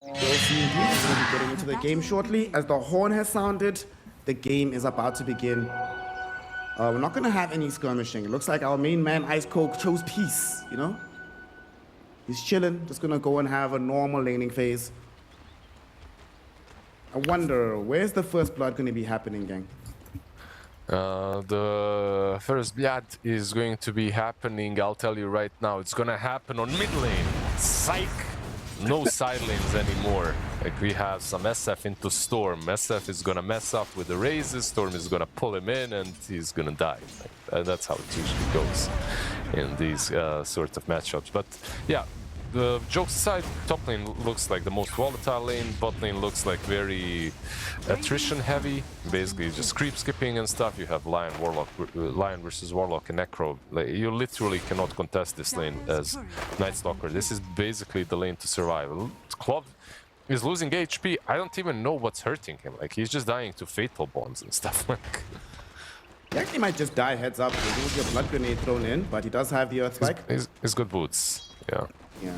We'll see indeed. We'll be getting into the game shortly. As the horn has sounded, the game is about to begin. We're not going to have any skirmishing. It looks like our main man, Ice Coke, chose peace, you know? He's chilling, just going to go and have a normal laning phase. I wonder, where's the first blood going to be happening, gang? The first blood is going to be happening, I'll tell you right now. It's gonna happen on mid lane. Psych! No side lanes anymore. Like, we have some SF into Storm. SF is gonna mess up with the raises, Storm is gonna pull him in, and he's gonna die. Like, that's how it usually goes in these sort of matchups. But yeah, the jokes aside, top lane looks like the most volatile lane, bot lane looks like very attrition heavy, basically just creep skipping and stuff. You have Lion versus Warlock and Necro. Like, you literally cannot contest this lane as Night Stalker. This is basically the lane to survive. Clove is losing HP. I don't even know what's hurting him. Like, he's just dying to fatal bombs and stuff. He actually might just die heads up. There will be a blood grenade thrown in, but he does have the Earth Spike. He's good boots, yeah. Yeah.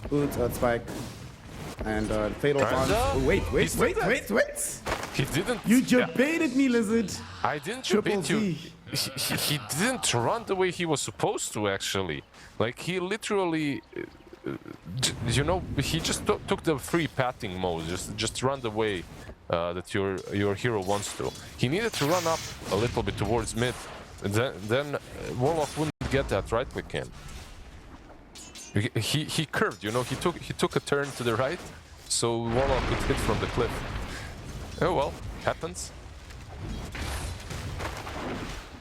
Boots, Earth Spike, and Fatal Bond. Oh, wait. He didn't... You baited me, Lizard. I didn't bait you. He didn't run the way he was supposed to, actually. Like, he literally... you know, he just took the free patting mode, just run the way that your hero wants to. He needed to run up a little bit towards mid, and then Warlock wouldn't get that right click in. He curved, you know, he took a turn to the right, so Warlock could hit from the cliff. Oh well, happens.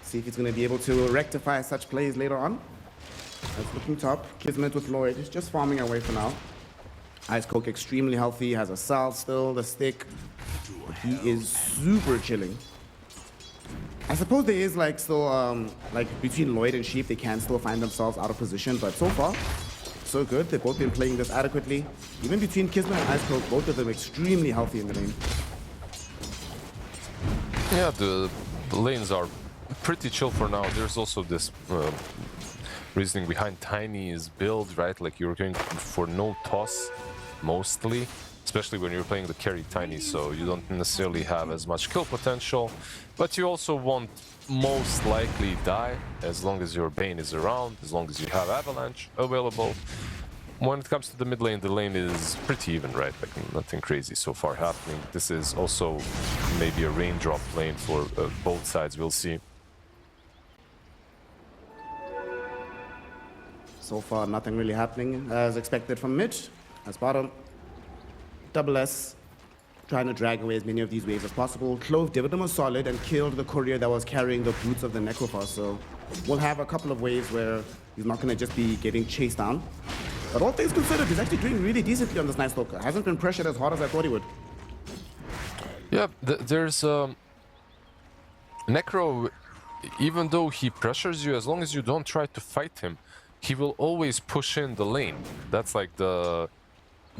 See if he's going to be able to rectify such plays later on. That's looking top. Kismet with Lloyd is just farming away for now. Ice Coke extremely healthy, has a salve still, the stick. But he is super chilling. I suppose there is like still like between Lloyd and Sheep, they can still find themselves out of position, but so far so good. They've both been playing this adequately. Even between Kismet and Ice Coke, both of them extremely healthy in the lane. Yeah, the lanes are pretty chill for now. There's also this reasoning behind Tiny's build, right? Like, you're going for no toss mostly, especially when you're playing the carry Tiny, so you don't necessarily have as much kill potential, but you also won't most likely die as long as your Bane is around, as long as you have Avalanche available. When it comes to the mid lane, the lane is pretty even, right? Like, nothing crazy so far happening. This is also maybe a raindrop lane for both sides, we'll see. So far, nothing really happening as expected from mid. As bottom, Double S trying to drag away as many of these waves as possible. Clove did them a solid and killed the courier that was carrying the boots of the Necrophos. So we'll have a couple of waves where he's not going to just be getting chased down. But all things considered, he's actually doing really decently on this Night Stalker. Hasn't been pressured as hard as I thought he would. Yeah, there's Necro, even though he pressures you, as long as you don't try to fight him, he will always push in the lane. That's like the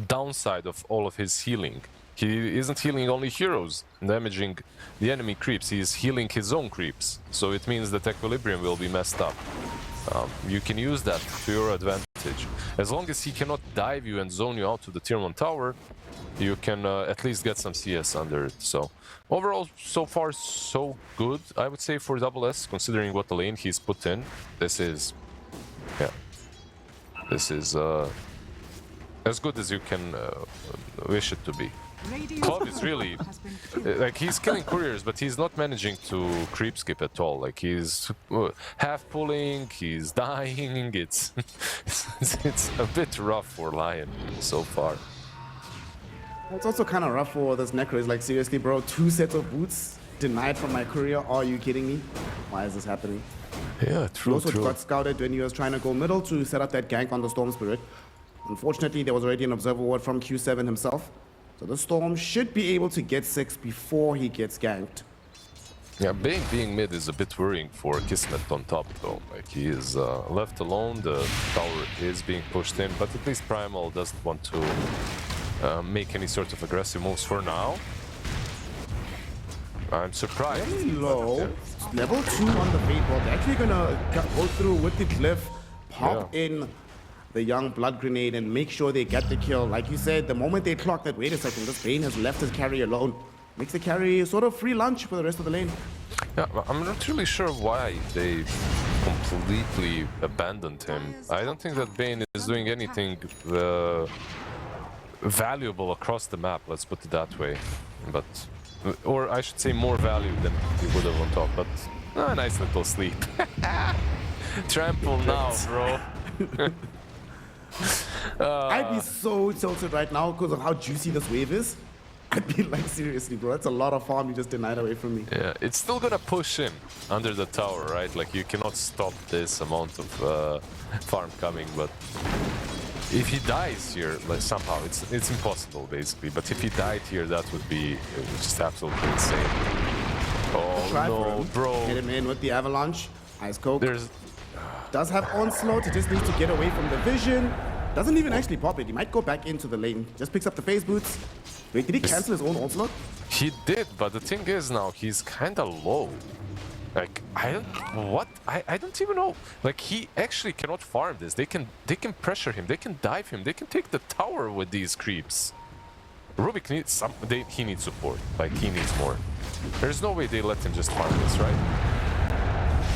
downside of all of his healing. He isn't healing only heroes, damaging the enemy creeps. He is healing his own creeps. So it means that equilibrium will be messed up. You can use that to your advantage. As long as he cannot dive you and zone you out to the tier 1 tower, you can at least get some CS under it. So overall, so far, so good, I would say, for Double S, considering what the lane he's put in. This is... yeah. This is as good as you can wish it to be. Clove is really... like, he's killing couriers, but he's not managing to creep skip at all. Like, he's half pulling, he's dying. It's a bit rough for Lion so far. It's also kind of rough for this Necro. It's like, seriously, bro, 2 sets of boots denied from my courier. Are you kidding me? Why is this happening? Yeah, true, He also got scouted when he was trying to go middle to set up that gank on the Storm Spirit. Unfortunately, there was already an Observer Ward from Q7 himself. So the Storm should be able to get 6 before he gets ganked. Yeah, Bane being mid is a bit worrying for Kismet on top, though. Like, he is left alone, the tower is being pushed in, but at least Primal doesn't want to make any sort of aggressive moves for now. I'm surprised. Very low. Yeah. Level 2 on the Fate Wall. They're actually gonna go through with the glyph, pop in the young blood grenade and make sure they get the kill. Like you said, the moment they clock that, wait a second, this Bane has left his carry alone. Makes the carry sort of free lunch for the rest of the lane. Yeah, I'm not really sure why they completely abandoned him. I don't think that Bane is doing anything valuable across the map, let's put it that way. But, or I should say more value than he would have on top, but a nice little sleep. Trample now, bro. I'd be so tilted right now because of how juicy this wave is. I'd be like, seriously, bro, that's a lot of farm you just denied away from me. Yeah, it's still gonna push him under the tower, right? Like, you cannot stop this amount of farm coming, but if he dies here, like, somehow, it's impossible, basically. But if he died here, that would be just absolutely insane. Oh, no, bro. Get him in with the avalanche. Ice Coke. There's... Does have onslaught, he just needs to get away from the vision. Doesn't even actually pop it, he might go back into the lane. Just picks up the phase boots. Wait, did he cancel his own onslaught? He did, but the thing is now, he's kinda low. Like, I don't even know. Like, he actually cannot farm this. They can pressure him, they can dive him, they can take the tower with these creeps. Rubik needs he needs support. Like, he needs more. There's no way they let him just farm this, right?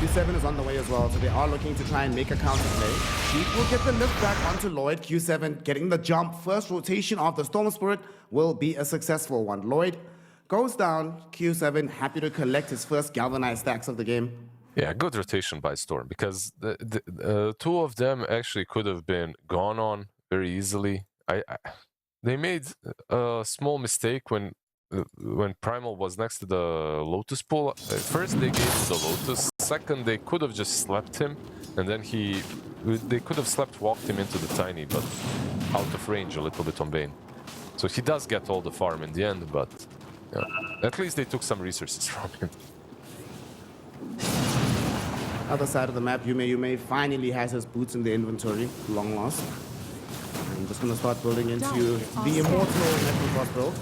Q7 is on the way as well, so they are looking to try and make a counter play. Sheep will get the lift back onto Lloyd. Q7 getting the jump. First rotation of the Storm Spirit will be a successful one. Lloyd goes down. Q7 happy to collect his first galvanized stacks of the game. Yeah, good rotation by Storm, because the two of them actually could have been gone on very easily. They made a small mistake when Primal was next to the Lotus pool. First they gave him the Lotus, second they could have just slept him, and then they could have slept walked him into the Tiny, but out of range a little bit on Bane. So he does get all the farm in the end, but yeah, at least they took some resources from him. Other side of the map, Yume finally has his boots in the inventory, long lost. I'm just going to start building into the Immortal Necrocross build.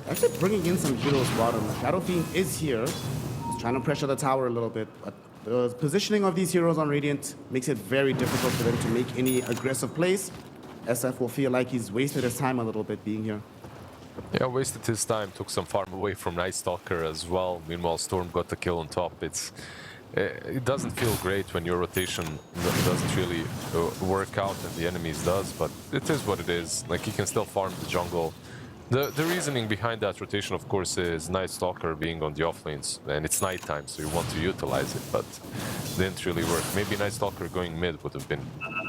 Actually bringing in some heroes bottom. Shadow Fiend is here. He's trying to pressure the tower a little bit, but the positioning of these heroes on Radiant makes it very difficult for them to make any aggressive plays. SF will feel like he's wasted his time a little bit being here. Yeah, wasted his time, took some farm away from Night Stalker as well. Meanwhile, Storm got the kill on top. It doesn't feel great when your rotation doesn't really work out and the enemies does, but it is what it is. Like, he can still farm the jungle. The reasoning behind that rotation, of course, is Night Stalker being on the offlanes, and it's nighttime, so you want to utilize it, but didn't really work. Maybe Night Stalker going mid would have been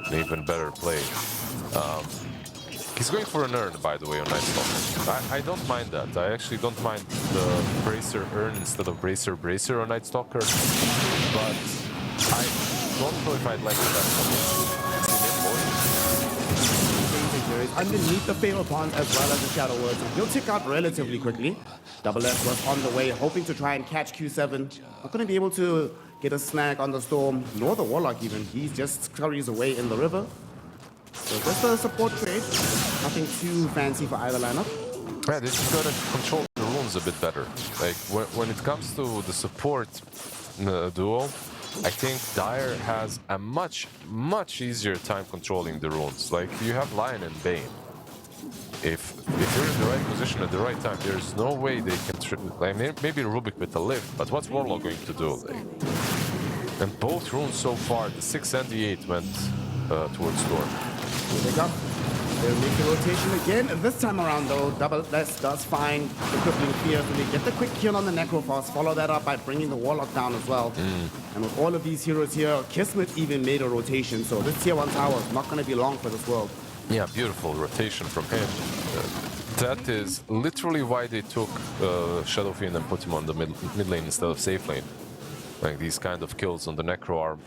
an even better play. He's going for an urn, by the way, on Night Stalker. I don't mind that. I actually don't mind the Bracer urn instead of Bracer on Night Stalker, but I don't know if I'd like that. Underneath the Fatal Pond as well as the Shadow Word. So he'll tick out relatively quickly. Double S was on the way, hoping to try and catch Q7. Not going to be able to get a snag on the Storm, nor the Warlock even. He just scurries away in the river. So just a support trade. Nothing too fancy for either lineup. Yeah, they just gotta control the runes a bit better. Like, when it comes to the support duo, I think Dire has a much easier time controlling the runes. Like, you have Lion and Bane. If you're in the right position at the right time, there's no way they can like, maybe Rubik with a lift, but what's Warlock going to do? Like, and both runes so far, the 6 and the 8 went towards Storm. Here they come. They'll make the rotation again, and this time around though, Double S does find the crippling fear, so they get the quick kill on the Necrophos, follow that up by bringing the Warlock down as well. And with all of these heroes here, Kismet even made a rotation, so this tier 1 tower is not going to be long for this world. Yeah, beautiful rotation from him. That is literally why they took Shadow Fiend and put him on the mid lane instead of safe lane. Like, these kind of kills on the Necro are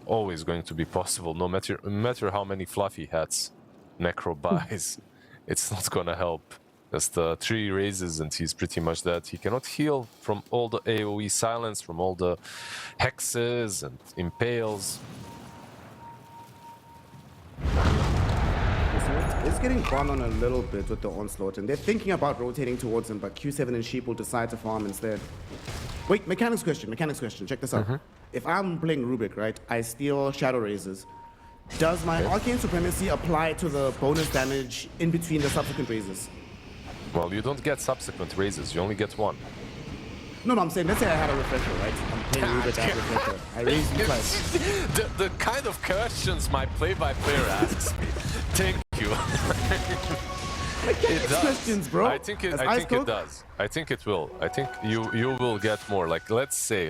always going to be possible, no matter how many fluffy hats Necro buys. It's not gonna help. Just 3 raises and he's pretty much dead. He cannot heal from all the AoE silence, from all the hexes and impales. It's getting gone on a little bit with the onslaught, and they're thinking about rotating towards him, but Q7 and Sheep will decide to farm instead. Wait, mechanics question. Check this out. If I'm playing Rubik, right, I steal Shadow Razors. Does my Okay. Arcane Supremacy apply to the bonus damage in between the subsequent raises? Well, you don't get subsequent raises. You only get one. No, I'm saying, let's say I had a refresher, right? I'm playing Ruby that refresher. I raised you twice. The kind of questions my play-by-player asks me. Thank you. It does. Questions, bro. I think it does. I think it will. I think you will get more. Like let's say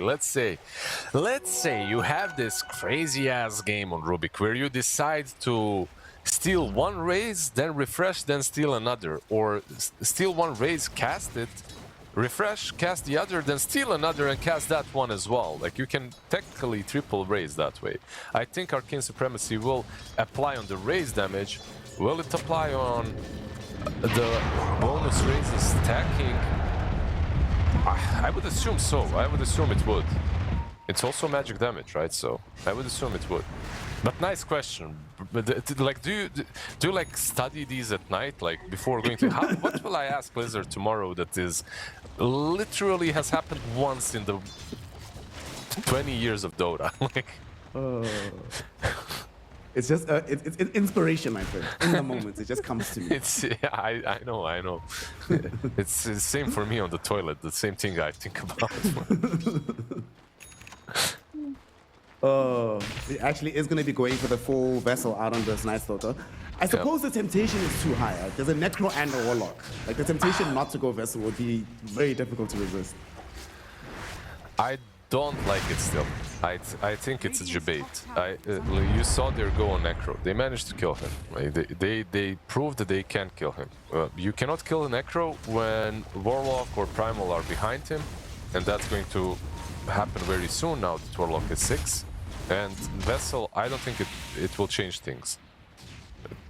you have this crazy ass game on Rubik where you decide to steal one raise, then refresh, then steal another, or steal one raise, cast it, refresh, cast the other, then steal another and cast that one as well. Like you can technically triple raise that way. I think Arcane Supremacy will apply on the raise damage. Will it apply on the bonus raises stacking? I would assume so. I would assume it would. It's also magic damage, right? So I would assume it would. But nice question. But like, do you like study these at night, like before going to? What will I ask Blizzard tomorrow? That is literally has happened once in the 20 years of Dota. Like, It's just it's inspiration, my friend. In the moment, it just comes to me. it's I know. It's the same for me on the toilet. The same thing I think about. It actually is going to be going for the full vessel out on this Night Stalker. I suppose the temptation is too high. Right? There's a Necro and a Warlock. Like the temptation not to go vessel would be very difficult to resist. I don't like it still. I think it's a debate. You saw their go on Necro. They managed to kill him. Like, they proved that they can kill him. You cannot kill a Necro when Warlock or Primal are behind him, and that's going to happen very soon now that Warlock is 6. And Vessel, I don't think it will change things.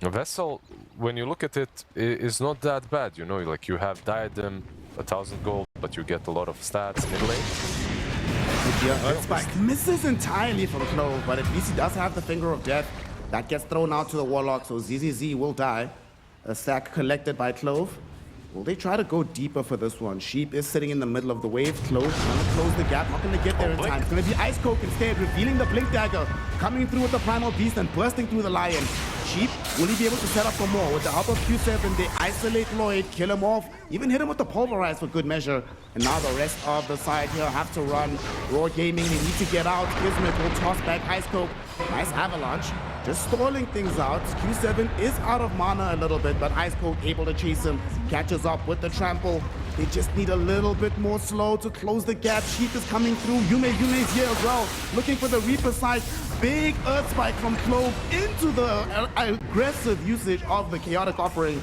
Vessel, when you look at it, is not that bad. You know, like you have Diadem, 1,000 gold, but you get a lot of stats mid lane. Yeah, Earthspike misses entirely from Clove, but at least he does have the Finger of Death. That gets thrown out to the Warlock, so ZZZ will die. A stack collected by Clove. Will they try to go deeper for this one? Sheep is sitting in the middle of the wave. Clove trying to close the gap, not going to get there in time. It's going to be Ice Coke instead, revealing the Blink Dagger, coming through with the Primal Beast and bursting through the Lion. Sheep, will he be able to set up for more? With the help of Q7, they isolate Lloyd, kill him off, even hit him with the Pulverize for good measure. And now the rest of the side here have to run. Raw Gaming, they need to get out. Kismet will toss back Ice Coke. Nice Avalanche, just stalling things out. Q7 is out of mana a little bit, but Ice Coke able to chase him. Catches up with the trample. They just need a little bit more slow to close the gap. Sheep is coming through. Yume's here as well, looking for the Reaper side. Big Earth Spike from Clove into the aggressive usage of the Chaotic Offering.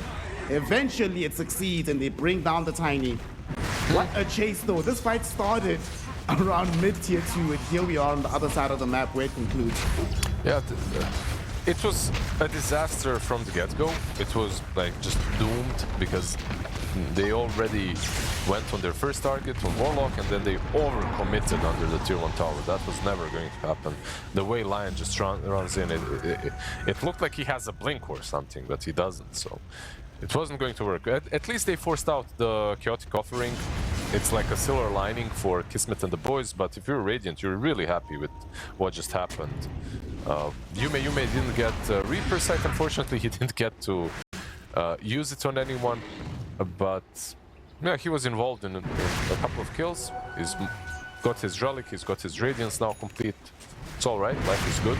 Eventually it succeeds and they bring down the Tiny. What a chase though. This fight started around mid-tier 2 and here we are on the other side of the map where it concludes. Yeah, it was a disaster from the get-go. It was like just doomed because they already went on their first target on Warlock and then they overcommitted under the tier 1 tower. That was never going to happen. The way Lion just runs in, it looked like he has a blink or something, but he doesn't, so it wasn't going to work. At least they forced out the Chaotic Offering. It's like a silver lining for Kismet and the boys, but if you're Radiant, you're really happy with what just happened. Yume didn't get Reaper Sight, unfortunately. He didn't get to use it on anyone, but yeah, he was involved in a couple of kills. He's got his Relic, he's got his Radiance now complete. It's alright, life is good.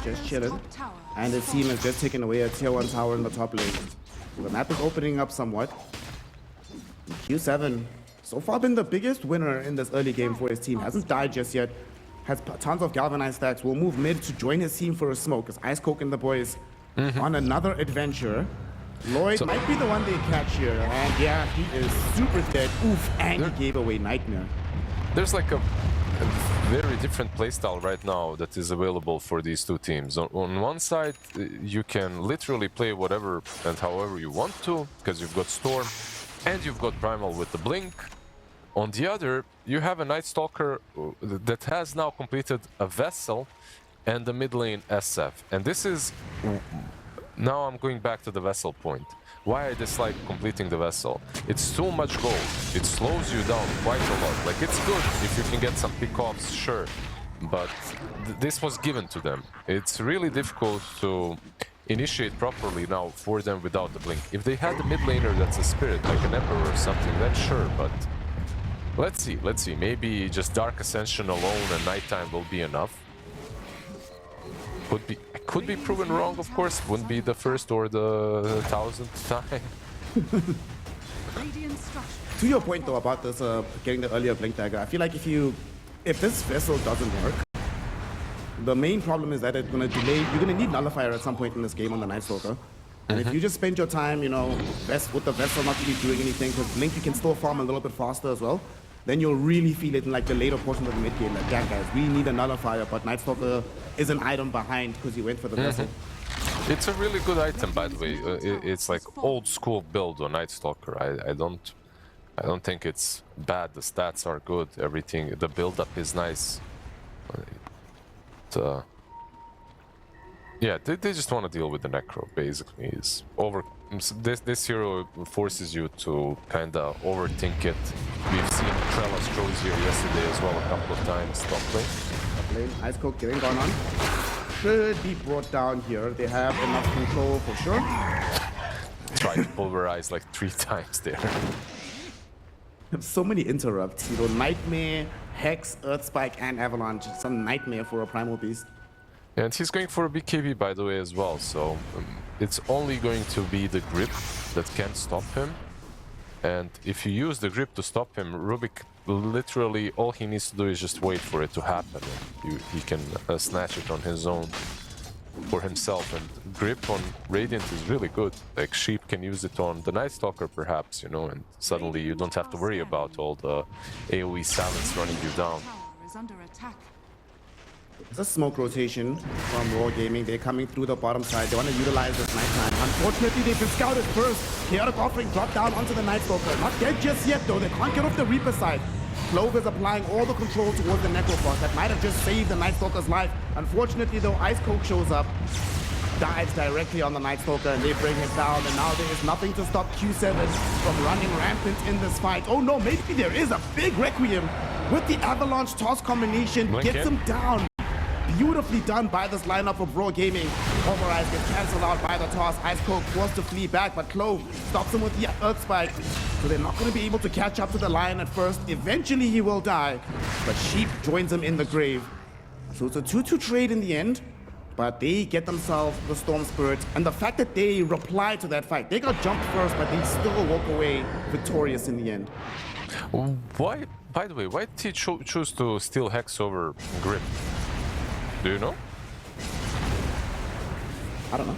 Just chilling. And the team has just taken away a tier 1 tower in the top lane. The map is opening up somewhat. Q7, so far been the biggest winner in this early game for his team. Hasn't died just yet. Has tons of galvanized stacks. Will move mid to join his team for a smoke. As Ice Coke and the boys on another adventure. Lloyd might be the one they catch here. And yeah, he is super dead. Oof, and he gave away Nightmare. There's like a very different playstyle right now that is available for these two teams. On one side, you can literally play whatever and however you want to, because you've got Storm and you've got Primal with the Blink. On the other, you have a Night Stalker that has now completed a Vessel and the mid lane SF. And this is... Now I'm going back to the Vessel point. Why I dislike completing the Vessel. It's too much gold. It slows you down quite a lot. Like, it's good if you can get some pickoffs, sure. but this was given to them. It's really difficult to initiate properly now for them without the blink. If they had a mid laner that's a spirit, like an Emperor or something, then sure, but let's see. Maybe just Dark Ascension alone and Nighttime will be enough. Could be proven wrong, of course. Wouldn't be the first or the 1000th time. To your point though about this getting the earlier blink dagger, I feel like if this vessel doesn't work, the main problem is that it's gonna delay. You're gonna need nullifier at some point in this game on the Night Stalker. And if you just spend your time, you know, with the vessel not really doing anything, because blink you can still farm a little bit faster as well, then you'll really feel it in like the later portion of the mid game. Like, damn guys, we need a nullifier, but Night Stalker is an item behind because he went for the vessel. It's a really good item, by the way. It's like old school build on Night Stalker. I don't think it's bad. The stats are good. Everything, the build up is nice. Yeah, they just want to deal with the Necro. Basically, is over. This hero forces you to kind of overthink it. We've seen Trellis Crozier yesterday as well a couple of times. Top lane. Ice Coke getting gone on. Should be brought down here. They have enough control for sure. Tried to pulverize like 3 times there. So many interrupts. You know, Nightmare, Hex, Earth Spike, and Avalanche. It's a nightmare for a Primal Beast. And he's going for a BKB, by the way, as well. So it's only going to be the grip that can stop him. And if you use the grip to stop him, Rubik literally all he needs to do is just wait for it to happen. He can snatch it on his own for himself. And grip on Radiant is really good. Like Sheep can use it on the Night Stalker perhaps, you know, and suddenly you don't have to worry about all the AoE silence running you down. It's a smoke rotation from Raw Gaming. They're coming through the bottom side. They want to utilize this nighttime. Unfortunately, they've been scouted first. Chaotic Offering dropped down onto the Night Stalker. Not dead just yet, though. They can't get off the Reaper side. Clove is applying all the control towards the Necrophos. That might have just saved the Night Stalker's life. Unfortunately, though, Ice Coke shows up, dives directly on the Night Stalker, and they bring him down. And now there is nothing to stop Q7 from running rampant in this fight. Oh no, maybe there is a big Requiem with the Avalanche Toss combination. Gets him down. Beautifully done by this lineup of Raw Gaming. Pulverize gets cancelled out by the toss. Ice Coke forced to flee back, but Clove stops him with the Earth Spike. So they're not going to be able to catch up to the Lion at first. Eventually he will die, but Sheep joins him in the grave. So it's a 2-2 trade in the end, but they get themselves the Storm Spirit. And the fact that they replied to that fight, they got jumped first, but they still walk away victorious in the end. Why, by the way, why did he choose to steal Hex over Grip? Do you know? I don't know.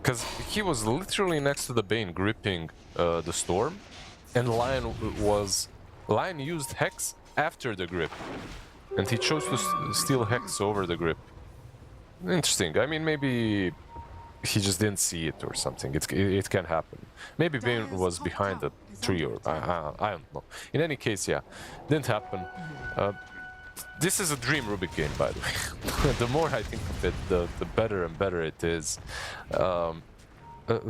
Because he was literally next to the Bane gripping the Storm, and Lion used Hex after the grip, and he chose to steal Hex over the grip. Interesting. I mean, maybe he just didn't see it or something. It can happen. Maybe Bane was behind the tree, or I don't know. In any case, yeah, didn't happen. This is a dream Rubik game, by the way. The more I think of it, the better and better it is. A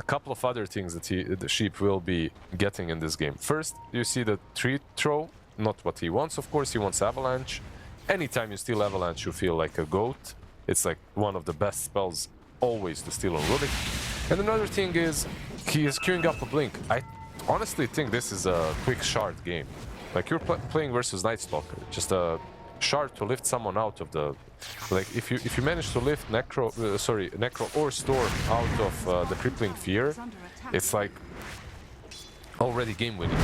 couple of other things that the Sheep will be getting in this game. First, you see the tree throw, not what he wants, of course. He wants Avalanche. Anytime you steal Avalanche, you feel like a goat. It's like one of the best spells always to steal on Rubik. And another thing is, he is queuing up a Blink. I honestly think this is a quick shard game. Like, you're playing versus Night Stalker, just a shard to lift someone out of the... Like, if you manage to lift Necro or Storm out of the Crippling Fear, it's like already game winning.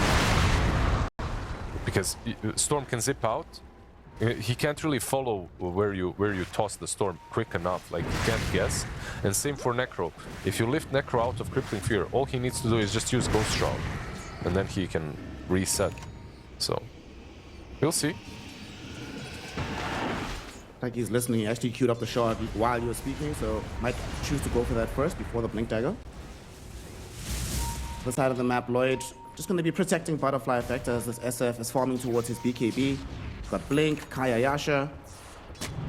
Because Storm can zip out, he can't really follow where you toss the Storm quick enough, like he can't guess. And same for Necro. If you lift Necro out of Crippling Fear, all he needs to do is just use Ghost Shroud, and then he can reset. So, we'll see. Like he's listening, he actually queued up the shard while you were speaking, so might choose to go for that first before the Blink Dagger. The side of the map, Lloyd just going to be protecting Butterfly Effect as this SF is farming towards his BKB. Got Blink, Kaya Yasha.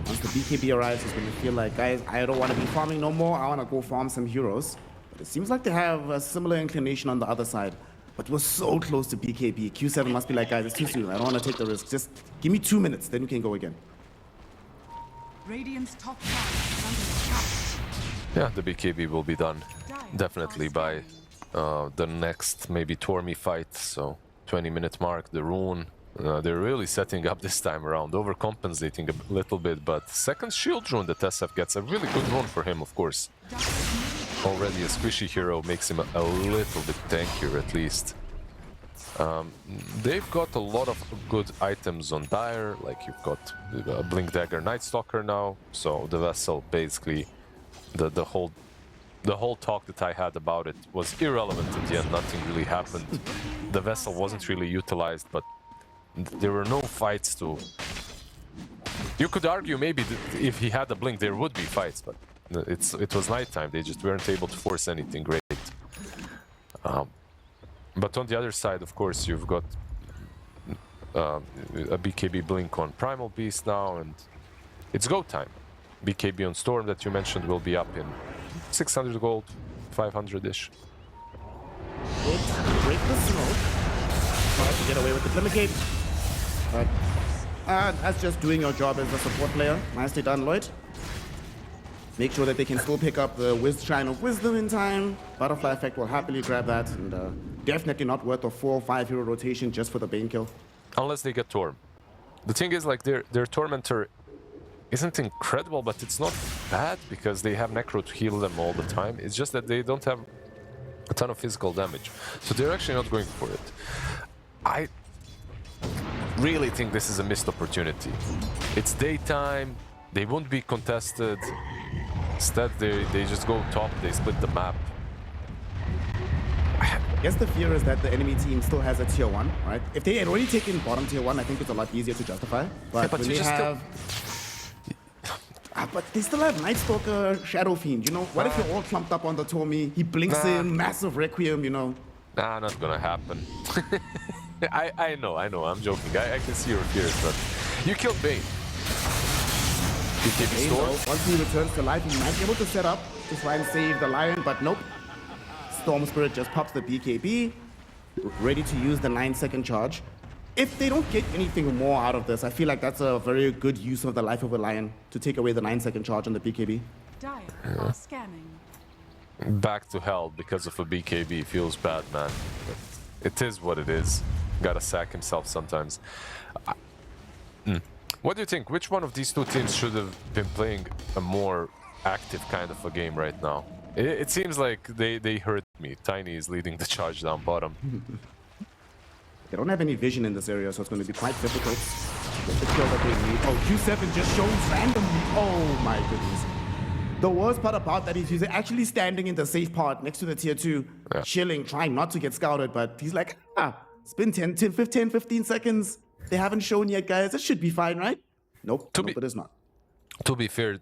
Once the BKB arrives, he's going to feel like, guys, I don't want to be farming no more, I want to go farm some heroes. But it seems like they have a similar inclination on the other side. But we're so close to BKB. Q7 must be like, guys, it's too soon, I don't want to take the risk. Just give me 2 minutes, then we can go again. Radiant's top tower is under attack. Yeah, the BKB will be done Dire definitely are by scanning. the next maybe Tormi fight, so 20-minute mark, the rune. They're really setting up this time around, overcompensating a little bit, but second shield rune that SF gets, a really good rune for him, of course. Already a squishy hero makes him a little bit tankier at least. They've got a lot of good items on Dire, like you've got a Blink Dagger Night Stalker now, so the Vessel basically, the whole talk that I had about it was irrelevant in the end, nothing really happened. The Vessel wasn't really utilized, but there were no fights to... You could argue maybe that if he had a Blink there would be fights, but it was nighttime, they just weren't able to force anything great. But on the other side, of course, you've got a BKB Blink on Primal Beast now, and it's go time. BKB on Storm that you mentioned will be up in 600 gold, 500-ish. Break the smoke. Try to get away with the Glimmergate. But that's just doing your job as a support player. Nicely done, Lloyd. Make sure that they can still pick up the Shrine of Wisdom in time. Butterfly Effect will happily grab that, and definitely not worth a 4 or 5 hero rotation just for the Bane kill. Unless they get Torm. The thing is, like, their Tormentor isn't incredible, but it's not bad because they have Necro to heal them all the time. It's just that they don't have a ton of physical damage. So they're actually not going for it. I really think this is a missed opportunity. It's daytime, they won't be contested. Instead, they just go top, they split the map. I guess the fear is that the enemy team still has a tier 1, right? If they had already taken bottom tier 1, I think it's a lot easier to justify. But, Yeah, but when you they just have... but they still have Night Stalker, Shadow Fiend, you know? What if you're all clumped up on the Tormi, he blinks in, massive Requiem, you know? Nah, not gonna happen. I know, I'm joking. I can see your fears, but you killed Bane. BKB Storm. Once he returns to life, he might be able to set up to try and save the Lion, but nope. Storm Spirit just pops the BKB, ready to use the 9-second charge. If they don't get anything more out of this, I feel like that's a very good use of the life of a Lion to take away the 9-second charge on the BKB. Dire are scanning. Back to hell because of a BKB feels bad, man. But it is what it is. Gotta sack himself sometimes. What do you think? Which one of these two teams should have been playing a more active kind of a game right now? It seems like they hurt me. Tiny is leading the charge down bottom. They don't have any vision in this area, so it's going to be quite difficult. The kill that they need. Oh, Q7 just shows randomly. Oh my goodness. The worst part about that is he's actually standing in the safe part next to the tier 2, chilling, trying not to get scouted, but he's like, it's been 15 seconds. They haven't shown yet, guys. It should be fine, right? Nope, it is not. To be fair,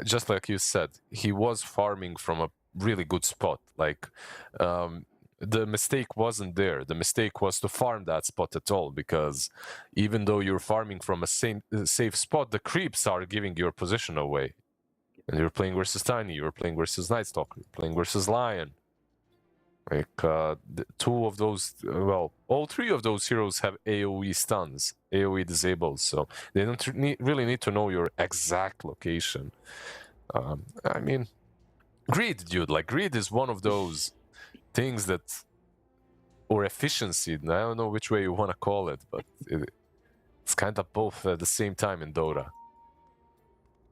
just like you said, he was farming from a really good spot. Like, the mistake wasn't there. The mistake was to farm that spot at all, because even though you're farming from a safe spot, the creeps are giving your position away. And you're playing versus Tiny, you're playing versus Night Stalker, you're playing versus Lion. Like, two of those, well, all three of those heroes have AoE stuns, AoE disabled, so they don't really need to know your exact location. I mean, greed, dude, like, greed is one of those things that, or efficiency, I don't know which way you want to call it, but it's kind of both at the same time in Dota.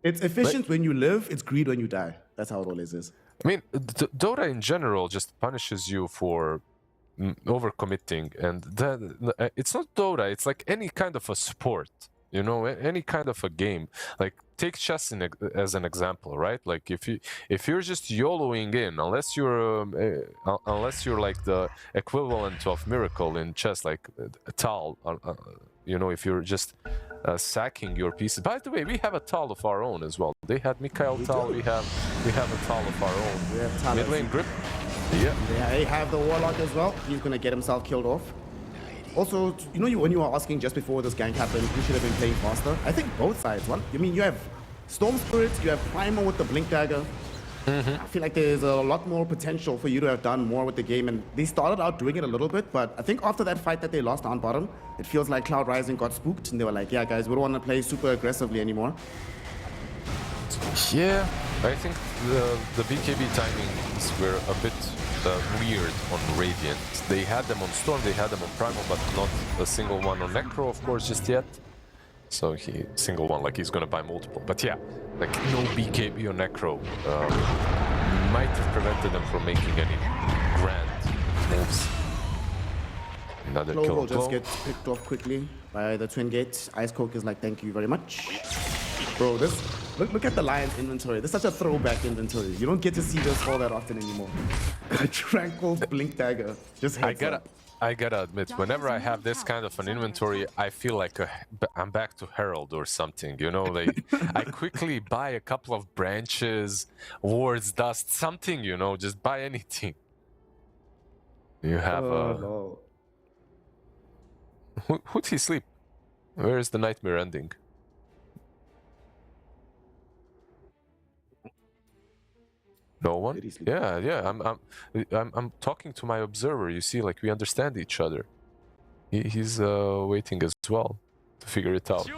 It's efficient when you live, it's greed when you die. That's how it always is. I mean, Dota in general just punishes you for overcommitting, and that it's not Dota, it's like any kind of a sport, you know, any kind of a game. Like, take chess as an example, right? Like, if you're just YOLOing in, unless you're like the equivalent of Miracle in chess, like Tal, you know, if you're just sacking your pieces. By the way, we have a Tal of our own as well. They had Mikhail Tal, we have a Tal of our own. We have Tal. Mid lane grip. Yeah. They have the Warlock as well. He's gonna get himself killed off. Also, you know, when you were asking just before this gank happened, you should have been playing faster. I think both sides. I mean, you have Storm Spirits, you have Primal with the Blink Dagger. I feel like there's a lot more potential for you to have done more with the game, and they started out doing it a little bit, but I think after that fight that they lost on bottom, it feels like Cloud Rising got spooked, and they were like, yeah, guys, we don't want to play super aggressively anymore. Yeah, I think the BKB timings were a bit weird on Radiant. They had them on Storm, they had them on Primal, but not a single one on Necro, of course, just yet. So he single one, like he's gonna buy multiple. But yeah, like no BKB on Necro might have prevented them from making any grand moves. Another Clove kill will on just Clove. get picked off quickly by the Twin Gate. Ice Coke is like, thank you very much. Bro, look at the Lion's inventory. This is such a throwback inventory. You don't get to see this all that often anymore. A Tranquil Blink Dagger. Just heads up. I gotta admit, whenever I have this kind of an inventory, I feel like I'm back to Herald or something, you know? Like, I quickly buy a couple of branches, wards, dust, something, you know? Just buy anything. You have Oh, no. Who'd he sleep? Where is the nightmare ending? No one? Did he sleep? Yeah. I'm talking to my observer. You see, like we understand each other. He's waiting as well to figure it out.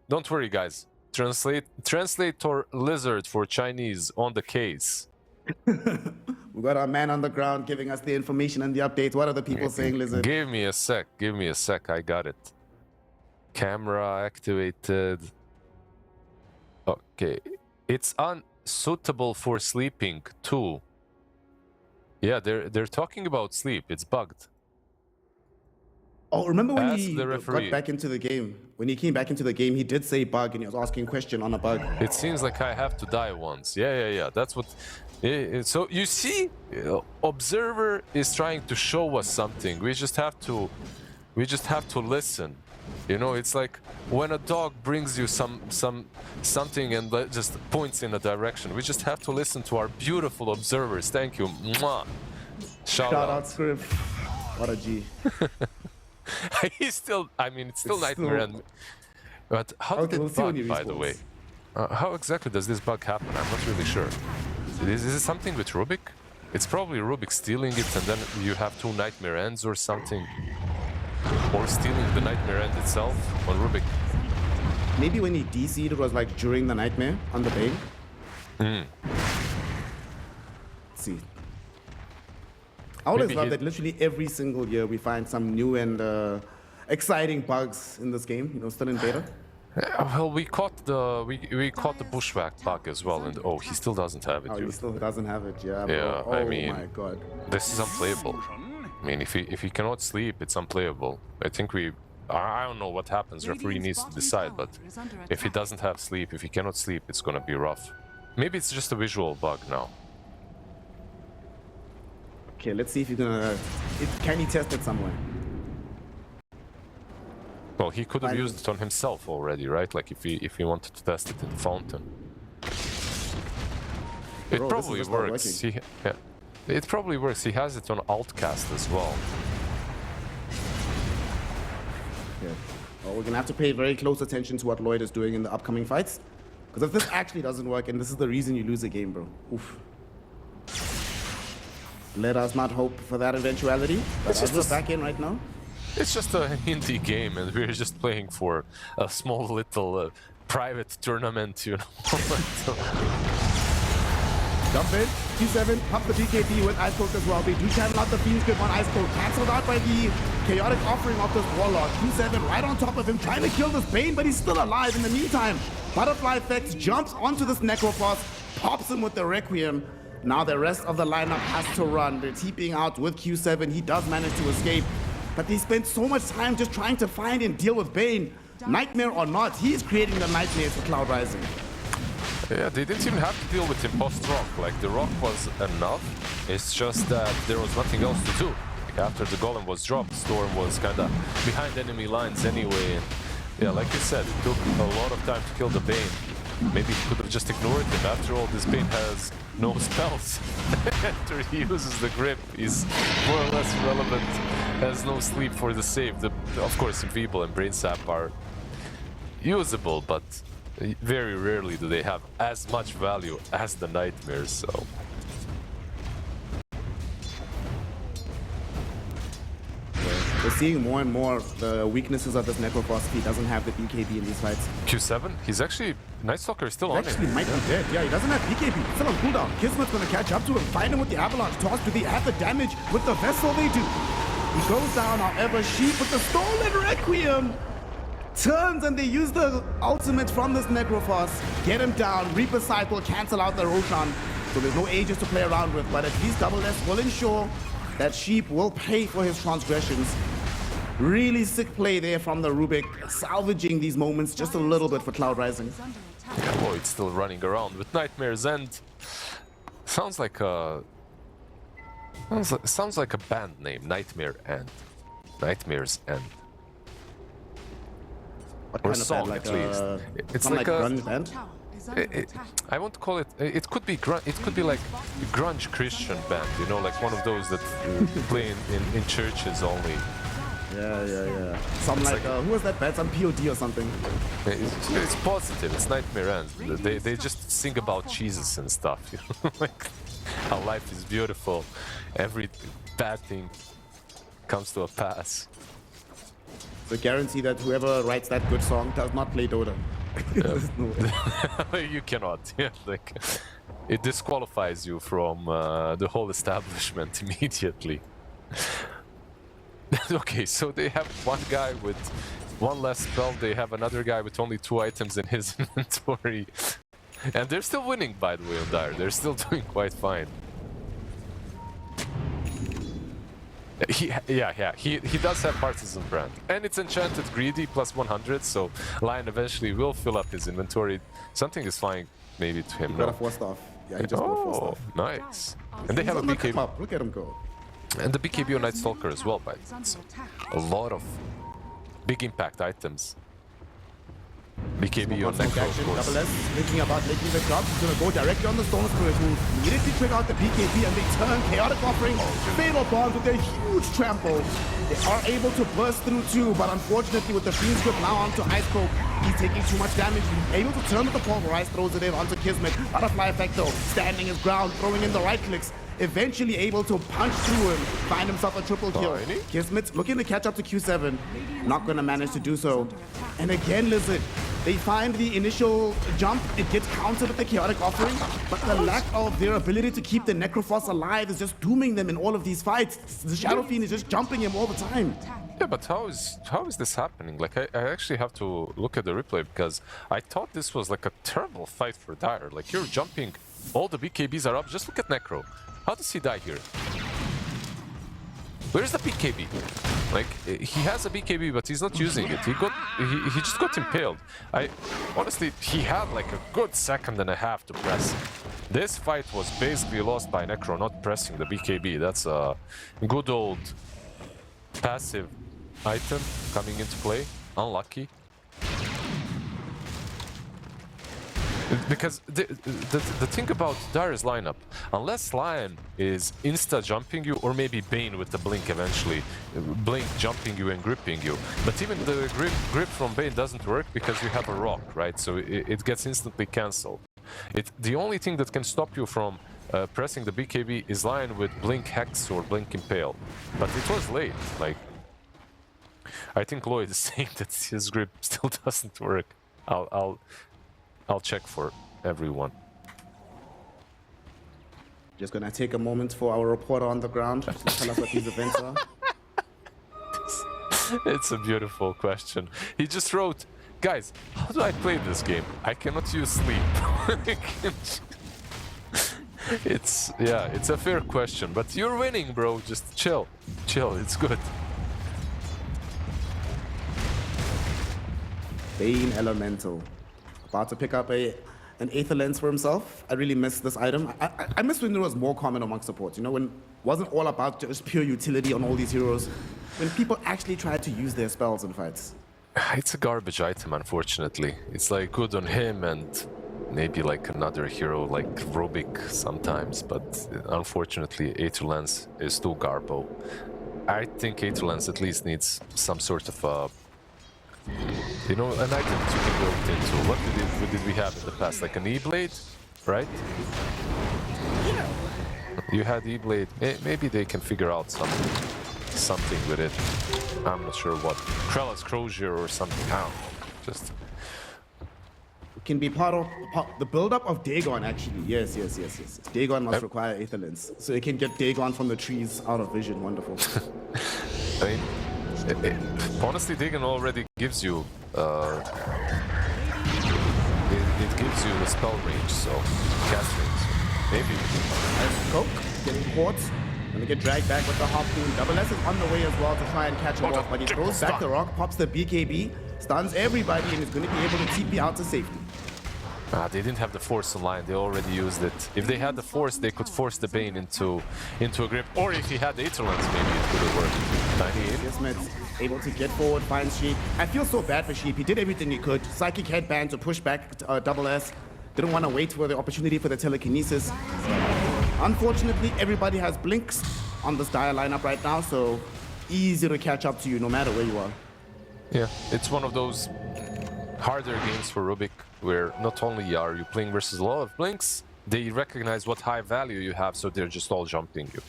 Don't worry, guys. Translator lizard for Chinese on the case. We got our man on the ground giving us the information and the updates. What are the people saying, Lizard? Give me a sec. Give me a sec. I got it. Camera activated. Okay. It's unsuitable for sleeping too. Yeah, they're talking about sleep. It's bugged. Oh, remember when Ask he the got referee. back into the game? When he came back into the game, he did say bug and he was asking question on a bug. It seems like I have to die once. Yeah. That's what. So you see, observer is trying to show us something. We just have to listen. You know, it's like when a dog brings you something and just points in a direction. We just have to listen to our beautiful observers. Thank you. Mwah. Shout out. Script. What a G. He's still. I mean, it's still It's nightmare. still- But how Okay, did we'll it see when bug, he by the way? respawns. How exactly does this bug happen? I'm not really sure. Is it something with Rubik? It's probably Rubik stealing it and then you have two nightmare ends or something. Or stealing the nightmare end itself on Rubik. Maybe when he DC'd, it was like during the nightmare on the Bane. Let's see. I always Maybe love he- that literally every single year we find some new and exciting bugs in this game, you know, still in beta. Well, we caught the bushwhack bug as well, and oh, he still doesn't have it. Oh, he Dude. still doesn't have it, yeah. Yeah, bro. I Oh mean- my god. This is unplayable. I mean, if he cannot sleep, it's unplayable. I think I don't know what happens. Referee needs to decide, but if he doesn't have sleep, if he cannot sleep, it's gonna be rough. Maybe it's just a visual bug now. Okay, let's see if he's gonna. Can he test it somewhere? Well, he could have Fine. used it on himself already, right? Like if he wanted to test it in the fountain. It Bro, this is probably just not works. It probably works. He has it on Altcast as well. Yeah. Well, we're gonna have to pay very close attention to what Lloyd is doing in the upcoming fights. Because if this actually doesn't work, and this is the reason you lose a game, bro. Oof. Let us not hope for that eventuality. But It's as just we're a- back in right now. It's just a indie game, and we're just playing for a small little private tournament, you know. Jump in, Q7, pump the BKB with Ice Cold as well. They do channel out the Fiend's Grip on Ice Cold. Cancelled out by the chaotic offering of this Warlock. Q7 right on top of him, trying to kill this Bane, but he's still alive. In the meantime, Butterfly Effect jumps onto this Necrophos, pops him with the Requiem. Now the rest of the lineup has to run. They're TPing out with Q7. He does manage to escape, but they spent so much time just trying to find and deal with Bane. Nightmare or not, he's creating the nightmares for Cloud Rising. Yeah, they didn't even have to deal with him post-rock. Like, the rock was enough. It's just that there was nothing else to do. Like, after the golem was dropped, Storm was kind of behind enemy lines anyway. And yeah, like you said, it took a lot of time to kill the Bane. Maybe he could have just ignored him. After all, this Bane has no spells. After he uses the grip, he's more or less irrelevant. Has no sleep for the save. Of course, Enfeeble and Brain Sap are usable, but very rarely do they have as much value as the Nightmares, so... We're seeing more and more of the weaknesses of this Necrophos. He doesn't have the BKB in these fights. Q7, he's actually... Night Stalker is still on Actually him. might be dead. Yeah, he doesn't have BKB. Still on cooldown. Kismet's gonna catch up to him. Find him with the Avalanche toss. Do they have the damage with the Vessel? They do. He goes down, however, Sheep with the stolen Requiem turns and they use the ultimate from this Necrophos. Get him down. Reaper Cycle, cancel out the Roshan. So there's no Aegis to play around with, but at least Double S will ensure that Sheep will pay for his transgressions. Really sick play there from the Rubik, salvaging these moments just a little bit for Cloud Rising. Is under attack. Yeah, Lloyd's still running around with Nightmare's End. Sounds like a... Sounds like a band name, Nightmare End. Nightmare's End. What Or kind of song, band? at least. It's some like a... grunge band? Tower is under attack. I won't call it. It could be it could be like a grunge Christian band, you know, like one of those that play in churches only. Yeah. Some like, who was that band? Some POD or something. It's positive. It's Nightmare End. They just sing about Jesus and stuff, you know, like how life is beautiful. Every bad thing comes to a pass. So guarantee that whoever writes that good song does not play Dota. There's no way. You cannot. Yeah, like it disqualifies you from the whole establishment immediately. Okay, so they have one guy with one less spell. They have another guy with only 2 items in his inventory, and they're still winning. By the way, on Dire, they're still doing quite fine. He does have Partisan Brand, and it's enchanted greedy plus 100, so Lion eventually will fill up his inventory. Something is flying maybe to him. Got a No? forced off. Yeah, he just got forced Oh, off. nice. And they have a He's on the come BKB, up. Look at him go. and the BKB on Night Stalker as well, by Is under attack. a lot of big impact items. BKB on Smoke Necro, of action. course. Double S thinking about making the drop. He's gonna go directly on the Stone Spirit, who immediately trigger out the BKB and they turn Chaotic Offering, Fatal Bond with a huge trample. They are able to burst through too, but unfortunately with the Fiend's Grip now onto Ice Coke, he's taking too much damage. He's able to turn with the Pulverize, throws it in onto Kismet. Butterfly effect though, standing his ground, throwing in the right clicks. Eventually able to punch through him, find himself a triple kill. Tiny. Kismet looking to catch up to Q7, not gonna manage to do so. And again, Lizard, they find the initial jump, it gets countered with the Chaotic Offering, but the lack of their ability to keep the Necrophos alive is just dooming them in all of these fights. The Shadow Fiend is just jumping him all the time. Yeah, but how is this happening? Like, I actually have to look at the replay because I thought this was like a terrible fight for Dire. Like, you're jumping, all the BKBs are up. Just look at Necro. How does he die here? Where's the BKB? Like, he has a BKB, but he's not using it. He just got impaled. Honestly, he had like a good 1.5 seconds to press. This fight was basically lost by Necro not pressing the BKB. That's a good old passive item coming into play. Unlucky. Because the thing about Dire's lineup, unless Lion is insta-jumping you, or maybe Bane with the Blink eventually, Blink jumping you and gripping you, but even the grip from Bane doesn't work because you have a rock, right? So it gets instantly cancelled. The only thing that can stop you from pressing the BKB is Lion with Blink Hex or Blink Impale. But it was late, like... I think Lloyd is saying that his grip still doesn't work. I'll check for everyone. Just gonna take a moment for our reporter on the ground to tell us what these events are. It's a beautiful question. He just wrote, guys, how do I play this game? I cannot use sleep. It's a fair question, but you're winning, bro. Just chill. Chill, it's good. Bane Elemental. About to pick up an Aether Lens for himself. I really miss this item. I miss when it was more common among supports, you know, when it wasn't all about just pure utility on all these heroes. When people actually tried to use their spells in fights. It's a garbage item, unfortunately. It's like good on him and maybe like another hero like Rubik sometimes, but unfortunately Aether Lens is too garbo. I think Aether Lens at least needs some sort of you know, an item that you can build into. What did we have in the past? Like an E-Blade, right? You had E-Blade. Maybe they can figure out something with it. I'm not sure what. Krell's Crozier or something. I don't know. Just Can be part of the build-up of Dagon, actually. Yes. Dagon must require Aether Lens. So it can get Dagon from the trees out of vision. Wonderful. I mean, honestly, Dagon already gives you it gives you the spell range, so cast range. Maybe. Nice Coke getting caught. Gonna get dragged back with the harpoon. Double S is on the way as well to try and catch him off, but he throws back the rock, pops the BKB, stuns everybody, and is going to be able to TP out to safety. They didn't have the force online. They already used it. If they had the force, they could force the Bane into a grip. Or if he had the Aether Lens, maybe it could have worked. 98. Kismet's able to get forward, finds Sheep. I feel so bad for Sheep. He did everything he could. Psychic headband to push back Double S. Didn't want to wait for the opportunity for the telekinesis. Unfortunately, everybody has blinks on this Dire lineup right now, so easy to catch up to you no matter where you are. Yeah, it's one of those harder games for Rubik, where not only are you playing versus a lot of blinks, they recognize what high value you have, so they're just all jumping you.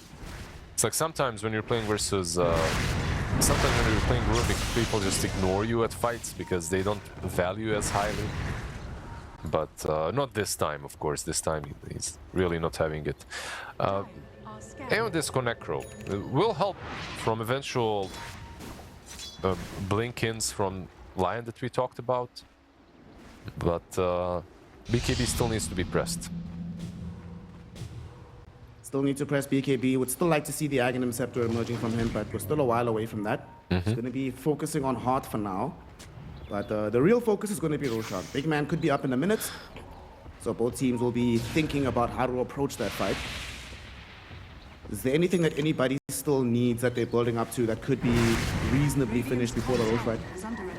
It's like sometimes when you're playing versus, Rubik, people just ignore you at fights because they don't value as highly. But not this time, of course. This time he's really not having it. Aeon Necro will help from eventual blink-ins from Lion that we talked about. But BKB still needs to be pressed. Still need to press BKB. Would still like to see the Aghanim Scepter emerging from him, but we're still a while away from that. He's going to be focusing on Heart for now. But the real focus is going to be Roshan. Big Man could be up in a minute. So both teams will be thinking about how to approach that fight. Is there anything that anybody still needs that they're building up to that could be reasonably finished before the Rosh fight?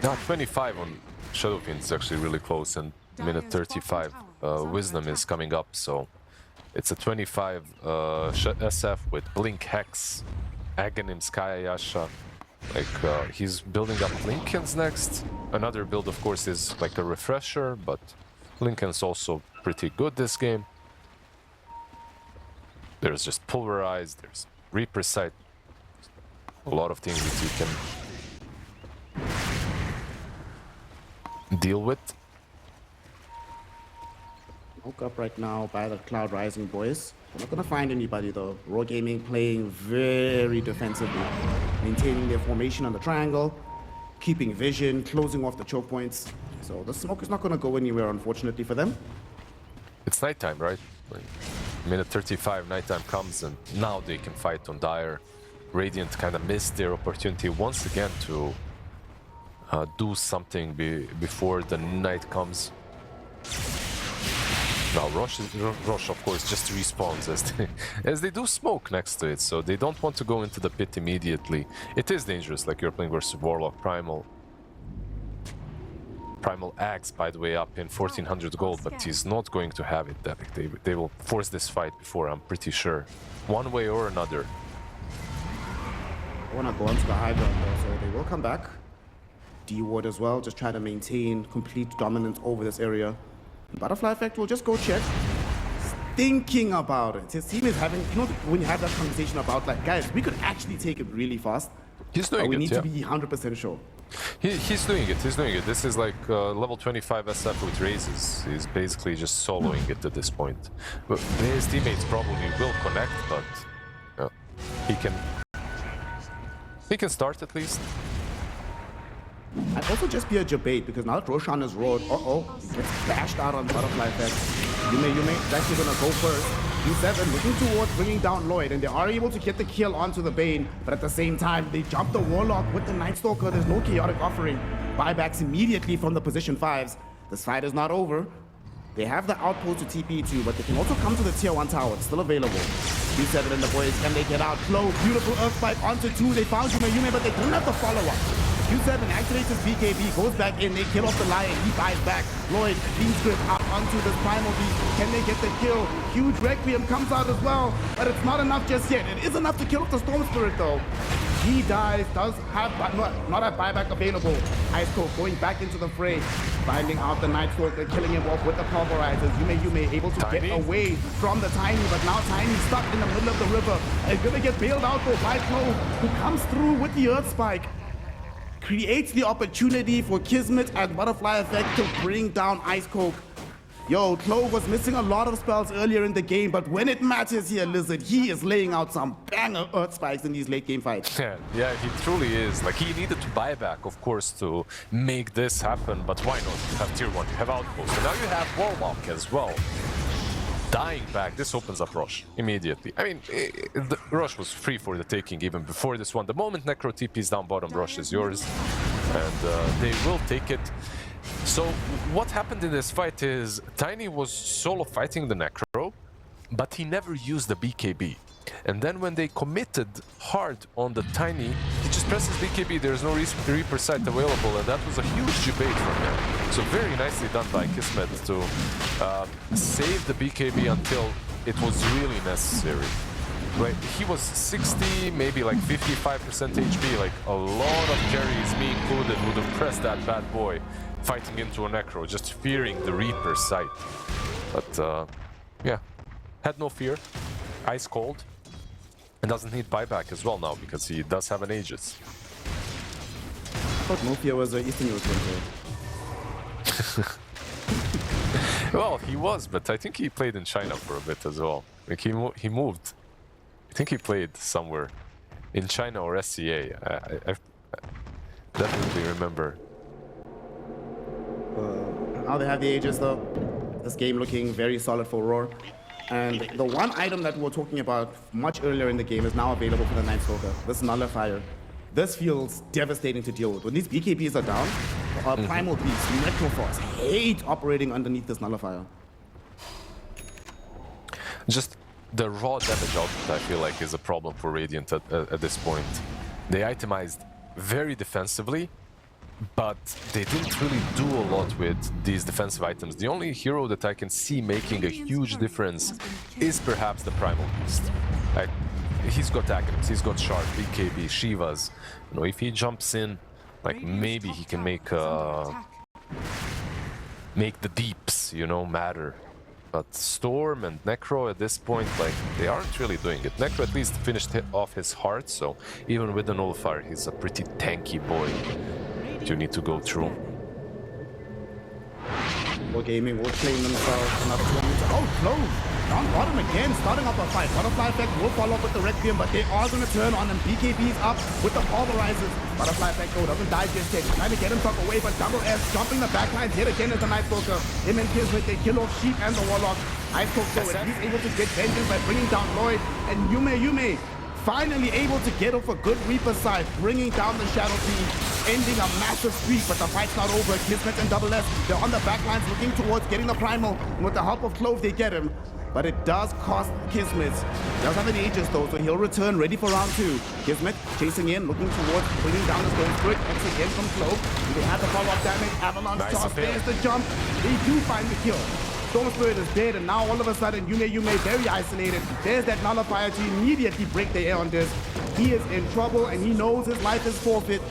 Now 25 on Shadowfiend is actually really close, and minute 35 Wisdom is coming up, so it's a 25 SF with Blink Hex, Aghanim, Sky Ayasha. Like he's building up Lincoln's next. Another build, of course, is like a refresher, but Lincoln's also pretty good this game. There's just Pulverize, there's Reaper Sight. A lot of things that you can deal with. Woke up right now by the Cloud Rising boys. We're not going to find anybody though. Raw Gaming playing very defensively, maintaining their formation on the triangle, keeping vision, closing off the choke points. So the smoke is not going to go anywhere, unfortunately for them. It's nighttime, right? Like, minute 35, nighttime comes, and now they can fight on Dire. Radiant kind of missed their opportunity once again to do something before the night comes. Now Rosh, of course, just respawns as they do smoke next to it, so they don't want to go into the pit immediately. It is dangerous, like you're playing versus Warlock. Primal Axe, by the way, up in 1400 gold, but he's not going to have it. They will force this fight before, I'm pretty sure. One way or another. I want to go onto the high ground though, so they will come back. D-Ward as well, just try to maintain complete dominance over this area. Butterfly Effect will just go check. He's thinking about it. His team is having, you know, when you have that conversation about like, guys, we could actually take it really fast. He's doing it, we need to be 100% sure. He's doing it, This is like level 25 SF with raises. He's basically just soloing it at this point. But his teammates probably will connect, but he can start at least. And also just be a debate, because now that Roshan is roared, he gets bashed out on Butterfly Effect. Yume is actually going to go first. U7 looking towards bringing down Lloyd, and they are able to get the kill onto the Bane, but at the same time, they jump the Warlock with the Night Stalker. There's no Chaotic Offering. Buybacks immediately from the position 5s. This fight is not over. They have the outpost to TP to, but they can also come to the tier 1 tower. It's still available. U7 and the boys, can they get out? Flow, beautiful Earthbite onto 2. They found Yume, but they don't have the follow-up. U7 activates his BKB, goes back in, they kill off the Lion, he buys back. Lloyd, Beam Script out onto the Primal Beast. Can they get the kill? Huge Requiem comes out as well, but it's not enough just yet. It is enough to kill off the Storm Spirit though. He dies, does have not have buyback available. Ice Cold going back into the fray. Finding out the Night Stalker, killing him off with the pulverizers. Yume able to Tiny. get away from the Tiny, but now Tiny stuck in the middle of the river. And gonna get bailed out though by Clove, who comes through with the Earth Spike. Creates the opportunity for Kismet and Butterfly Effect to bring down Ice Coke. Yo, Clove was missing a lot of spells earlier in the game, but when it matters here, Lizard, he is laying out some banger Earth Spikes in these late game fights. Yeah, he truly is. Like, he needed to buy back, of course, to make this happen, but why not? You have tier 1, you have Outpost, and now you have Warlock as well. Dying back, this opens up Rosh immediately. I mean, the Rosh was free for the taking even before this one. The moment Necro TP's down bottom, Rosh is yours, and they will take it. So what happened in this fight is Tiny was solo fighting the Necro, but he never used the BKB. And then when they committed hard on the Tiny, he just presses BKB, there's no Reaper sight available, and that was a huge debate from him. So very nicely done by Kismet to save the BKB until it was really necessary. Like, he was 60, maybe like 55% HP, like a lot of carries, me included, would have pressed that bad boy fighting into a Necro, just fearing the Reaper sight. But yeah, had no fear, ice cold, and doesn't need buyback as well now because he does have an Aegis. I thought Mofia was an Eastern European player. Well, he was, but I think he played in China for a bit as well. Like, he moved. I think he played somewhere in China or SCA. I definitely remember. Now they have the Aegis though. This game looking very solid for Roar. And the one item that we were talking about much earlier in the game is now available for the Night Stalker. This Nullifier. This feels devastating to deal with. When these BKBs are down, Primal Beasts, Necroforce hate operating underneath this Nullifier. Just the raw damage output, I feel like, is a problem for Radiant at this point. They itemized very defensively, but they didn't really do a lot with these defensive items. The only hero that I can see making a huge difference is perhaps the Primal Beast. He's got Aghanim, he's got Shard, BKB, Shivas. You know, if he jumps in, like, maybe he can make the deeps, you know, matter. But Storm and Necro at this point, like, they aren't really doing it. Necro at least finished off his heart, so even with the Nullifier, he's a pretty tanky boy that you need to go through. War Gaming will claim themselves another 2 minutes. Oh, Clove! Down bottom again, starting up a fight. Butterfly Effect will follow up with the Requiem, but they are going to turn on them. BKB's up with the pulverizers. Butterfly Effect though doesn't die just yet. Trying to get himself away, but Double S jumping the backlines yet again as the Night Stalker. Him and Kismet, they kill off Sheep and the Warlock. Ice Coke though, and he's able to get vengeance by bringing down Lloyd. And Yume finally able to get off a good Reaper side, bringing down the Shadow Team, ending a massive streak, but the fight's not over. Kismet and Double S, they're on the backlines looking towards getting the Primal, and with the help of Clove, they get him. But it does cost Kismet. Does have an Aegis though, so he'll return ready for round 2. Kismet chasing in, looking towards bringing down the Stone Spirit. X again from Clove. They have the follow-up damage. Avalanche toss, there's the jump. They do find the kill. Stone Spirit is dead, and now all of a sudden, Yume very isolated. There's that Nullifier to immediately break the air on this. He is in trouble, and he knows his life is forfeit.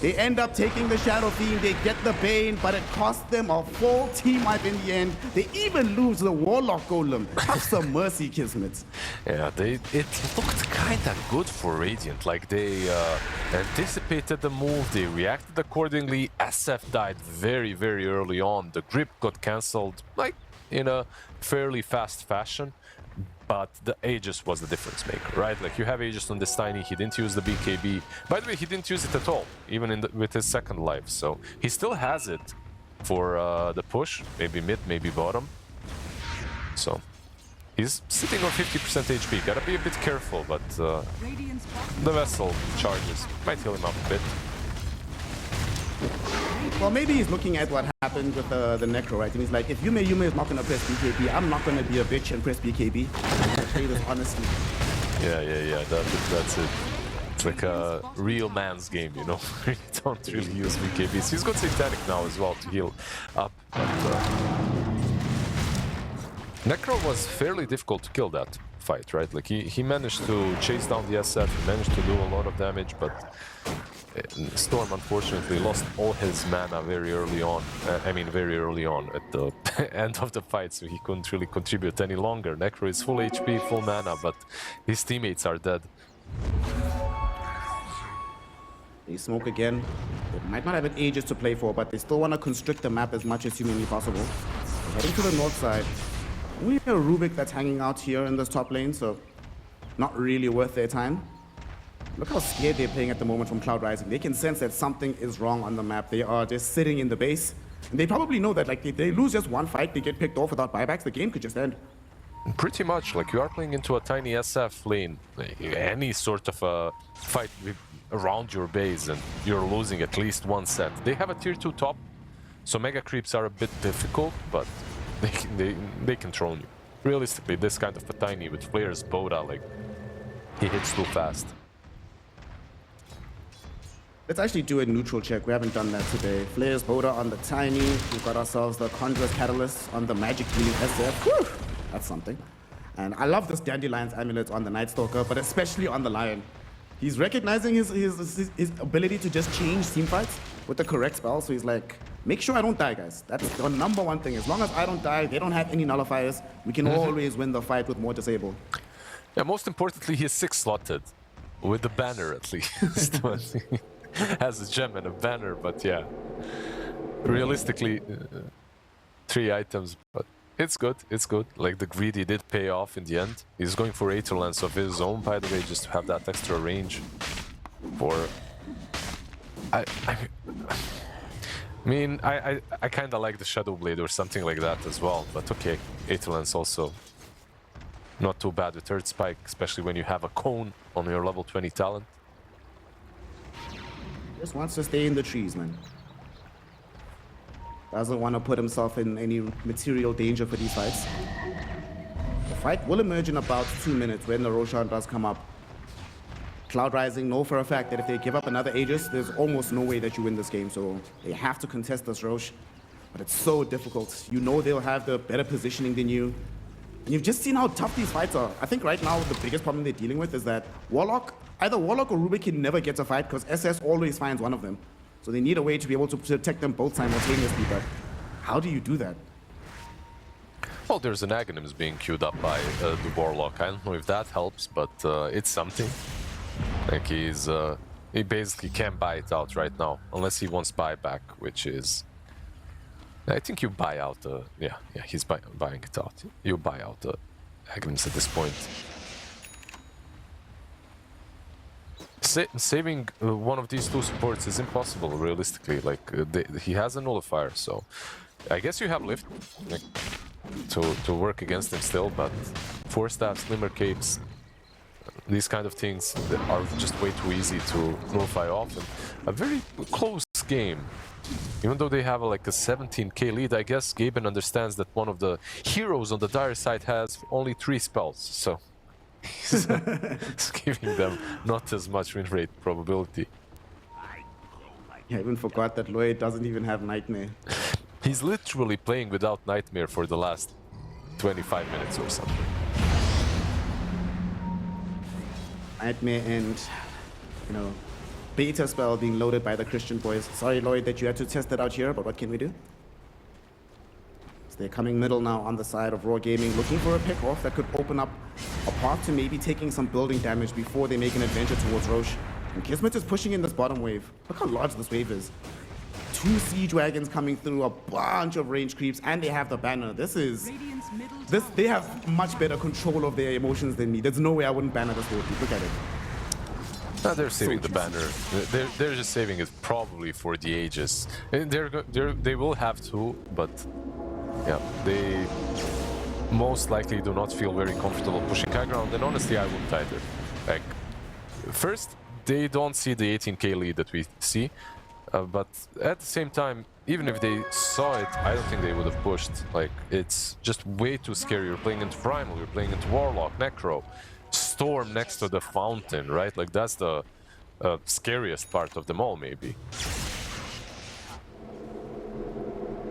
They end up taking the Shadow Fiend, they get the Bane, but it costs them a full team wipe in the end. They even lose the Warlock Golem. Have some mercy, Kismet. Yeah, it looked kinda good for Radiant. Like, they anticipated the move, they reacted accordingly. SF died very, very early on. The grip got cancelled, like, in a fairly fast fashion. But the Aegis was the difference maker, right? Like, you have Aegis on this Tiny, he didn't use the BKB. By the way, he didn't use it at all, even with his second life. So he still has it for the push, maybe mid, maybe bottom. So he's sitting on 50% HP. Gotta be a bit careful, but the Vessel charges might heal him up a bit. Well, maybe he's looking at what happened with the Necro, right? And he's like, if Yume is not going to press BKB, I'm not going to be a bitch and press BKB. I'm going to play this honestly. Yeah. That's it. It's like a real man's game, you know? You don't really use BKBs. He's got Satanic now as well to heal up. But, Necro was fairly difficult to kill that fight, right? Like, he managed to chase down the SF, he managed to do a lot of damage, but Storm unfortunately lost all his mana very early on. I mean, very early on at the end of the fight, so he couldn't really contribute any longer. Necro is full HP, full mana, but his teammates are dead. They smoke again. They might not have ages to play for, but they still want to constrict the map as much as humanly possible. Heading to the north side. Only a Rubik that's hanging out here in this top lane, so not really worth their time. Look how scared they're playing at the moment from Cloud Rising. They can sense that something is wrong on the map. They are just sitting in the base. And they probably know that, like, if they lose just one fight, they get picked off without buybacks, the game could just end. Pretty much, like, you are playing into a tiny SF lane. Any sort of a fight around your base and you're losing at least one set. They have a tier 2 top, so mega creeps are a bit difficult, but they control you. Realistically, this kind of a tiny with Flair's Boda, like, he hits too fast. Let's actually do a neutral check. We haven't done that today. Flair's Boda on the Tiny. We've got ourselves the Conjurer's Catalyst on the Magic Green SF. Whew, that's something. And I love this Dandelion's Amulet on the Night Stalker, but especially on the Lion. He's recognizing his ability to just change team fights with the correct spell. So he's like, make sure I don't die, guys. That's the number one thing. As long as I don't die, they don't have any nullifiers, we can always win the fight with more disable. Yeah, most importantly, he's 6-slotted. With the banner, at least. Has a gem and a banner, but yeah. Realistically, 3 items, but it's good, it's good. Like, the greedy did pay off in the end. He's going for Aetherlance of his own, by the way, just to have that extra range for... I mean, I kind of like the Shadow Blade or something like that as well, but okay, Aetherlance also not too bad with Earth Spike, especially when you have a cone on your level 20 talent. Just wants to stay in the trees, man. Doesn't want to put himself in any material danger for these fights. The fight will emerge in about 2 minutes when the Roshan does come up. Cloud Rising know for a fact that if they give up another Aegis, there's almost no way that you win this game, so they have to contest this Rosh. But it's so difficult. You know they'll have the better positioning than you. And you've just seen how tough these fights are. I think right now the biggest problem they're dealing with is that either Warlock or Rubik can never get a fight because SS always finds one of them. So they need a way to be able to protect them both simultaneously, but how do you do that? Well, there's an Aghanims being queued up by the Warlock. I don't know if that helps, but it's something. Like, he basically can't buy it out right now, unless he wants buyback, which is... I think you buy out the... Yeah, he's buying it out. You buy out the Aghanims at this point. Saving one of these 2 supports is impossible, realistically. Like, he has a nullifier, so... I guess you have lift, like, to work against him still, but 4 staffs, Glimmer Capes, these kind of things are just way too easy to nullify off. And a very close game. Even though they have like a 17k lead, I guess Gaben understands that one of the heroes on the dire side has only 3 spells, so he's giving them not as much win rate probability. I even forgot that Lloyd doesn't even have Nightmare. He's literally playing without Nightmare for the last 25 minutes or something. Nightmare and, you know, beta spell being loaded by the Christian boys. Sorry, Lloyd, that you had to test it out here, but what can we do? So they're coming middle now on the side of Raw Gaming, looking for a pick-off that could open up a path to maybe taking some building damage before they make an adventure towards Roche. And Kismet is pushing in this bottom wave. Look how large this wave is. 2 siege wagons coming through, a bunch of range creeps, and they have the banner. They have much better control of their emotions than me. There's no way I wouldn't banner this whole team. Look at it. They're saving the banner. They're just saving it probably for the Aegis. And they will have to, but yeah, they most likely do not feel very comfortable pushing high ground. And honestly, I wouldn't either. Like, first, they don't see the 18k lead that we see. But at the same time, even if they saw it, I don't think they would have pushed. Like, it's just way too scary. You're playing into Primal, you're playing into Warlock, Necro, Storm next to the fountain, right? Like, that's the scariest part of them all, maybe.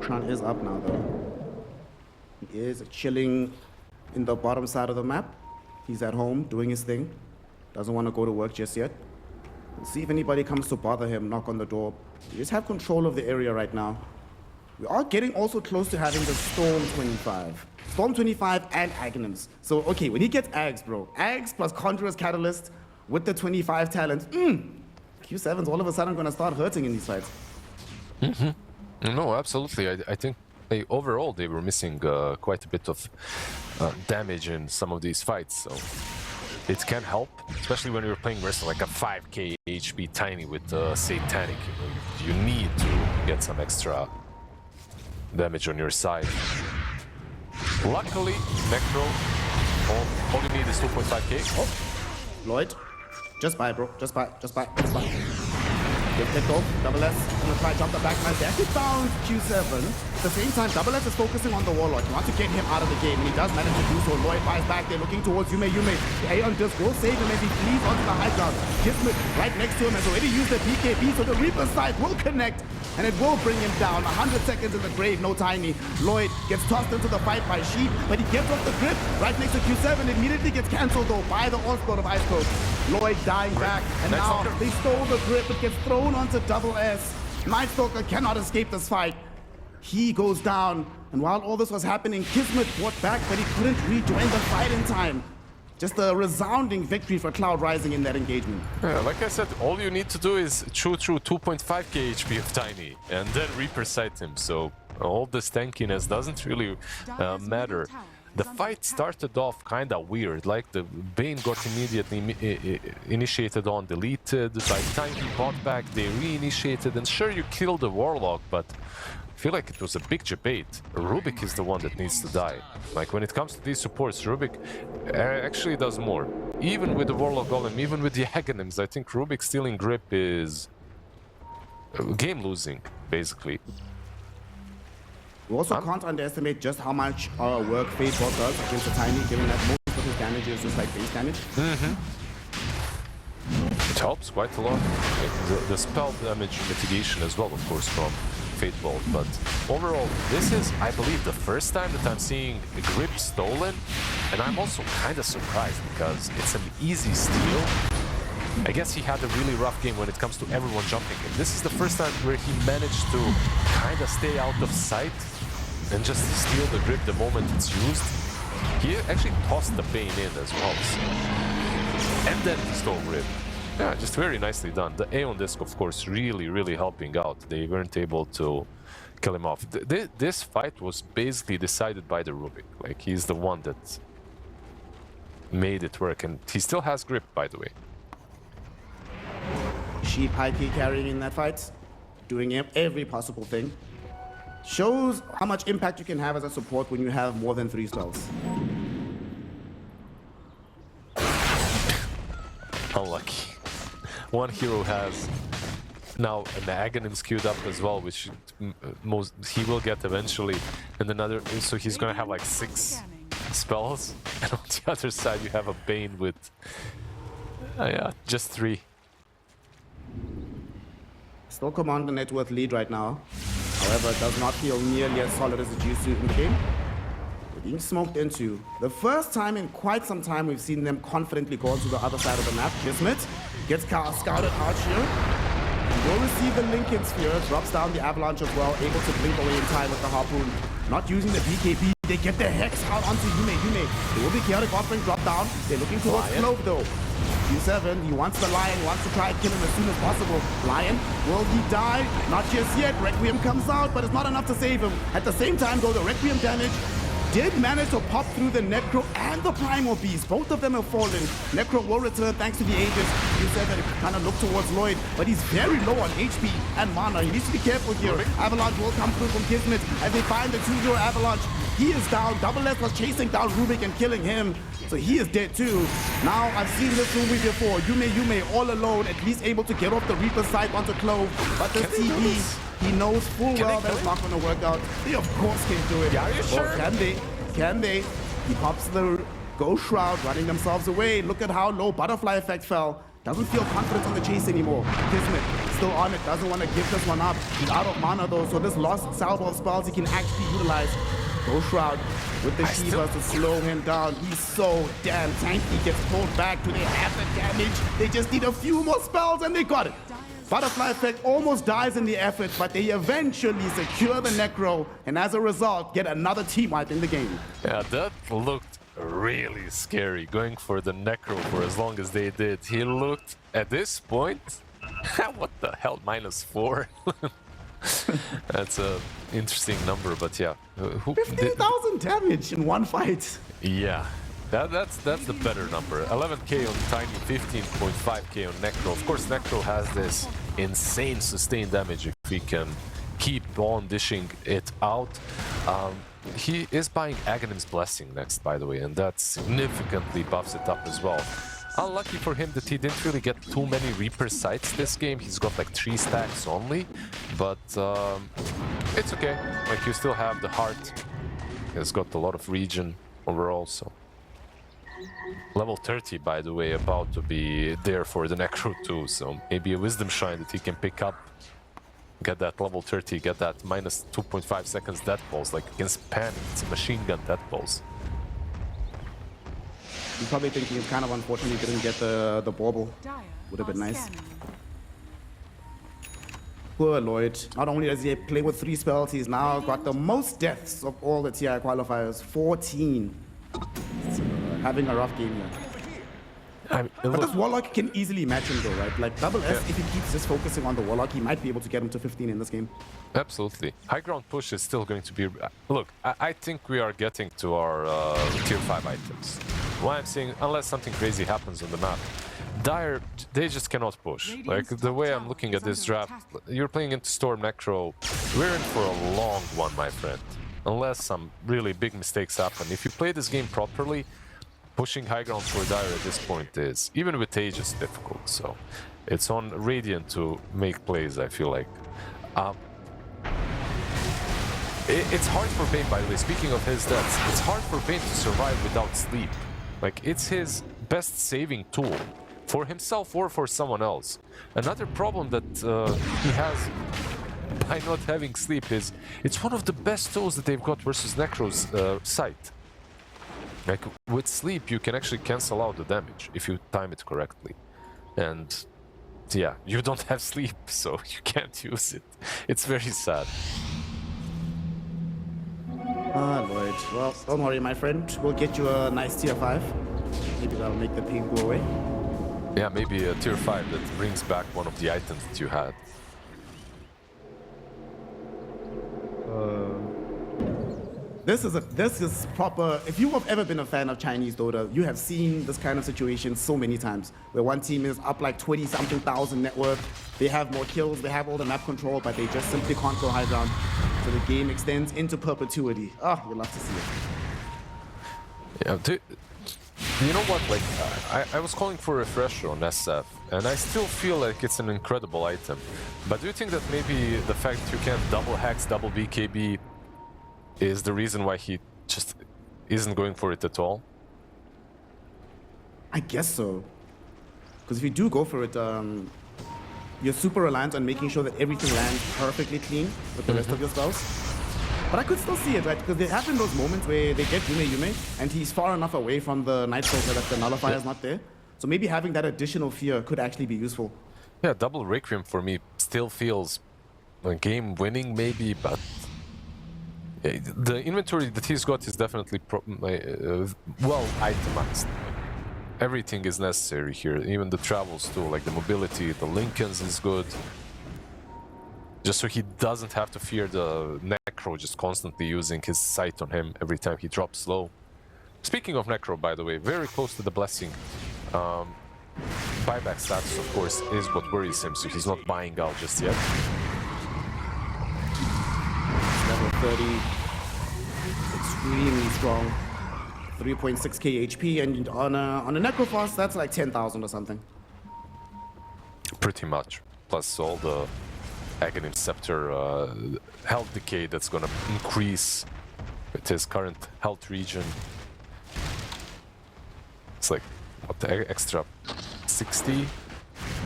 Tron is up now, though. He is chilling in the bottom side of the map. He's at home doing his thing. Doesn't want to go to work just yet. See if anybody comes to bother him, knock on the door. You just have control of the area right now. We are getting also close to having the Storm 25. Storm 25 and Aghanims. So, okay, when he gets Ags, bro. Ags plus Conjurer's Catalyst with the 25 talent. Q7's all of a sudden going to start hurting in these fights. No, absolutely. I think overall they were missing quite a bit of damage in some of these fights. So it can help, especially when you're playing versus like a 5k HP Tiny with Satanic. You need to get some extra damage on your side. Luckily, Necro, all you need is 2.5k. Oh, Lloyd, just buy, bro. Just buy. Get picked off. Double S gonna try jump the back line. They actually found Q7. At the same time, Double S is focusing on the Warlock. He wants to get him out of the game, and he does manage to do so. Lloyd buys back. They're looking towards Yume. The Aeon just will save him as he flees onto the high ground. Kismet right next to him has already used the BKB, so the Reaper side will connect, and it will bring him down. 100 seconds in the grave, no Tiny. Lloyd gets tossed into the fight by Sheep, but he gets off the grip right next to Q7. Immediately gets cancelled though by the onslaught of Ice Coast. Lloyd dying back, and now they stole the grip. It gets thrown onto Double S. Night Stalker cannot escape this fight. He goes down, and while all this was happening, Kismet fought back, but he couldn't rejoin the fight in time. Just a resounding victory for Cloud Rising in that engagement. Yeah, like I said, all you need to do is chew through 2.5k HP of Tiny, and then Reaper sight him, so all this tankiness doesn't really matter. The fight started off kinda weird, like the Bane got immediately initiated on, deleted. By the time he bought back, they reinitiated, and sure, you killed the Warlock, but I feel like it was a big debate. Rubik is the one that needs to die. Like, when it comes to these supports, Rubik actually does more. Even with the Warlock Golem, even with the Aghanims, I think Rubik stealing grip is game-losing, basically. We also can't underestimate just how much work Fateball does against the Tiny, given that most of his damage is just like base damage. It helps quite a lot. The spell damage mitigation as well, of course, from Fateball. But overall, this is, I believe, the first time that I'm seeing a grip stolen. And I'm also kind of surprised because it's an easy steal. I guess he had a really rough game when it comes to everyone jumping him. This is the first time where he managed to kind of stay out of sight and just steal the grip the moment it's used. He actually tossed the Bane in as well. So. And then he stole grip. Yeah, just very nicely done. The Aeon Disc, of course, really helping out. They weren't able to kill him off. This fight was basically decided by the Rubik. Like, he's the one that made it work. And he still has grip, by the way. Sheep high key carrying in that fight, doing every possible thing. Shows how much impact you can have as a support when you have more than 3 spells. Unlucky. One hero has now an Aghanim queued up as well, which he will get eventually, and another. So he's gonna have like 6 spells, and on the other side you have a Bane with yeah, just 3. Still Commander net worth lead right now. However, it does not feel nearly as solid as it used to in the game. They're being smoked into. The first time in quite some time we've seen them confidently go to the other side of the map. Kismet gets scouted out here. He will receive the Lincoln Sphere, drops down the Avalanche as well, able to blink away in time with the Harpoon. Not using the BKB, they get the Hex out onto Yume. They will be chaotic offering drop down. They're looking towards Clove though. Q7, he wants the Lion, he wants to try and kill him as soon as possible. Lion, will he die? Not just yet. Requiem comes out, but it's not enough to save him. At the same time though, the Requiem damage did manage to pop through the Necro and the Primal Beast. Both of them have fallen. Necro will return thanks to the Aegis. Q7 kind of look towards Lloyd, but he's very low on HP and mana. He needs to be careful here. Avalanche will come through from Kismet as they find the 2-0 Avalanche. He is down. Double S was chasing down Rubik and killing him. So he is dead too. Now, I've seen this movie before. Yume all alone, at least able to get off the Reaper side onto Clove. But the CB, he knows full well that's not going to work out. They of course can do it. Yeah, are you sure? Can they? Can they? He pops the Ghost Shroud, running themselves away. Look at how low Butterfly Effect fell. Doesn't feel confident on the chase anymore. Kismet still on it, doesn't want to give this one up. He's out of mana though, so this lost salvo of spells he can actually utilize. Go Shroud with the Shiva to slow him down. He's so damn tanky. Gets pulled back. Do they have the damage? They just need a few more spells and they got it. Butterfly Effect almost dies in the effort, but they eventually secure the Necro, and as a result, get another team wipe in the game. Yeah, that looked really scary, going for the Necro for as long as they did. He looked, at this point, what the hell, -4? That's a interesting number, but yeah. 15,000 damage in one fight. Yeah, that's the better number. 11k on Tiny, 15.5k on Necro. Of course, Necro has this insane sustained damage if we can keep on dishing it out. He is buying Aghanim's Blessing next, by the way, and that significantly buffs it up as well. Unlucky for him that he didn't really get too many Reaper sights this game. He's got like 3 stacks only, but it's okay. Like, you still have the heart. He's got a lot of region overall, so. Level 30, by the way, about to be there for the Necro too, so maybe a Wisdom Shrine that he can pick up. Get that level 30, get that minus 2.5 seconds death pulse, like against Pan, it's a machine gun death pulse. He's probably thinking it's kind of unfortunate he didn't get the bauble. Would have been nice. Poor Lloyd. Not only does he play with 3 spells, he's now got the most deaths of all the TI qualifiers, 14. So, having a rough game here. But this Warlock can easily match him though, right? Like double S, if he keeps just focusing on the Warlock, he might be able to get him to 15 in this game. Absolutely. High ground push is still going to be... Look, I think we are getting to our tier 5 items. Why I'm saying, unless something crazy happens on the map, Dire, they just cannot push. Like, the way I'm looking at this draft, you're playing into Storm Necro, we're in for a long one, my friend. Unless some really big mistakes happen. If you play this game properly, pushing high ground for Dire at this point is, even with Age, it's difficult. So it's on Radiant to make plays, I feel like. It's hard for Bane, by the way, speaking of his deaths, it's hard for Bane to survive without sleep. Like, it's his best saving tool for himself or for someone else. Another problem that he has by not having sleep is it's one of the best tools that they've got versus Necro's sight. Like, with sleep, you can actually cancel out the damage if you time it correctly. And yeah, you don't have sleep, so you can't use it. It's very sad. Ah, Lloyd. Well, don't worry, my friend. We'll get you a nice tier 5. Maybe that'll make the pain go away. Yeah, maybe a tier 5 that brings back one of the items that you had. This is proper. If you have ever been a fan of Chinese Dota, you have seen this kind of situation so many times, where one team is up like 20-something thousand net worth, they have more kills, they have all the map control, but they just simply can't go high ground. So the game extends into perpetuity. Oh, you love to see it. Yeah, you know what? Like, I was calling for a refresher on SF, and I still feel like it's an incredible item. But do you think that maybe the fact that you can double hex, double BKB is the reason why he just isn't going for it at all? I guess so. Because if you do go for it, you're super reliant on making sure that everything lands perfectly clean with the rest of your spells. But I could still see it, right? Because there have been those moments where they get Yume, and he's far enough away from the Night Soldier that the Nullifier is not there. So maybe having that additional fear could actually be useful. Yeah, double Requiem for me still feels game winning maybe, but the inventory that he's got is definitely well itemized. Everything is necessary here, even the travels too, like the mobility, the Lincolns is good. Just so he doesn't have to fear the Necro just constantly using his sight on him every time he drops low. Speaking of Necro, by the way, very close to the Blessing. Buyback status, of course, is what worries him, so he's not buying out just yet. Level 30, extremely strong. 3.6k HP, and on a Necrophos, that's like 10,000 or something. Pretty much. Plus all the Aghanim Scepter health decay that's gonna increase with his current health region. It's like, what, the extra 60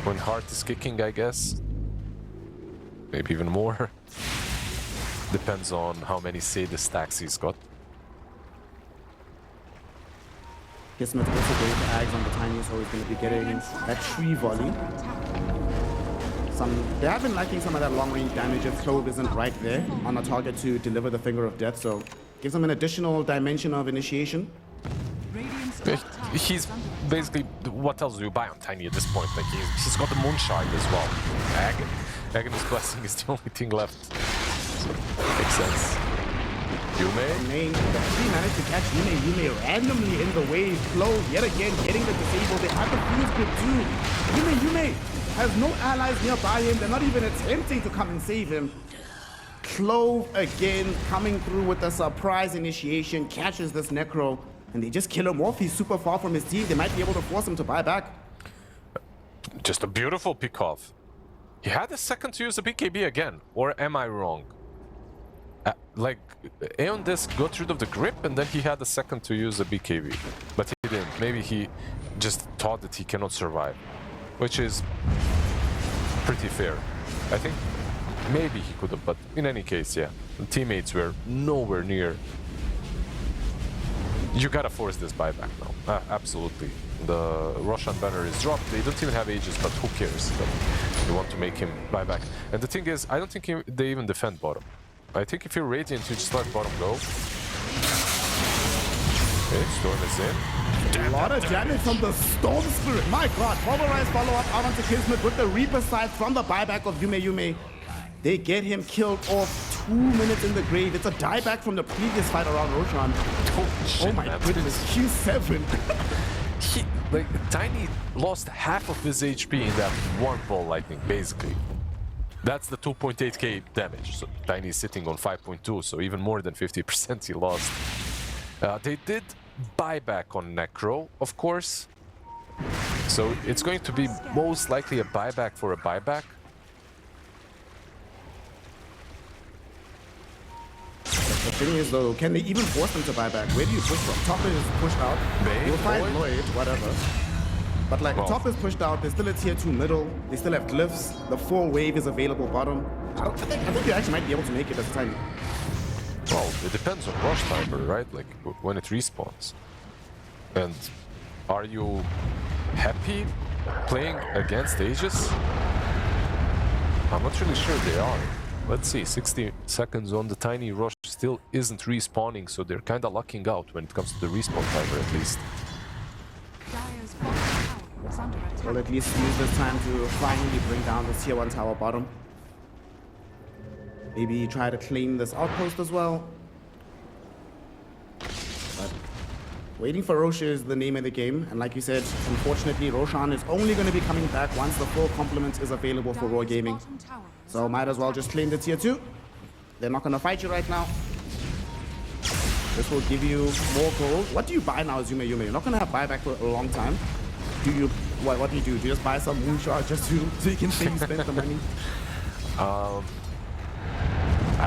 when heart is kicking, I guess. Maybe even more. Depends on how many Sadist stacks he's got. Kismet also going to Ags on the Tiny, so he's going to be getting that tree volley. They have been lacking some of that long-range damage if Clove isn't right there on a target to deliver the Finger of Death, so gives him an additional dimension of initiation. He's basically, what else do you buy on Tiny at this point? Like he's got the Moonshard as well. Aghanim Blessing is the only thing left. So, makes sense. Yume? He managed to catch Yume randomly in the wave. Clove yet again getting the disable. They have the Fuse Grip too. Yume has no allies nearby him. They're not even attempting to come and save him. Clove again coming through with a surprise initiation, catches this Necro, and they just kill him off. He's super far from his team. They might be able to force him to buy back. Just a beautiful pick-off. He had a second to use the BKB again, or am I wrong? Like, Aeon Disc got rid of the grip and then he had a second to use the BKB. But he didn't. Maybe he just thought that he cannot survive. Which is pretty fair. I think maybe he could have, but in any case, yeah. The teammates were nowhere near. You gotta force this buyback now. Absolutely. The Roshan banner is dropped. They don't even have Aegis, but who cares? You want to make him buy back. And the thing is, I don't think they even defend bottom. I think if you're Radiant, you just let bottom go. Okay, Storm is in. A lot of damage from the Storm Spirit. My god, pulverized follow-up out onto Kismet with the Reaper side from the buyback of Yume. They get him killed off 2 minutes in the grave. It's a dieback from the previous fight around Roshan. Shit, oh my man. goodness, Q7. Tiny lost half of his HP in that one ball lightning, basically. That's the 2.8k damage. So Tiny is sitting on 5.2, so even more than 50% he lost. They did buyback on Necro, of course. So it's going to be most likely a buyback for a buyback. The thing is though, can they even force them to buy back? Where do you push from? Top is pushed out. You'll find Lloyd, whatever. But like, top is pushed out, there's still a tier 2 middle, they still have glyphs, the 4 wave is available bottom. I think you actually might be able to make it at the time. Well, it depends on rush timer, right? Like, when it respawns. And are you happy playing against Aegis? I'm not really sure they are. Let's see, 60 seconds on the Tiny. Rush still isn't respawning, so they're kind of lucking out when it comes to the respawn timer, at least. Well, at least use this time to finally bring down the tier 1 tower bottom. Maybe try to claim this outpost as well. But waiting for Rosh is the name of the game. And like you said, unfortunately, Roshan is only going to be coming back once the full complement is available for Raw Gaming. So might as well just claim the tier 2. They're not going to fight you right now. This will give you more gold. What do you buy now, Yume? You're not going to have buyback for a long time. What do you do? Do you just buy some Moonshard just so you can say you spent the money? I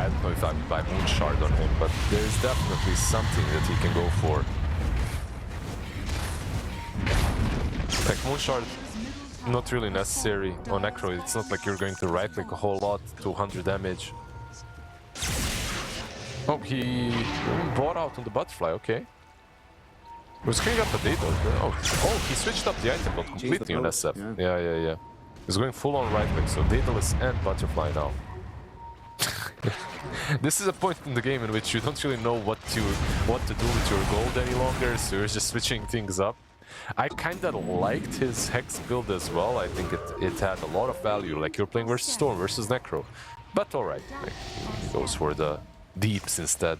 don't know if I would buy Moonshard on him, but there's definitely something that he can go for. Like Moonshard, not really necessary on Necro. It's not like you're going to right-click a whole lot, 200 damage. Oh, he bought out on the butterfly, okay. We're screwing up the data. Oh, he switched up the item bot completely on SF. Yeah. He's going full on right click, so Daedalus and Butterfly now. This is a point in the game in which you don't really know what to do with your gold any longer, so you're just switching things up. I kinda liked his Hex build as well. I think it had a lot of value, like you're playing versus Storm versus Necro. But alright, like, he goes for the deeps instead.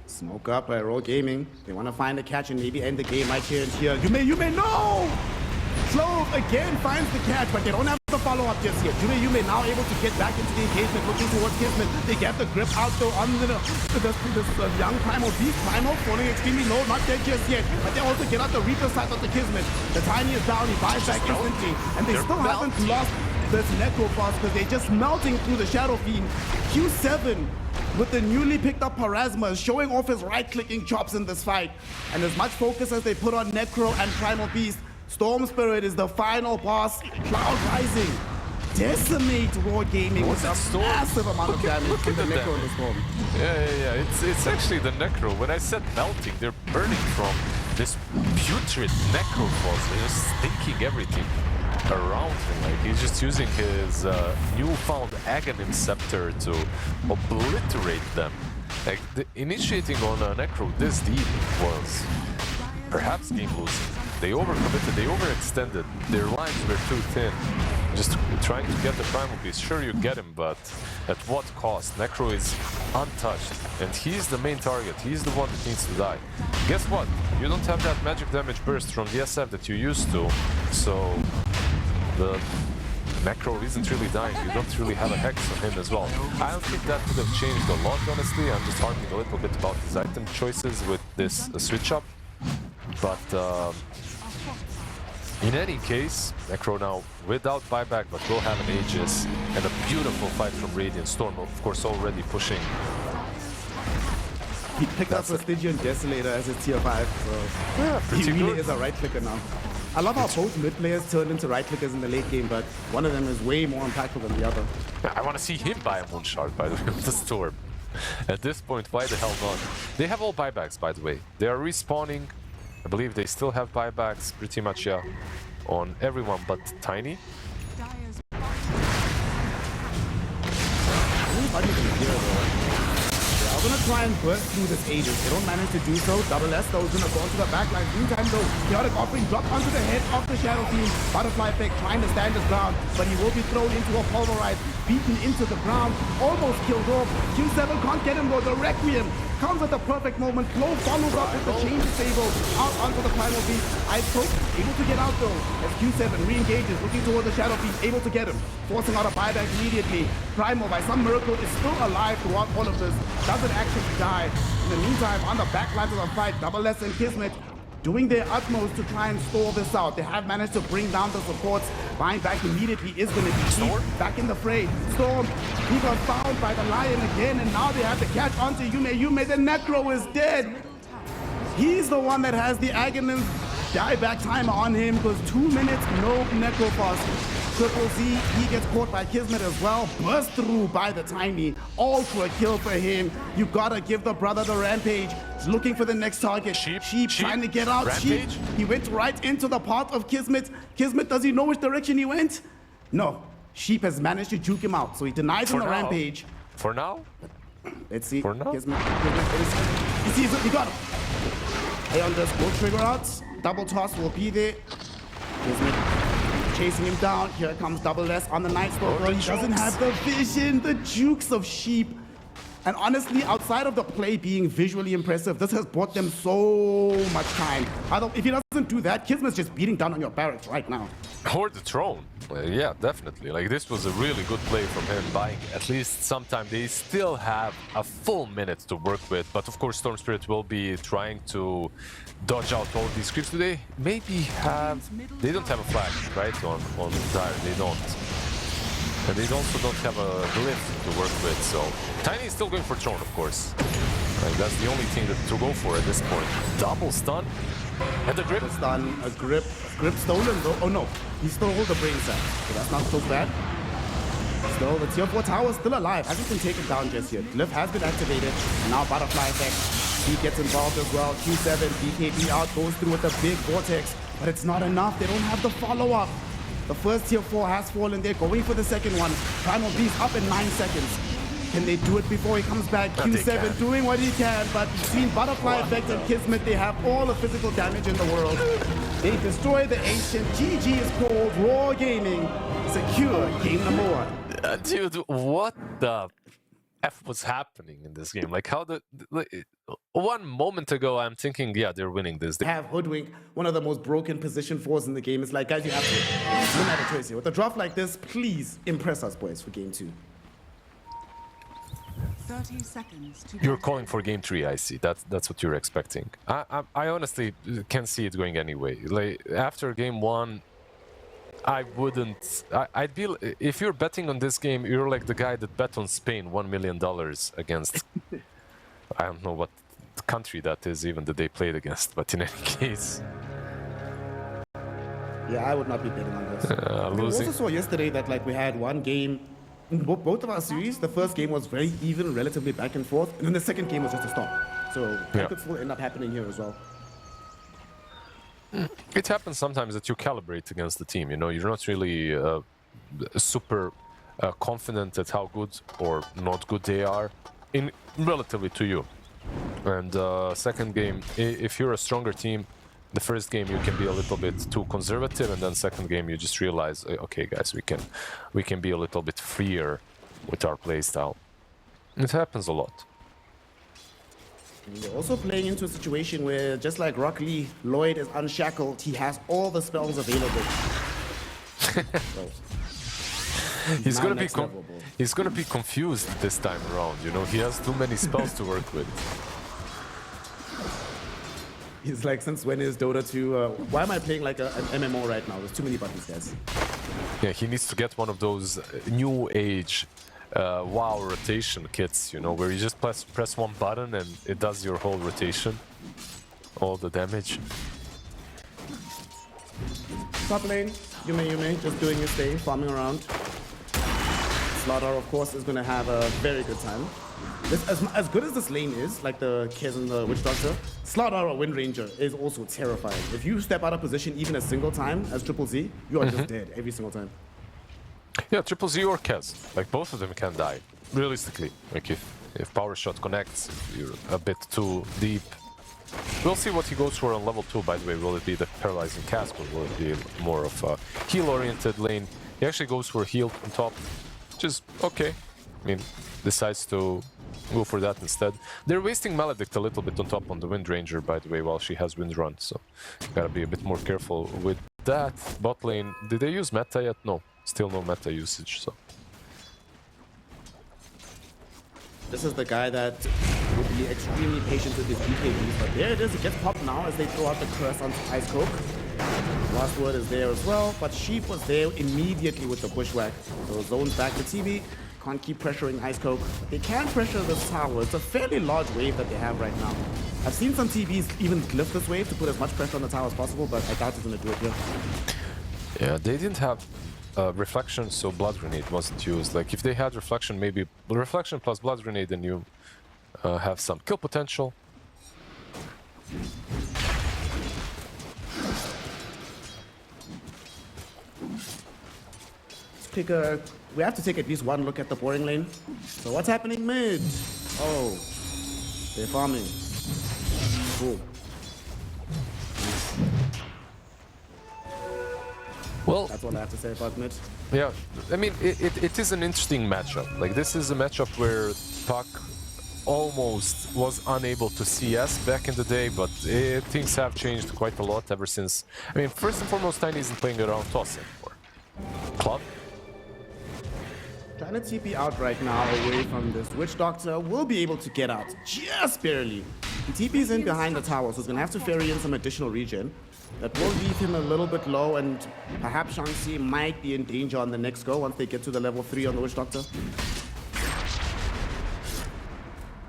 Smoke up by Raw Gaming. They want to find a catch and maybe end the game right here and here. Yume, no! Clove again finds the catch, but they don't have the follow-up just yet. Yume now able to get back into the engagement, looking towards Kismet. They get the grip out though on this young Primal Beast. Primal falling extremely low, not dead just yet. But they also get out the Reaper side of the Kismet. The Tiny is down, he buys back instantly. And they still haven't lost this Necro boss because they're just melting through the Shadow Fiend. Q7 with the newly picked up Parasma showing off his right-clicking chops in this fight. And as much focus as they put on Necro and Primal Beast, Storm Spirit is the final boss. Cloud Rising decimate Raw Gaming with a Storm? massive amount of damage Look from at the the Necro in damage. this form. Yeah. It's actually the Necro. When I said melting, they're burning from this putrid Necro force. They're just stinking everything around him. Like he's just using his newfound Aghanim Scepter to obliterate them. Like initiating on a Necro this deep was perhaps game losing. They overcommitted, they overextended. Their lines were too thin. Just trying to get the primal piece. Sure, you get him, but at what cost? Necro is untouched, and he's the main target. He's the one that needs to die. Guess what? You don't have that magic damage burst from the SF that you used to, so the Necro isn't really dying. You don't really have a hex on him as well. I don't think that would have changed a lot, honestly. I'm just harping a little bit about his item choices with this switch up. But in any case, Necro now without buyback, but will have an Aegis and a beautiful fight from Radiant Storm, of course, already pushing. He picked up Prestigion Desolator as his tier 5, so Yeah, he pretty really good. is a right clicker now. I love how both mid players turn into right clickers in the late game, but one of them is way more impactful than the other. I want to see him buy a Moonshard, by the way, with the Storm. At this point, why the hell not? They have all buybacks, by the way. They are respawning. I believe they still have buybacks, pretty much, yeah, on everyone but Tiny. Dyer's Not even here, though. They are gonna try and burst through this Aegis. They don't manage to do so. Double S, though, is gonna go into the backline. Meantime, though, Chaotic Offering dropped onto the head of the Shadow Fiend. Butterfly Effect trying to stand his ground, but he will be thrown into a Pulverize, beaten into the ground, almost killed off. Q7 can't get him, though. The Requiem comes at the perfect moment. Flow follows up with the chain disable out onto the Primal Beast. Ice Coke able to get out, though, as Q7 re-engages, looking toward the Shadow Fiend, able to get him, forcing out a buyback immediately. Primal, by some miracle, is still alive throughout all of this. Doesn't actually die. In the meantime, on the back lines of the fight, Double S and Kismet doing their utmost to try and stall this out. They have managed to bring down the supports. Buying back immediately is going to be key. Back in the fray. Storm, he got found by the Lion again, and now they have to catch onto Yume. Yume, the Necro is dead. He's the one that has the Aghanim dieback timer on him, because 2 minutes, no Necro fast. Triple Z, he gets caught by Kismet as well. Burst through by the Tiny. All for a kill for him. You gotta give the brother the Rampage. He's looking for the next target. Sheep trying to get out. Rampage? Sheep, he went right into the path of Kismet. Kismet, does he know which direction he went? No. Sheep has managed to juke him out, so he denies him the Rampage. For now? Let's see. For now? Kismet he sees it. He got him. Hey, on this, go trigger outs. Double toss will be there. Kismet chasing him down. Here comes Double S on the Night Stalker. He doesn't have the vision, the jukes of Sheep. And honestly, outside of the play being visually impressive, this has brought them so much time. If he doesn't do that, Kismet's just beating down on your barracks right now. Or the throne. Yeah, definitely. Like, this was a really good play from him, buying at least some time. They still have a full minute to work with, but of course Storm Spirit will be trying to dodge out all these creeps. Do they maybe have... They don't have a flag, right, on Dire. They don't. And they also don't have a glyph to work with, so... Tiny is still going for throne, of course. Like, that's the only thing to go for at this point. Double stun. And the grip. It's done. A grip stolen though. Oh no, he stole the brain set. So that's not so bad. Still, the tier 4 tower is still alive. Hasn't been taken down just yet. Glyph has been activated. And now Butterfly Effect. He gets involved as well. Q7, BKB out, goes through with a big vortex. But it's not enough. They don't have the follow-up. The first tier 4 has fallen. They're going for the second one. Primal Beast up in 9 seconds. Can they do it before he comes back? Q7 doing what he can, but between Butterfly Effect and Kismet, they have all the physical damage in the world. They destroy the Ancient. GG is called. Raw Gaming secure game number 1. Dude, what the F was happening in this game? Like, how one moment ago, I'm thinking, yeah, they're winning this. They have Hoodwink, one of the most broken position 4s in the game. It's like, guys, you have to. You don't have a choice here. With a draft like this, please impress us, boys, for game 2. 30 seconds to You're calling for game 3, I see. That's what you're expecting. I honestly can't see it going anyway. Like, after game 1, I wouldn't... I'd be... If you're betting on this game, you're like the guy that bet on Spain $1 million against... I don't know what country that is even that they played against, but in any case... Yeah, I would not be betting on this. We Losing. also saw yesterday that like we had one game in both of our series. The first game was very even, relatively back and forth, and then the second game was just a stop. So that Yeah. could still end up happening here as well. It happens sometimes that you calibrate against the team. You know, you're not really super confident at how good or not good they are in relatively to you. And second game, if you're a stronger team, the first game you can be a little bit too conservative, and then second game you just realize, okay, guys, we can be a little bit freer with our playstyle. It happens a lot. You're also playing into a situation where, just like Rock Lee, Lloyd is unshackled. He has all the spells available. So, He's now gonna be next level, bro. he's gonna be confused this time around. You know, he has too many spells to work with. He's like, since when is Dota 2? Why am I playing like an MMO right now? There's too many buttons, guys. Yeah, he needs to get one of those new age WoW rotation kits, you know, where you just press one button and it does your whole rotation, all the damage. Top lane, Yume, just doing his thing, farming around. Slaughter, of course, is going to have a very good time. This, as good as this lane is, like the Kez and the Witch Doctor, Slaughter or Wind Ranger is also terrifying. If you step out of position even a single time as Triple Z, you are just dead every single time. Yeah, Triple Z or Kez, like both of them can die, realistically. Like if Power Shot connects, if you're a bit too deep. We'll see what he goes for on level 2, by the way. Will it be the Paralyzing Cask or will it be more of a heal-oriented lane? He actually goes for heal on top, which is okay. I mean, decides to go for that instead. They're wasting Maledict a little bit on top on the Wind Ranger, by the way, while she has Wind Run, so gotta be a bit more careful with that. Bot lane, did they use meta yet? No, still no meta usage, so. This is the guy that would be extremely patient with his BKBs, but there it is, it gets popped now as they throw out the curse onto Ice Coke. Last word is there as well, but Sheep was there immediately with the bushwhack. So zones back to TV, can't keep pressuring Ice Coke, but they can pressure this tower. It's a fairly large wave that they have right now. I've seen some TVs even lift this wave to put as much pressure on the tower as possible, but I doubt it's gonna do it here. Yeah, they didn't have Reflection, so Blood Grenade wasn't used. Like, if they had Reflection, maybe Reflection plus Blood Grenade, then you have some kill potential. We have to take at least one look at the boring lane. So what's happening mid? Oh, they're farming. Cool. Well, That's all I have to say about mid. yeah, I mean, it is an interesting matchup. Like, this is a matchup where Puck almost was unable to CS back in the day, but things have changed quite a lot ever since. I mean, first and foremost, Tiny isn't playing around toss anymore. Club? Trying to TP out right now away from this Witch Doctor. Will be able to get out just barely. He TP's in behind the tower, so he's gonna have to ferry in some additional regen. That will leave him a little bit low, and perhaps Shang-Chi might be in danger on the next go once they get to the level 3 on the Witch Doctor.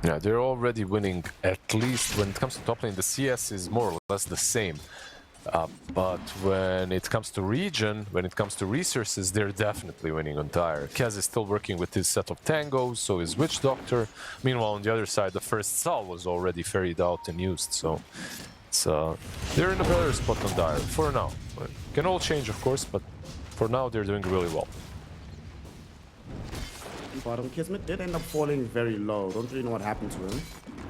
Yeah, they're already winning, at least when it comes to top lane. The CS is more or less the same. But when it comes to region, when it comes to resources, they're definitely winning on Dire. Kaz is still working with his set of tangos, so is Witch Doctor. Meanwhile, on the other side, the first Sal was already ferried out and used, so it's, they're in a better spot on Dire, for now. It can all change, of course, but for now, they're doing really well. Bottom Kismet did end up falling very low. Don't really know what happened to him.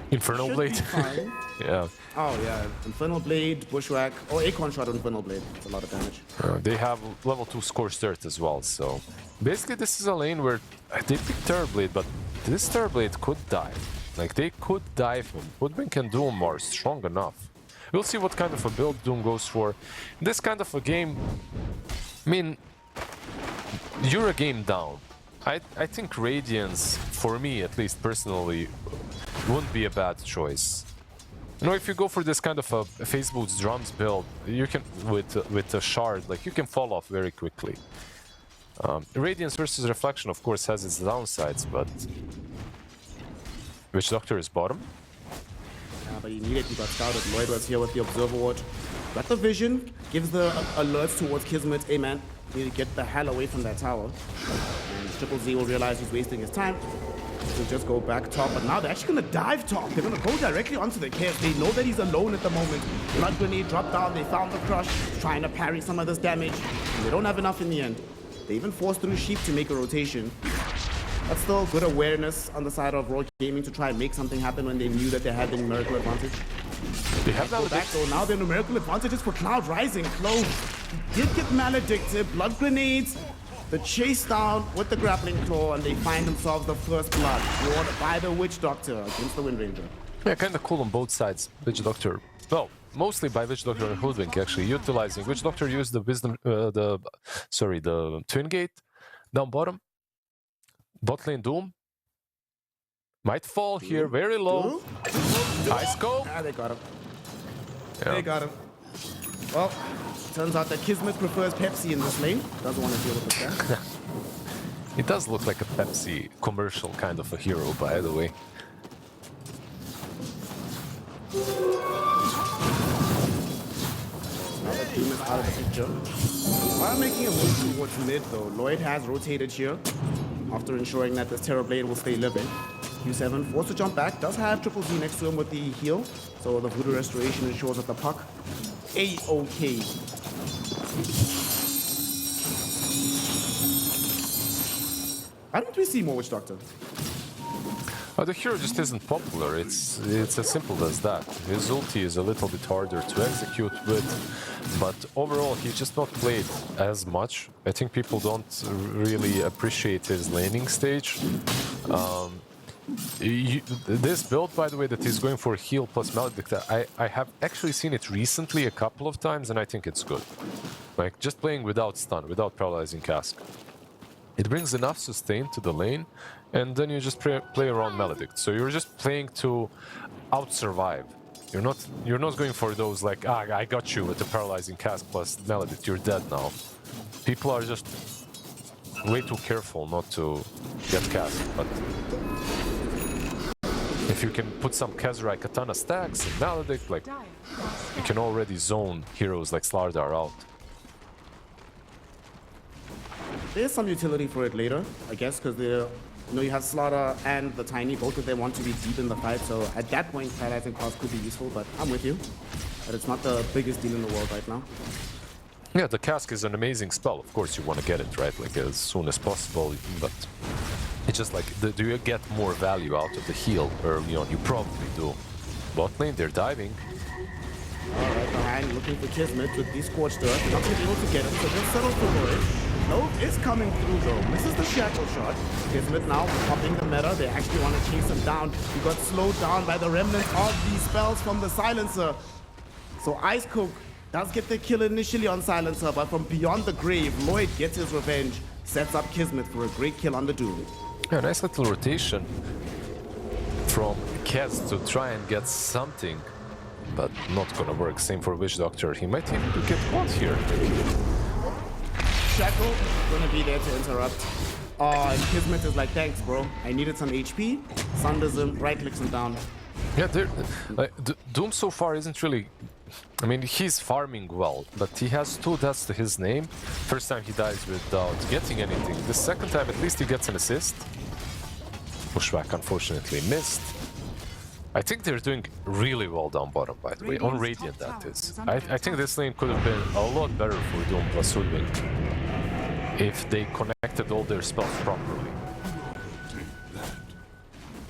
Infernal Should Blade? be fine. Yeah. Oh yeah, Infernal Blade, Bushwhack, or Acorn Shot on Infernal Blade. It's a lot of damage. They have level 2 Scorched Earth as well, so basically this is a lane where they picked Terrorblade, but this Terrorblade could dive. Like, they could dive him. Woodbank and Doom are strong enough. We'll see what kind of a build Doom goes for. This kind of a game, I mean, you're a game down. I think Radiance, for me at least personally, wouldn't be a bad choice. You know, if you go for this kind of a Phase Boots Drums build, you can, with a Shard, like, you can fall off very quickly. Radiance versus Reflection, of course, has its downsides, but Witch Doctor is bottom. Yeah, but he immediately got scouted. Lloyd was here with the Observer Ward. Got the vision, gives the alerts towards Kismet. Hey man, need to get the hell away from that tower. And Triple Z will realize he's wasting his time. He'll just go back top, but now they're actually gonna dive top. They're gonna go directly onto the Kev. They know that he's alone at the moment. Blood Grenade dropped down, they found the crush, trying to parry some of this damage. And they don't have enough in the end. They even forced through Sheep to make a rotation. But still, good awareness on the side of Raw Gaming to try and make something happen when they knew that they had the numerical advantage. They have Go back, so now the numerical advantage is for Cloud Rising. Clove did get maledicted, blood grenades, the chase down with the grappling claw, and they find themselves the first blood brought by the Witch Doctor against the Wind Ranger. Yeah, kind of cool on both sides. Witch Doctor, well, mostly by Witch Doctor and Hoodwink actually utilizing. Witch Doctor used the wisdom, the Twin Gate down bottom. Bot lane Doom might fall here, very low. Ice Scope. Ah, they got him. Yeah. They got him. Well, turns out that Kismet prefers Pepsi in this lane. Doesn't want to deal with this guy. It does look like a Pepsi commercial kind of a hero, by the way. Now that Doom is out of the picture. While making a move towards mid though, Lloyd has rotated here after ensuring that this Terror Blade will stay living. Q7 forced to jump back, does have Triple Z next to him with the heal, so the Voodoo Restoration ensures that the puck A-OK. Why don't we see more Witch Doctor? The hero just isn't popular, it's as simple as that. His ulti is a little bit harder to execute with, but overall he's just not played as much. I think people don't really appreciate his laning stage. This build, by the way, that he's going for heal plus Maledict, I have actually seen it recently a couple of times, and I think it's good. Like, just playing without stun, without paralyzing cask. It brings enough sustain to the lane, and then you just play around Maledict. So you're just playing to out-survive. You're not going for those like, I got you with the paralyzing cask plus Maledict, you're dead now. People are just way too careful not to get cask, but if you can put some Kezrai Katana stacks and Maledict, like, you can already zone heroes like Slardar out. There's some utility for it later, I guess, because you have Slaughter and the Tiny, both of them want to be deep in the fight, so at that point, paralyzing cost could be useful, but I'm with you. But it's not the biggest deal in the world right now. Yeah, the cask is an amazing spell. Of course, you want to get it, right? Like, as soon as possible, but it's just like, do you get more value out of the heal early on? You probably do. Bot lane, they're diving. Alright, behind, looking for Kismet with these Scorched Earth. Not going to be able to get him, so they'll settle for Lloyd. Clove is coming through though. Misses the shackle shot. Kismet now popping the meta. They actually want to chase him down. He got slowed down by the remnants of these spells from the Silencer. So Ice Coke does get the kill initially on Silencer, but from beyond the grave, Lloyd gets his revenge. Sets up Kismet for a great kill on the Doom. Yeah, nice little rotation from Kez to try and get something, but not gonna work. Same for Witch Doctor. He might even get caught here. Shackle gonna be there to interrupt. And Kismet is like, thanks, bro. I needed some HP. Sunders him, right clicks him down. Yeah, Doom so far isn't really... I mean, he's farming well, but he has 2 deaths to his name. First time he dies without getting anything. The second time, at least he gets an assist. Pushback, unfortunately, missed. I think they're doing really well down bottom, by the way. On Radiant, that is. I think this lane could have been a lot better for Doom plus Hoodwink if they connected all their spells properly.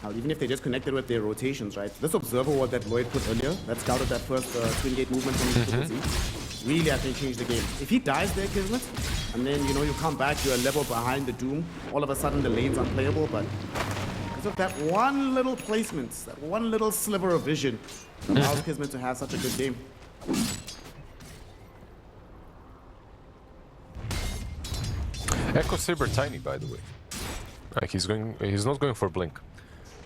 Now, even if they just connected with their rotations, right? This observer ward that Lloyd put earlier, that scouted that first Twin Gate movement from Triple Z, really, I think, changed the game. If he dies there, Kismet, and then, you come back, you're a level behind the Doom, all of a sudden the lane's unplayable, but because of that one little placement, that one little sliver of vision, allows Kismet to have such a good game. Echo Saber Tiny, by the way. Like, he's not going for Blink.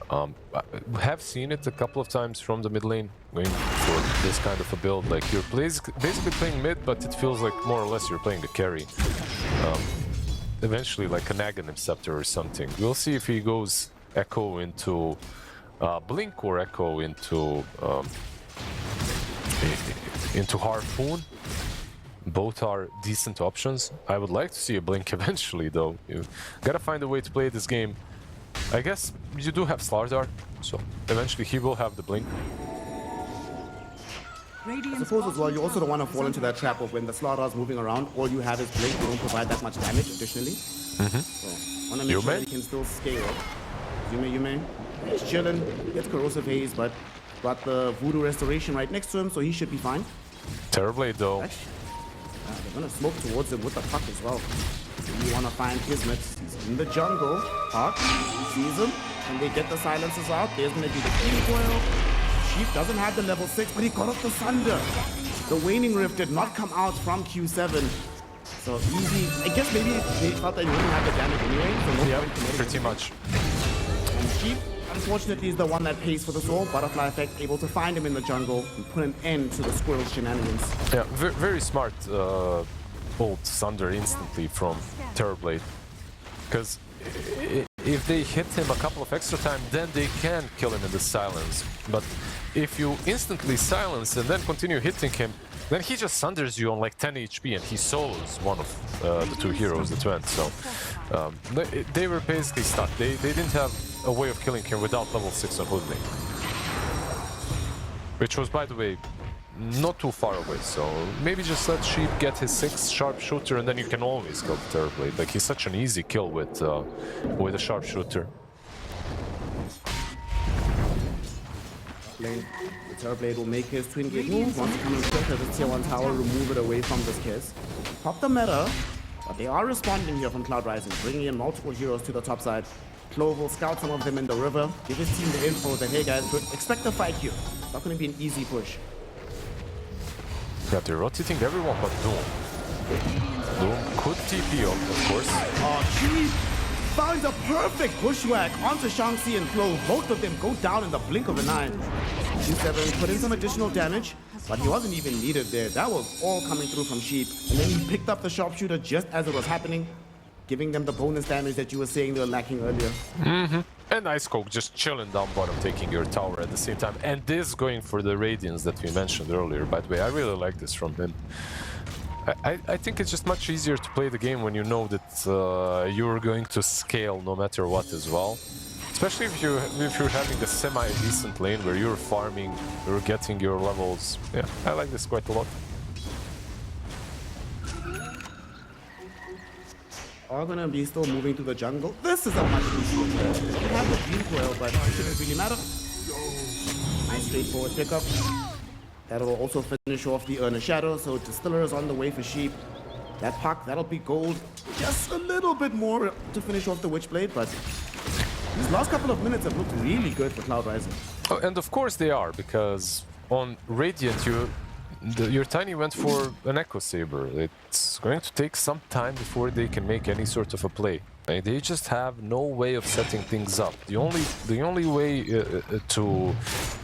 I have seen it a couple of times from the mid lane, going for this kind of a build. Like, you're basically playing mid, but it feels like more or less you're playing the carry. Eventually, like an Aghanim Scepter or something. We'll see if he goes Echo into Blink or Echo into into Harpoon. Both are decent options. I would like to see a Blink eventually, though. You gotta find a way to play this game. I guess you do have Slardar, so eventually he will have the Blink. I suppose as well, you also don't want to fall into that trap of when the Slardar's moving around, all you have is Blink, you don't provide that much damage additionally. So, want to make sure that he can still scale. Yume, he's chilling, gets Corrosive Haze, but got the Voodoo Restoration right next to him, so he should be fine. Terribly, though. Actually, they're going to smoke towards him with the puck as well. So you want to find Kismet. He's in the jungle. Puck sees him, and they get the silences out. There's going to be the King Coil. Sheep doesn't have the level 6, but he got off the Sunder. The Waning Rift did not come out from Q7. So easy. I guess maybe they thought they wouldn't have the damage anyway. So no point committing. Pretty much. And Sheep, unfortunately, is the one that pays for the soul. Butterfly Effect able to find him in the jungle and put an end to the squirrel's shenanigans. Yeah, very smart ult Sunder instantly from Terrorblade. Because if they hit him a couple of extra times, then they can kill him in the silence. But if you instantly silence and then continue hitting him, then he just sunders you on like 10 HP and he solos one of the two heroes that went. So they were basically stuck. They didn't have a way of killing him without level 6 on Hoodlink. Which was, by the way, not too far away. So maybe just let Sheep get his 6 sharpshooter and then you can always kill the Terrorblade. Like, he's such an easy kill with a sharpshooter. The Terrorblade will make his twin gate move. Wants to come in quick as a tier 1 tower, remove it away from this Kiss. Pop the meta, but they are responding here from Cloud Rising, bringing in multiple heroes to the top side. Clove will scout some of them in the river, give his team the info that, hey guys, expect a fight here. It's not going to be an easy push. Yeah, they're rotating everyone but Doom. Doom could TP on, of course. Oh, Sheep finds a perfect bushwhack onto Shang-Chi and Clove. Both of them go down in the blink of an eye. Q7 put in some additional damage, but he wasn't even needed there. That was all coming through from Sheep. And then he picked up the sharpshooter just as it was happening, giving them the bonus damage that you were saying they were lacking earlier. And Ice Coke just chilling down bottom, taking your tower at the same time. And this going for the Radiance that we mentioned earlier. By the way, I really like this from him. I think it's just much easier to play the game when you know that you're going to scale no matter what as well. Especially if you're having a semi-decent lane where you're farming, you're getting your levels. Yeah, I like this quite a lot. Are gonna be still moving to the jungle. This is a much easier play. You have the Dream Coil, but it shouldn't really matter. Nice straightforward pickup. That'll also finish off the Urn of Shadow, so Distiller is on the way for Sheep. That puck, that'll be gold. Just a little bit more to finish off the Witchblade, but these last couple of minutes have looked really good for Cloud Rising. Oh, and of course they are, because on Radiant your Tiny went for an Echo Saber. It's going to take some time before they can make any sort of a play. Like, they just have no way of setting things up. The only way to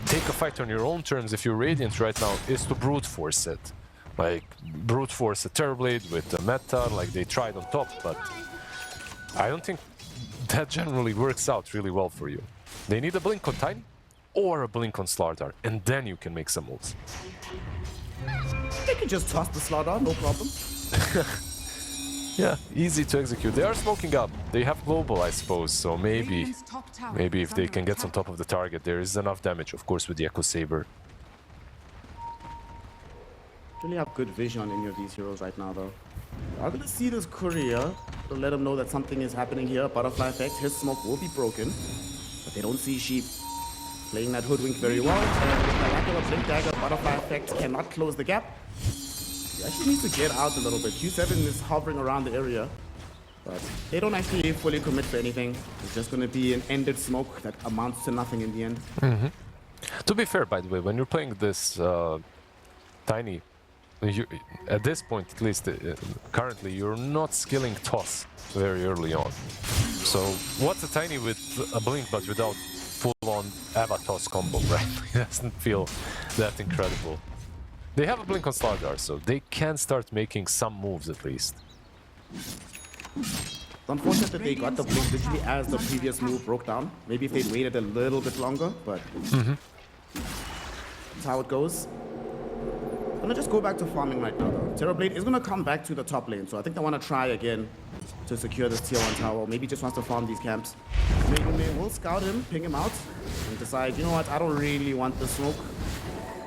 take a fight on your own terms if you're Radiant right now is to brute force it. Like, brute force a Terrorblade with the meta, like they tried on top, but I don't think that generally works out really well for you. They need a blink on Tiny or a blink on Slardar, and then you can make some moves. They can just toss the Slardar, no problem. Yeah, easy to execute. They are smoking up. They have global, I suppose, so maybe if they can get on top of the target, there is enough damage, of course, with the Echo Saber. Really have good vision on any of these heroes right now, though. I'm gonna see this courier to let him know that something is happening here. Butterfly Effect, his smoke will be broken, but they don't see Sheep. Playing that Hoodwink very well, and with the lack of a Blink Dagger, Butterfly Effect cannot close the gap. He actually needs to get out a little bit. Q7 is hovering around the area, but they don't actually fully commit for anything. It's just gonna be an ended smoke that amounts to nothing in the end. To be fair, by the way, when you're playing this Tiny, at this point at least, currently, you're not skilling Toss very early on. So what's a Tiny with a Blink but without full-on Ava Toss combo, right? It doesn't feel that incredible. They have a blink on Slardar, so they can start making some moves at least. It's unfortunate that they got the blink literally as the previous move broke down. Maybe if they'd waited a little bit longer, but that's how it goes. gonna just go back to farming right now, though. Terrorblade is gonna come back to the top lane, so I think they want to try again to secure this tier 1 tower. Maybe just wants to farm these camps. Maybe we'll scout him, ping him out, and decide, you know what, I don't really want the smoke.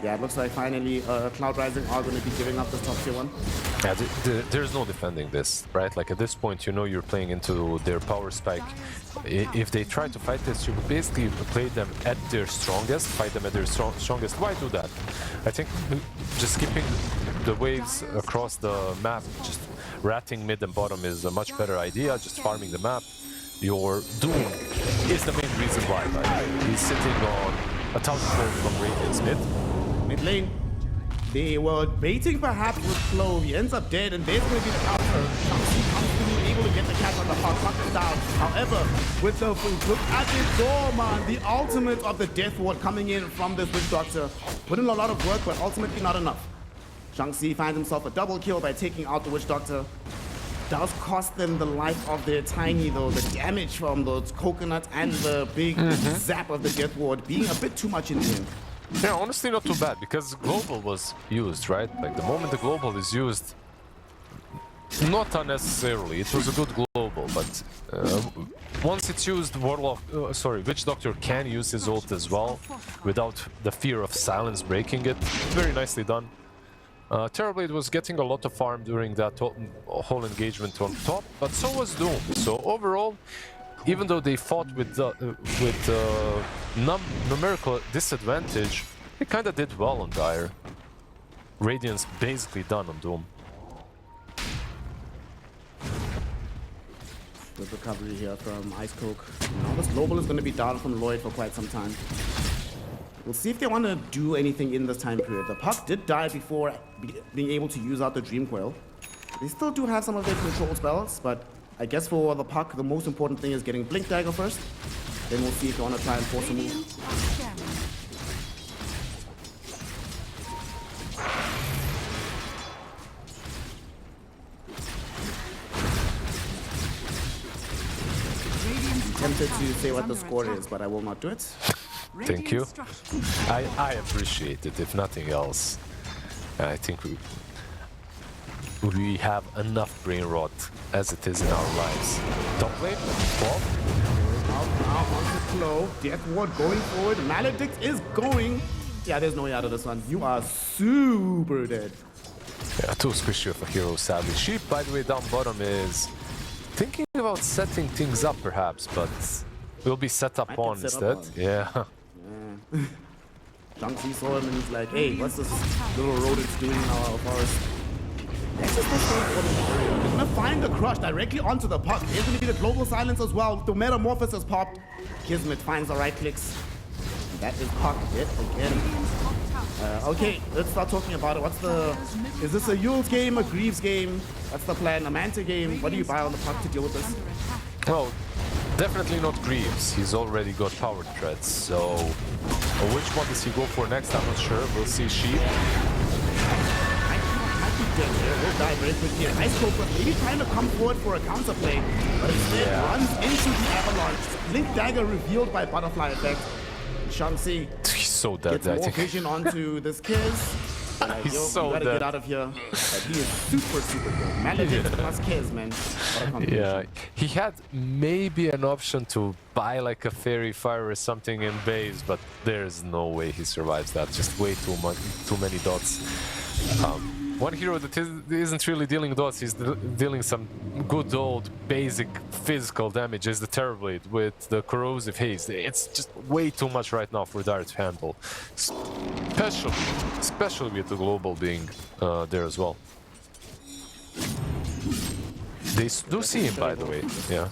Yeah, it looks like finally Cloud Rising are going to be giving up this top tier 1. Yeah, there's no defending this, right? Like at this point, you know you're playing into their power spike. If they try to fight this, you basically play them at their strongest, fight them at their strongest. Why do that? I think just skipping the waves across the map, just ratting mid and bottom is a much better idea. Just farming the map. Your Doom is the main reason why. Right? He's sitting on 1,000 gold from Radiant's mid. Mid lane, they were baiting perhaps with Flow. He ends up dead, and there's going to be the counter. Comfortably able to get the cat on the hot, knock him down. However, with the look at the door, man, the ultimate of the Death Ward coming in from this Witch Doctor. Put in a lot of work, but ultimately not enough. Shang-Chi finds himself a double kill by taking out the Witch Doctor. Does cost them the life of their Tiny, though. The damage from those coconuts and the big zap of the Death Ward being a bit too much in the end. Yeah, honestly not too bad, because global was used, right? Like the moment the global is used, not unnecessarily, it was a good global, but once it's used, Witch Doctor can use his ult as well, without the fear of silence breaking it. Very nicely done. Terrorblade was getting a lot of farm during that whole engagement on top, but so was Doom. So overall, even though they fought with numerical disadvantage, they kind of did well on Dire. Radiant's basically done on Doom. Good recovery here from Ice Coke. Now this global is going to be down from Lloyd for quite some time. We'll see if they want to do anything in this time period. The Puck did die before being able to use out the Dream Coil. They still do have some of their control spells, but I guess for the Puck, the most important thing is getting Blink Dagger first. Then we'll see if they want to try and force a move. I'm tempted to say what the score is, but I will not do it. Thank you. I appreciate it, if nothing else. I think we have enough brain rot as it is in our lives. Top lane, 12. Now onto Flow. Death Ward going forward. Maledict is going. Yeah, there's no way out of this one. You are super dead. Yeah, too squishy of a hero, sadly. Sheep, by the way, down bottom is thinking about setting things up, perhaps, but will be set up on instead. Yeah. Shang-Chi saw him and he's like, hey, what's this little rodent doing in our forest? Let's just go for the area. They're gonna find the crush directly onto the Puck. There's gonna be the global silence as well. The Metamorphosis popped. Kismet finds the right clicks. And that is Puck hit again. Okay, let's start talking about it. What's the... Is this a Yule's game, a Greaves game? What's the plan? A Manta game? What do you buy on the Puck to deal with this? Well, definitely not Greaves. He's already got power threats, so... which one does he go for next? I'm not sure. We'll see. Sheep. Will die very quickly. Ice Coke was maybe trying to come forward for a counterplay, but instead runs into the avalanche. Blink Dagger revealed by Butterfly Effect. Shang-Chi He's so dead, gets more vision onto this Kiz. He's so you gotta dead. get out of here. But he is super good. Maledict plus Kiz, man. What a combination. Yeah, he had maybe an option to buy like a Fairy Fire or something in base, but there's no way he survives that. Just way too many dots. One hero that isn't really dealing dots, he's dealing some good old basic physical damage, is the Terrorblade with the Corrosive Haze. It's just way too much right now for Dire to handle. Especially with the global being there as well. They do see him, by the way. Yeah.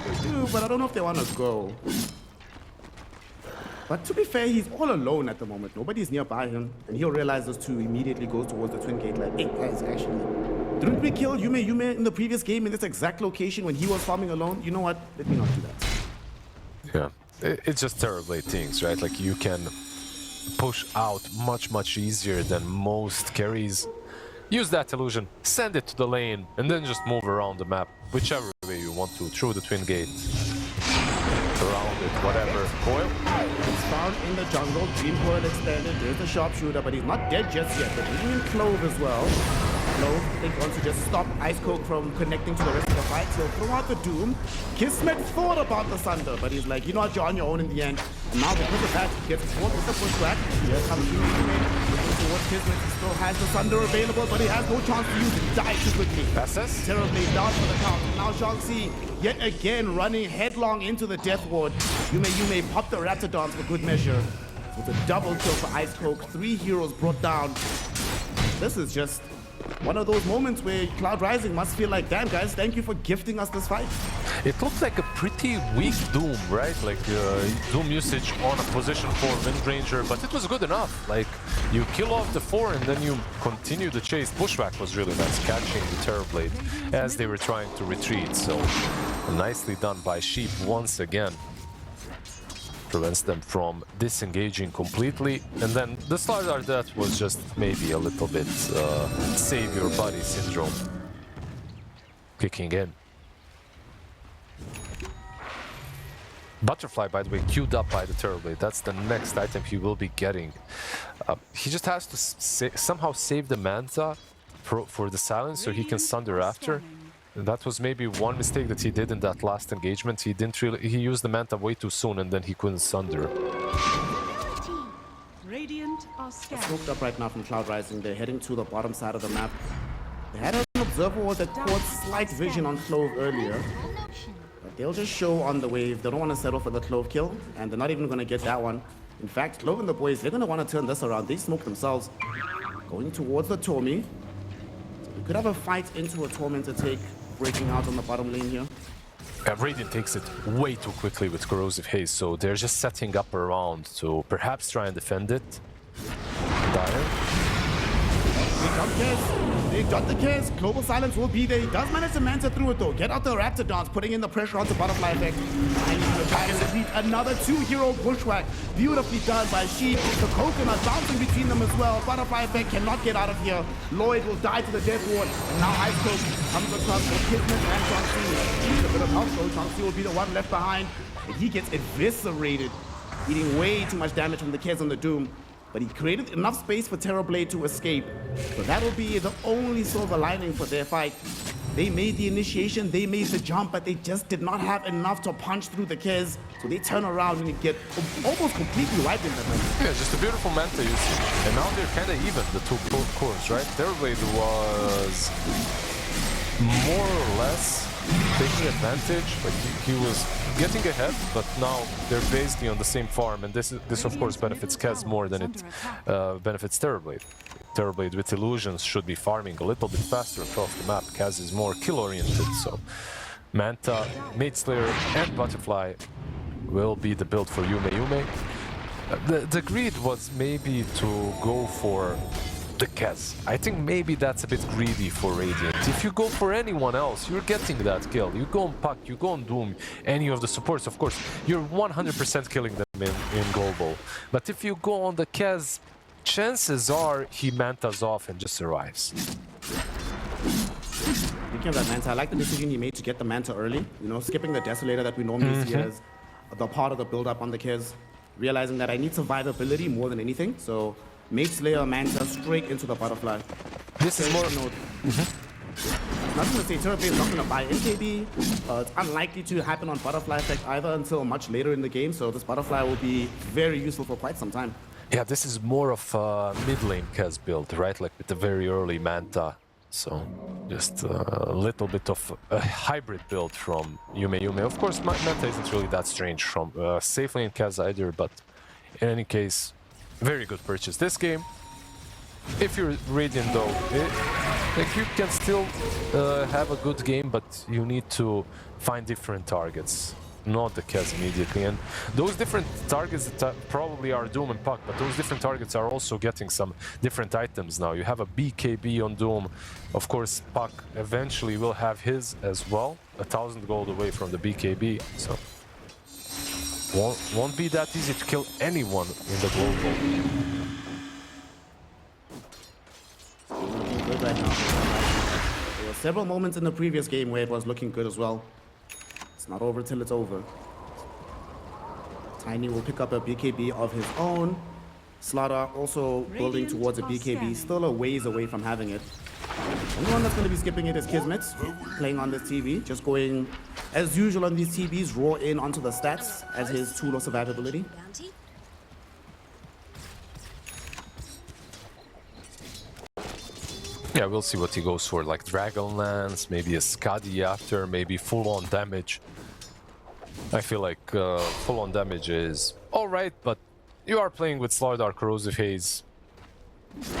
They do, but I don't know if they want to go. But to be fair, he's all alone at the moment. Nobody's nearby him. And he'll realize this too, immediately goes towards the Twin Gate like, hey guys, actually, didn't we kill Yume in the previous game in this exact location when he was farming alone? You know what? Let me not do that. Yeah. It's just Terrorblade things, right? Like you can push out much easier than most carries. Use that illusion, send it to the lane, and then just move around the map, whichever way you want to, through the Twin Gate. around it, whatever. Coil? It's found in the jungle. Dream Coil extended. There's the sharpshooter, but he's not dead just yet. They're bringing in Clove as well. Clove, I think, wants to just stop Ice Coke from connecting to the rest of the fight. So throw out the Doom. Kismet thought about the Sunder, but he's like, you know what, you're on your own in the end. And now because of that, he gets caught with the pushback. Here comes looking towards Kismet. He still has the Sunder available, but he has no chance to use it. He dies too quickly. SS? Terribly down for the count. Now Shang-Chi yet again running headlong into the Death Ward. Yume pop the Raptidons for good measure. With a double kill for Ice Coke. 3 heroes brought down. This is just one of those moments where Cloud Rising must feel like, damn guys, thank you for gifting us this fight. It looked like a pretty weak Doom, right? Like Doom usage on a position 4 Wind Ranger, but it was good enough. Like you kill off the 4 and then you continue the chase. Pushback was really nice, catching the Terrorblade as they were trying to retreat. So nicely done by Sheep once again. Prevents them from disengaging completely, and then the Slardar death was just maybe a little bit save your body syndrome kicking in. Butterfly, by the way, queued up by the Terrorblade. That's the next item he will be getting. He just has to somehow save the Manta for the silence so he can Sunder after. And that was maybe one mistake that he did in that last engagement. He used the Manta way too soon and then he couldn't Sunder. Radiant are scared. Smoked up right now from Cloud Rising. They're heading to the bottom side of the map. They had an observer ward that caught slight vision on Clove earlier. But they'll just show on the wave. They don't want to settle for the Clove kill, and they're not even going to get that one. In fact, Clove and the boys, they're going to want to turn this around. They smoke themselves. Going towards the Tommy. So we could have a fight into a Tormentor take, breaking out on the bottom lane here. Radiant takes it way too quickly with Corrosive Haze, so they're just setting up around to perhaps try and defend it. Dire. They got Kez. They got the Kez. Global Silence will be there. He does manage to Manta through it though. Get out the Raptidons, putting in the pressure onto Butterfly Effect. Another 2-hero bushwhack. Beautifully done by Sheep. The Coconut bouncing between them as well. Butterfly Effect cannot get out of here. Lloyd will die to the Death Ward. And now Ice Coach comes across with Kismet and Shang-Chi. Needs a bit of help though. Shang-Chi will be the one left behind. And he gets eviscerated. Eating way too much damage from the Kez on the Doom. But he created enough space for Terrorblade to escape. So that'll be the only silver lining for their fight. They made the initiation, they made the jump, but they just did not have enough to punch through the Kez. So they turn around and get almost completely wiped in the match. Yeah, just a beautiful Manta usage. And now they're kind of even, the two cores, right? Terrorblade was more or less taking advantage, like he was getting ahead, but now they're basically on the same farm, and this of course benefits Kez more than it benefits Terrorblade. Terrorblade with illusions should be farming a little bit faster across the map. Kez is more kill-oriented, so Manta, Maid Slayer, and Butterfly will be the build for Yume. The greed was maybe to go for the Kez. I think maybe that's a bit greedy for Radiant. If you go for anyone else, you're getting that kill. You go on Puck, you go on Doom, any of the supports, of course, you're 100% killing them in global. But if you go on the Kez, chances are he Mantas off and just survives. Speaking of that Manta, I like the decision he made to get the Manta early. You know, skipping the Desolator that we normally see as the part of the build-up on the Kez. Realizing that I need survivability more than anything, so Maid Slayer, Manta, straight into the Butterfly. This is more... Nothing to say, Terrorblade is not going to buy NKB. It's unlikely to happen on Butterfly Effect either until much later in the game, so this Butterfly will be very useful for quite some time. Yeah, this is more of a mid-lane Kez build, right? Like with the very early Manta. So, just a little bit of a hybrid build from Yume. Of course, Manta isn't really that strange from safe lane Kez either, but in any case, very good purchase this game. If you're Radiant though, like you can still have a good game, but you need to find different targets, not the Kez immediately. And those different targets that probably are Doom and Puck, but those different targets are also getting some different items now. You have a BKB on Doom. Of course, Puck eventually will have his as well, 1,000 gold away from the BKB. So won't be that easy to kill anyone in the global. Looking good right now. There were several moments in the previous game where it was looking good as well. It's not over till it's over. Tiny will pick up a BKB of his own. Slaughter also building towards a BKB, still a ways away from having it. The only one that's going to be skipping it is Kismet, playing on this TV, just going as usual on these TVs, raw in onto the stats as his tool of survivability. Yeah, we'll see what he goes for, like Dragonlance, maybe a Skadi after, maybe full-on damage. I feel like full-on damage is alright, but you are playing with Slardar Corrosive Haze.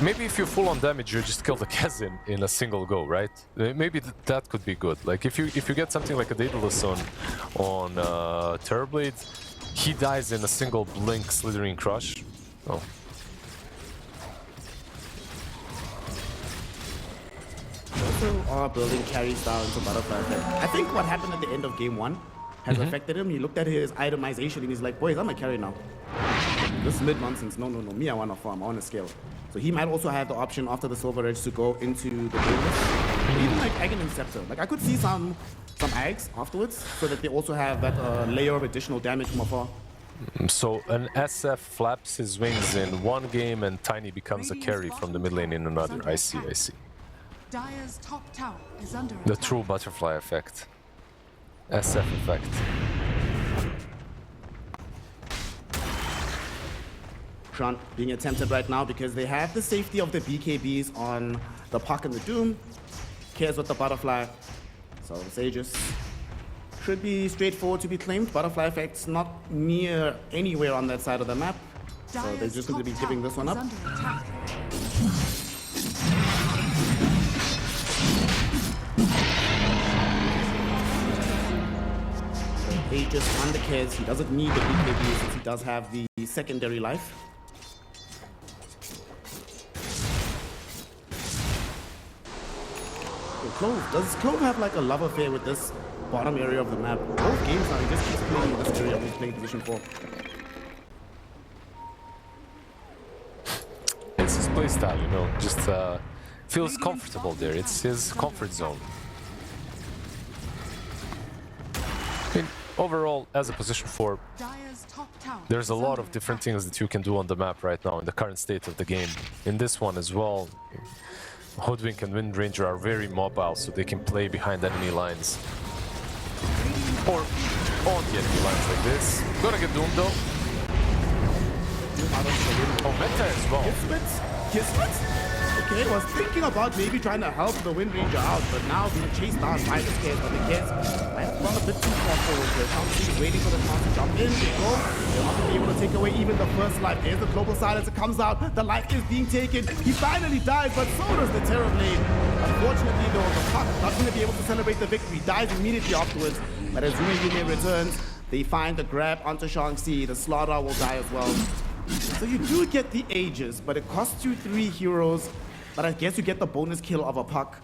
Maybe if you full-on damage, you just kill the Kez in a single go, right? Maybe that could be good. Like if you get something like a Daedalus on Terrorblade, he dies in a single blink Slithering Crush. Oh. Also are building carry style into Butterfly Effect. I think what happened at the end of game 1 has affected him. He looked at his itemization and he's like, boys, I'm a carry now. This mid nonsense, no, me, I want to farm, I want to scale. So he might also have the option after the Silver Edge to go into the Daedalus. Even like Aghanim Scepter. Like I could see some Ags afterwards, so that they also have that layer of additional damage from afar. So an SF flaps his wings in one game and Tiny becomes a carry from the mid lane in another. I see. Dire's top tower is under The attack. true butterfly effect. SF effect. Front being attempted right now because they have the safety of the BKBs on the Puck and the Doom. Cares with the Butterfly. So the Sages should be straightforward to be claimed. Butterfly effect's not near anywhere on that side of the map. So they're just going to be giving this one up. Aegis on the Kez. He doesn't need the BKB since he does have the secondary life. Clove. Does Clove have like a love affair with this bottom area of the map? Both games now, he just keeps playing in this area he's playing position 4. It's his playstyle, you know, just feels comfortable there. It's his comfort zone. I mean, overall, as a position 4, there's a lot of different things that you can do on the map right now in the current state of the game. In this one as well, Hoodwink and Windranger are very mobile, so they can play behind enemy lines. Or on the enemy lines like this. Gonna get doomed though. Oh, meta as well. Kismet? Okay, was thinking about maybe trying to help the Windranger out, but now being chased down by the Kez. But the Kez might have gone a bit too far forward here. Chauncey waiting for the chance to jump in. They go. They're not going to be able to take away even the first life. There's the global silence. It comes out. The life is being taken. He finally dies, but so does the Terrorblade. Unfortunately, though, the Puck not going to be able to celebrate the victory. Dies immediately afterwards. But as Yume returns, they find the grab onto Shang-Chi. The Slaughter will die as well. So you do get the Aegis, but it costs you 3 heroes. But I guess you get the bonus kill of a Puck.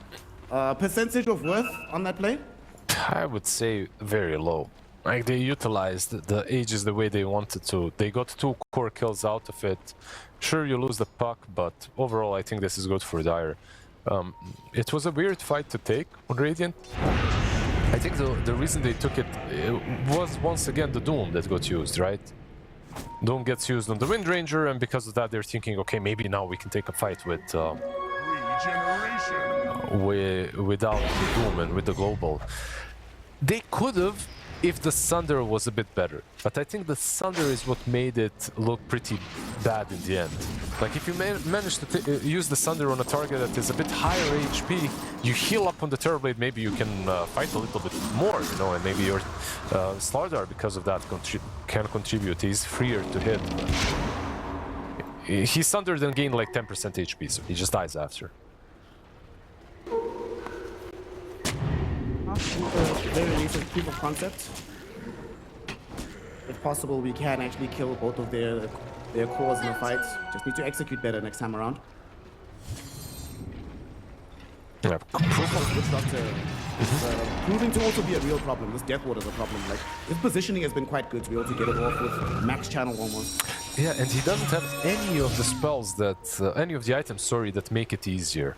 Percentage of worth on that play? I would say very low. Like, they utilized the Aegis the way they wanted to. They got 2 core kills out of it. Sure, you lose the Puck, but overall I think this is good for Dire. It was a weird fight to take on Radiant. I think the reason they took it was once again the Doom that got used, right? Doom gets used on the Windranger, and because of that they're thinking, okay, maybe now we can take a fight with without the Doom and with the Global. They could have if the Sunder was a bit better, but I think the Sunder is what made it look pretty bad in the end. Like, if you manage to use the Sunder on a target that is a bit higher HP, you heal up on the Terrorblade, maybe you can fight a little bit more, you know, and maybe your Slardar, because of that, can contribute. He's freer to hit. He Sundered and gained like 10% HP, so he just dies after. Very recent proof of concept. If possible, we can actually kill both of their cores in the fight. Just need to execute better next time around. Yeah. Proof of Switch Doctor is proving to also be a real problem. This Death Ward is a problem. Like, his positioning has been quite good to be able to get it off with max channel almost. Yeah, and he doesn't have any of the spells that, any of the items, sorry, that make it easier.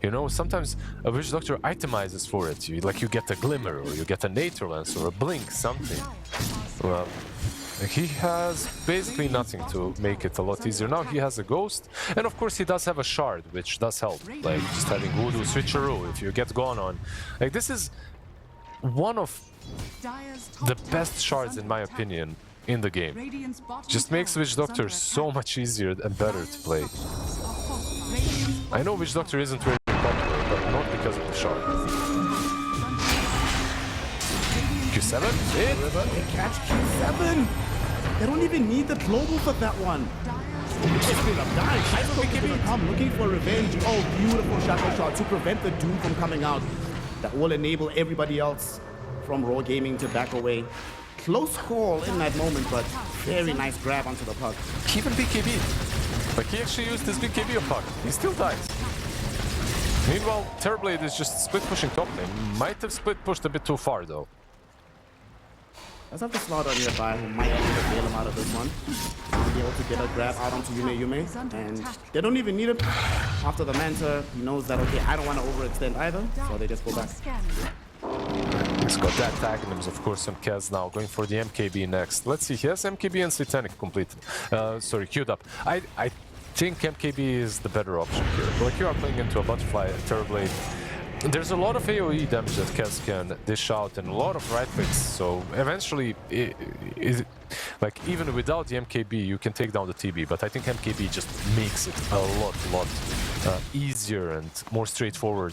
You know, sometimes a Witch Doctor itemizes for it. You get a Glimmer, or you get a Nature Lance, or a Blink, something. Well, He has basically nothing to make it a lot easier. Now he has a ghost, and of course he does have a shard, which does help. Like just having voodoo switcheroo if you get gone on. Like this is one of the best shards in my opinion in the game. Just makes Witch Doctor so much easier and better to play. I know Witch Doctor isn't very popular, but not because of the shard. Q7? River, they catch Q7. They don't even need the global for that one. It's been a dive. Ice Coke is gonna come looking for revenge. Oh, beautiful shadow shot to prevent the Doom from coming out. That will enable everybody else from Raw Gaming to back away. Close call in that moment, but very nice grab onto the puck. Even BKB. Like he actually used his BKB on puck. He still dies. Meanwhile, Terrorblade is just split pushing top lane. Might have split pushed a bit too far though. Let's have the Slaughter nearby who might actually bail him out of this one. To be able to get a grab out onto Yume. And they don't even need it. After the Manta, he knows that, okay, I don't want to overextend either. So they just go back. He's got that Aghanims, of course, on Kez now, going for the MKB next. Let's see, he has MKB and Satanic completed. Sorry, queued up. I think MKB is the better option here. Like, you are playing into a Butterfly, Terrorblade. There's a lot of AoE damage that Kez can dish out and a lot of right clicks, so eventually, like, even without the MKB, you can take down the TB, but I think MKB just makes it a lot easier and more straightforward.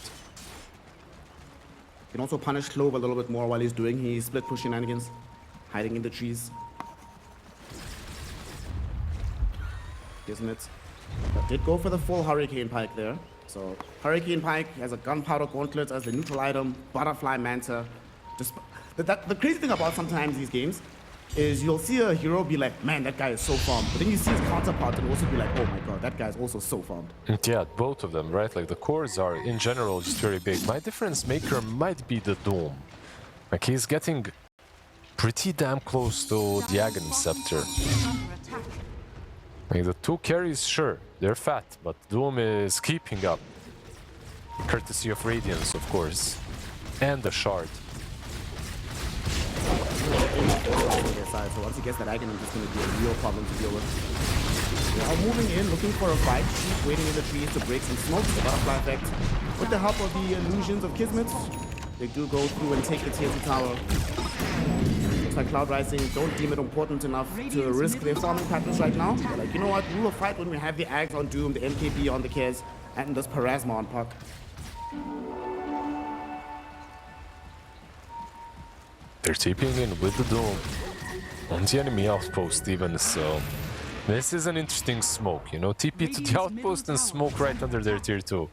Can also punish Clove a little bit more while he's doing his split push shenanigans, hiding in the trees. Isn't it? But did go for the full Hurricane Pike there. So Hurricane Pike has a Gunpowder Gauntlet as the neutral item, Butterfly Manta. Just the crazy thing about sometimes these games is you'll see a hero be like, man, that guy is so farmed. But then you see his counterpart and also be like, oh my god, that guy is also so farmed. Yeah, both of them, right? Like the cores are in general just very big. My difference maker might be the Doom. Like he's getting pretty damn close to the Aghanim Scepter. Like the two carries, sure, they're fat, but Doom is keeping up. Courtesy of Radiance, of course. And the Shard. So once he gets that Aghanim, it's going to be a real problem to deal with. They are moving in, looking for a fight. Sheep waiting in the trees to break some smoke. The butterfly effect. With the help of the illusions of Kismet, they do go through and take the tier 2 tower. Looks like Cloud Rising don't deem it important enough to risk their farming patterns right now. They're like, you know what, we will fight when we have the Ags on Doom, the MKB on the Kez, and this Parasma on Puck. They're TPing in with the Doom on the enemy outpost even, so this is an interesting smoke, you know, TP to the outpost and smoke right under their tier 2.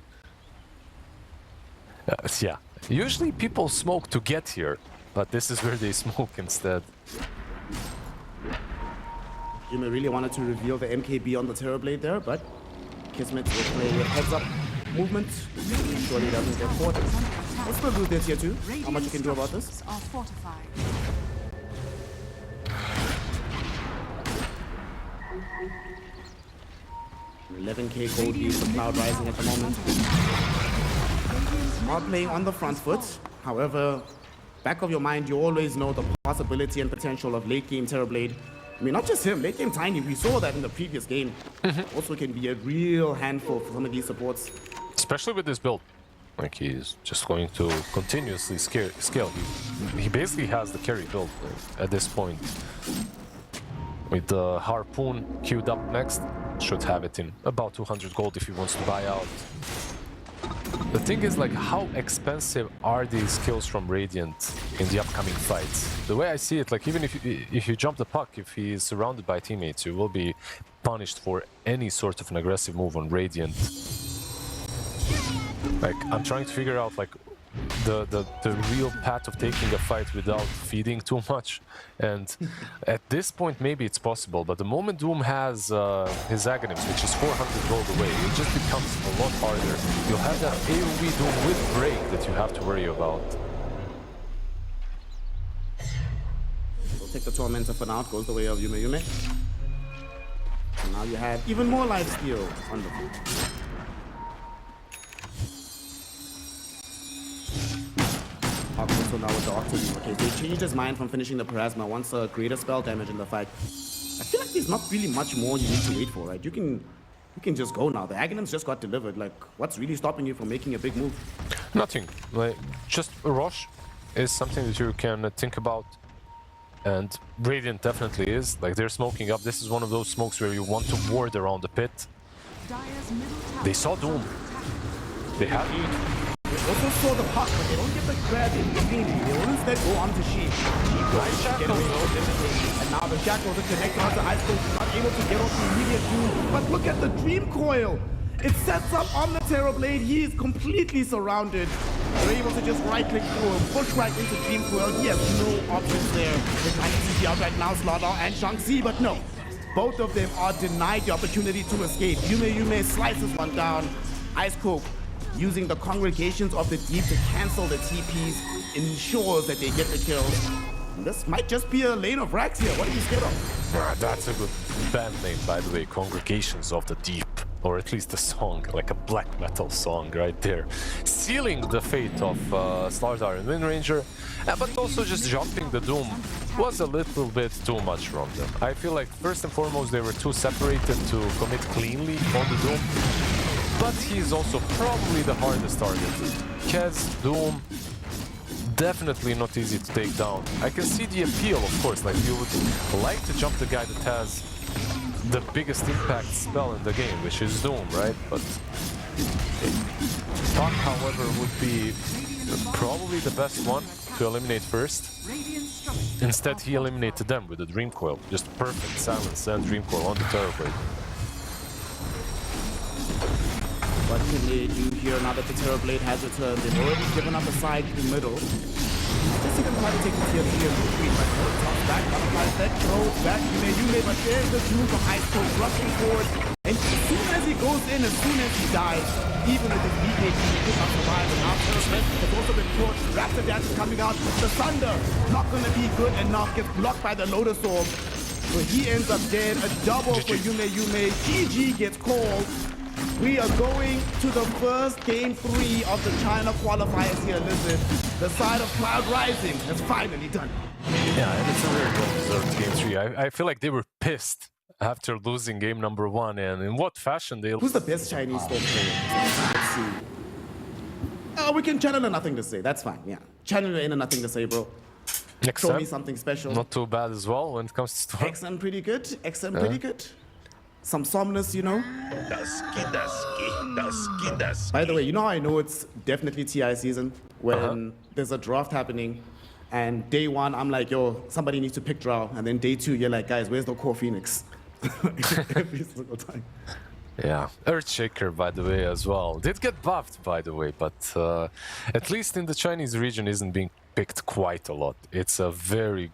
Yeah, usually people smoke to get here, but this is where they smoke instead. Yume really wanted to reveal the MKB on the Terrorblade there, but Kismet will play with heads-up movement. Make sure he doesn't get caught. What's the loot this here too? How much you can do about this? 11k gold lead for Cloud Rising at the moment. Are playing on the front foot. However, back of your mind, you always know the possibility and potential of late game Terrorblade. I mean, not just him, late game Tiny. We saw that in the previous game. Also can be a real handful for some of these supports. Especially with this build. Like he's just going to continuously scale. He basically has the carry build at this point. With the Harpoon queued up next, should have it in about 200 gold if he wants to buy out. The thing is, like, how expensive are these skills from Radiant in the upcoming fights? The way I see it, like, even if you jump the puck, if he is surrounded by teammates, you will be punished for any sort of an aggressive move on Radiant. Like, I'm trying to figure out, like, the real path of taking a fight without feeding too much. And at this point, maybe it's possible, but the moment Doom has his Aghanims, which is 400 gold away, it just becomes a lot harder. You'll have that AoE Doom with break that you have to worry about. We'll take the Tormentor for now. It goes the way of Yume. And now you have even more lifesteal on the field. Puck also now with the Octane. Okay, so he changed his mind from finishing the Parasma, wants a greater spell damage in the fight. I feel like there's not really much more you need to wait for, right? You can just go now. The Aghanim's just got delivered. Like, what's really stopping you from making a big move? Nothing. Like, just a rush is something that you can think about. And Radiant definitely is. Like, they're smoking up. This is one of those smokes where you want to ward around the pit. Dire's middle tower They saw Doom. They have you. They also saw the puck, but they don't get the grab in between. They will instead go on to Sheep. Sheep will get away with everything. And now the Shackles are connected onto Ice Cold, not able to get off the immediate Doom. But look at the Dream Coil. It sets up on the Terrorblade. He is completely surrounded. They're able to just right-click through him, push right into Dream Coil. He has no options there. They're trying to see out right now, Slaughter and Shang-Chi, but no. Both of them are denied the opportunity to escape. Yume slices one down. Ice Cold, using the congregations of the deep to cancel the TPs, ensures that they get the kills. And this might just be a lane of racks here. What are you scared of? That's a good band name, by the way. Congregations of the Deep. Or at least a song, like a black metal song right there. Sealing the fate of Slardar and Windranger, but also just jumping the Doom was a little bit too much from them. I feel like first and foremost they were too separated to commit cleanly on the Doom. But he's also probably the hardest target. Kez, Doom, definitely not easy to take down. I can see the appeal, of course, like you would like to jump the guy that has the biggest impact spell in the game, which is Doom, right? But Puck, however, would be probably the best one to eliminate first. Instead, he eliminated them with the Dream Coil. Just perfect silence and Dream Coil on the Terrorblade. What can they do here now that the Terrorblade has returned? They've already given up a side in the middle. Just even try to take the tier 3 and retreat, but toss back, butterfly that throws back, Yume, but there's the Doom from Ice Cold rushing forward. And as soon as he goes in, as soon as he dies, even with his BKB, he could not survive. And now Terrorblade has also been torched. Raptor Dance is coming out. The Thunder, not gonna be good enough, gets blocked by the Lotus Orb. So he ends up dead. A double for Yume. GG gets called. We are going to the first game 3 of the China qualifiers here, listen. The side of Cloud Rising has finally done it. Yeah, and it's a very well-deserved game 3. I feel like they were pissed after losing game number 1, and in what fashion they... Who's the best Chinese Storm player? Let's see. Oh, we can channel a nothing to say, that's fine, yeah. Channel in a nothing to say, bro. Show me something special. Not too bad as well when it comes to Storm. XM pretty good, XM pretty good. Some Somnus, you know? By the way, you know how I know it's definitely TI season? When there's a draft happening, and day 1, I'm like, yo, somebody needs to pick draw. And then day 2, you're like, guys, where's the core Phoenix? Every single time. Yeah, Earthshaker, by the way, as well. Did get buffed, by the way, but at least in the Chinese region isn't being picked quite a lot. It's a very...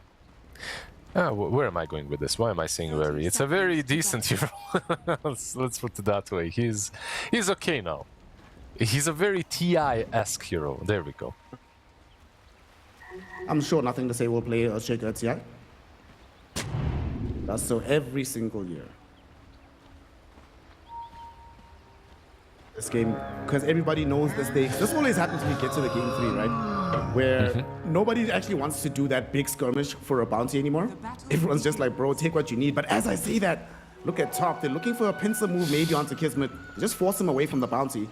where am I going with this? Why am I saying very? It's a very decent hero. let's put it that way. He's okay now. He's a very TI-esque hero. There we go. I'm sure nothing to say will play Earthshaker at TI. That's so every single year. This game, because everybody knows the stakes. This always happens when we get to the game 3, right? Where nobody actually wants to do that big skirmish for a bounty anymore. Everyone's just like, bro, take what you need. But as I say that, look at top. They're looking for a pincer move maybe onto Kismet. Just force him away from the bounty.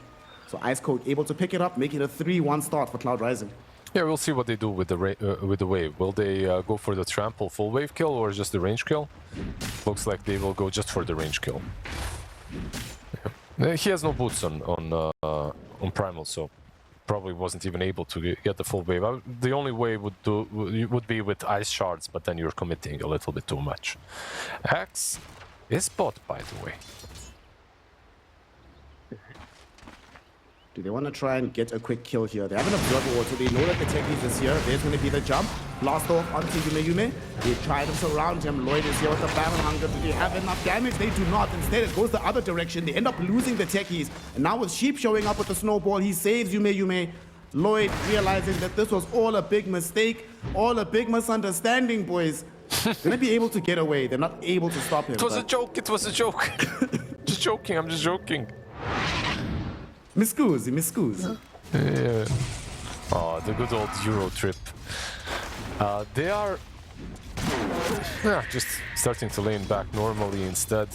So Ice Cold able to pick it up, make it a 3-1 start for Cloud Rising. Yeah, we'll see what they do with the wave. Will they go for the trample full wave kill or just the range kill? Looks like they will go just for the range kill. Yeah. He has no boots on Primal, so probably wasn't even able to get the full wave. The only way would be with ice shards, but then you're committing a little bit too much. Axe is bot, by the way. Do they want to try and get a quick kill here? They have an observer ward, so they know that the techies is here. There's going to be the jump. Blast off onto Yume. They try to surround him. Lloyd is here with the Battle Hunger. Do they have enough damage? They do not. Instead, it goes the other direction. They end up losing the techies. And now with Sheep showing up with the snowball, he saves Yume. Lloyd realizing that this was all a big mistake, all a big misunderstanding, boys. Gonna be able to get away. They're not able to stop him. It was a joke. It was a joke. Just joking. I'm just joking. Mi scusi. Yeah. Oh, the good old Euro trip. They are just starting to lane back normally instead.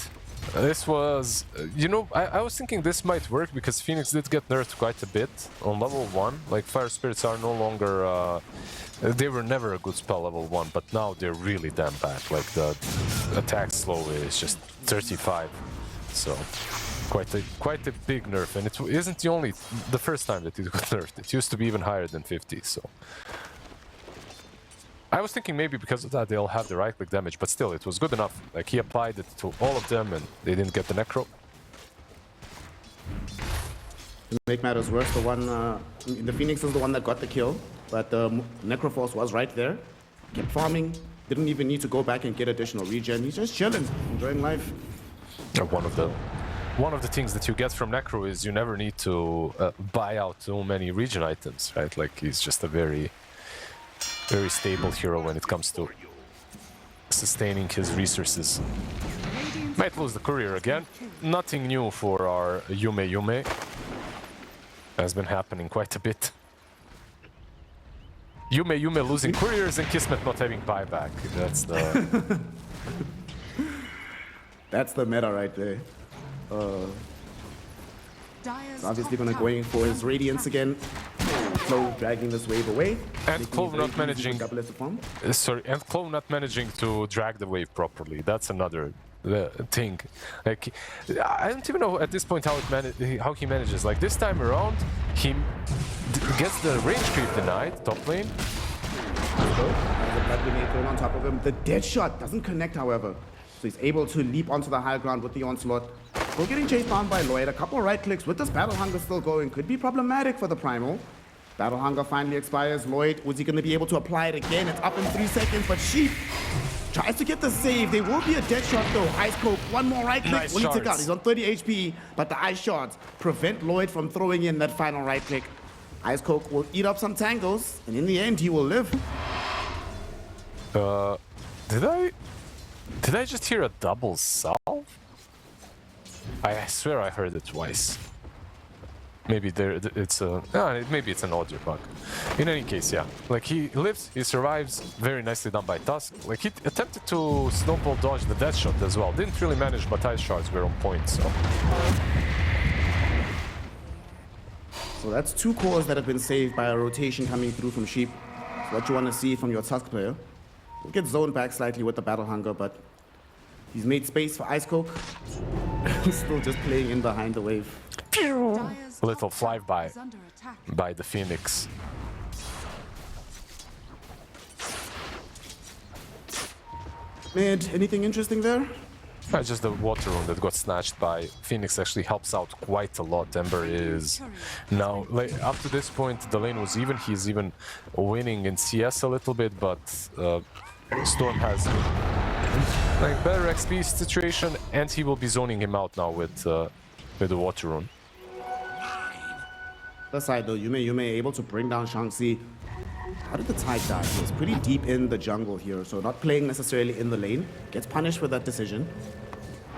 This was, you know, I was thinking this might work because Phoenix did get nerfed quite a bit on level 1. Like, Fire Spirits are no longer, they were never a good spell level 1, but now they're really damn bad. Like, the attack slow is just 35. So, quite a big nerf, and it isn't the first time that it got nerfed. It used to be even higher than 50, so... I was thinking maybe because of that they'll have the right-click damage, but still, it was good enough. Like, he applied it to all of them, and they didn't get the Necro. To make matters worse, the Phoenix is the one that got the kill, but the Necroforce was right there. Kept farming, didn't even need to go back and get additional regen. He's just chilling, enjoying life. One of the things that you get from Necro is you never need to buy out too many regen items, right? Like, he's just a very stable hero when it comes to sustaining his resources. Might lose the courier again. Nothing new for our Yume. Has been happening quite a bit. Yume losing couriers and Kismet not having buyback. That's the... That's the meta right there. Dire's Obviously top gonna tower go in for his is Radiance again. Clove dragging this wave away. And Clove not managing... Sorry, and Clove not managing to drag the wave properly. That's another thing. Like, I don't even know at this point how he manages. Like, this time around, he gets the range creep denied, top lane. The blood grenade thrown on top of him. The dead shot doesn't connect, however. So he's able to leap onto the high ground with the onslaught. Still getting chased down by Lloyd. A couple right clicks with this Battle Hunger still going. Could be problematic for the Primal. Battle Hunger finally expires. Lloyd, was he going to be able to apply it again? It's up in 3 seconds, but Sheep tries to get the save. There will be a dead shot though. Ice Coke, one more right click. Nice Will he take shards. out? He's on 30 HP, but the ice shards prevent Lloyd from throwing in that final right click. Ice Coke will eat up some tangles, and in the end, he will live. Did I just hear a double salve? I swear I heard it twice. Maybe maybe it's an audio bug. In any case, yeah. Like, he lives, he survives, very nicely done by Tusk. Like, he attempted to snowball dodge the death shot as well. Didn't really manage, but ice shards were on point, so... So that's 2 cores that have been saved by a rotation coming through from Sheep. It's what you want to see from your Tusk player. He'll get zoned back slightly with the Battle Hunger, but he's made space for Ice Coke. He's still just playing in behind the wave. Dire's Little top tower flyby is under attack. by the Phoenix. Mid, anything interesting there? Just the water rune that got snatched by Phoenix actually helps out quite a lot. Ember is now, like, up to this point, the lane was even. He's even winning in CS a little bit, but Storm has like better XP situation, and he will be zoning him out now with the water rune. Other side though, Yume able to bring down Shang-Chi. How did the Tide die? He was pretty deep in the jungle here, so not playing necessarily in the lane. Gets punished for that decision.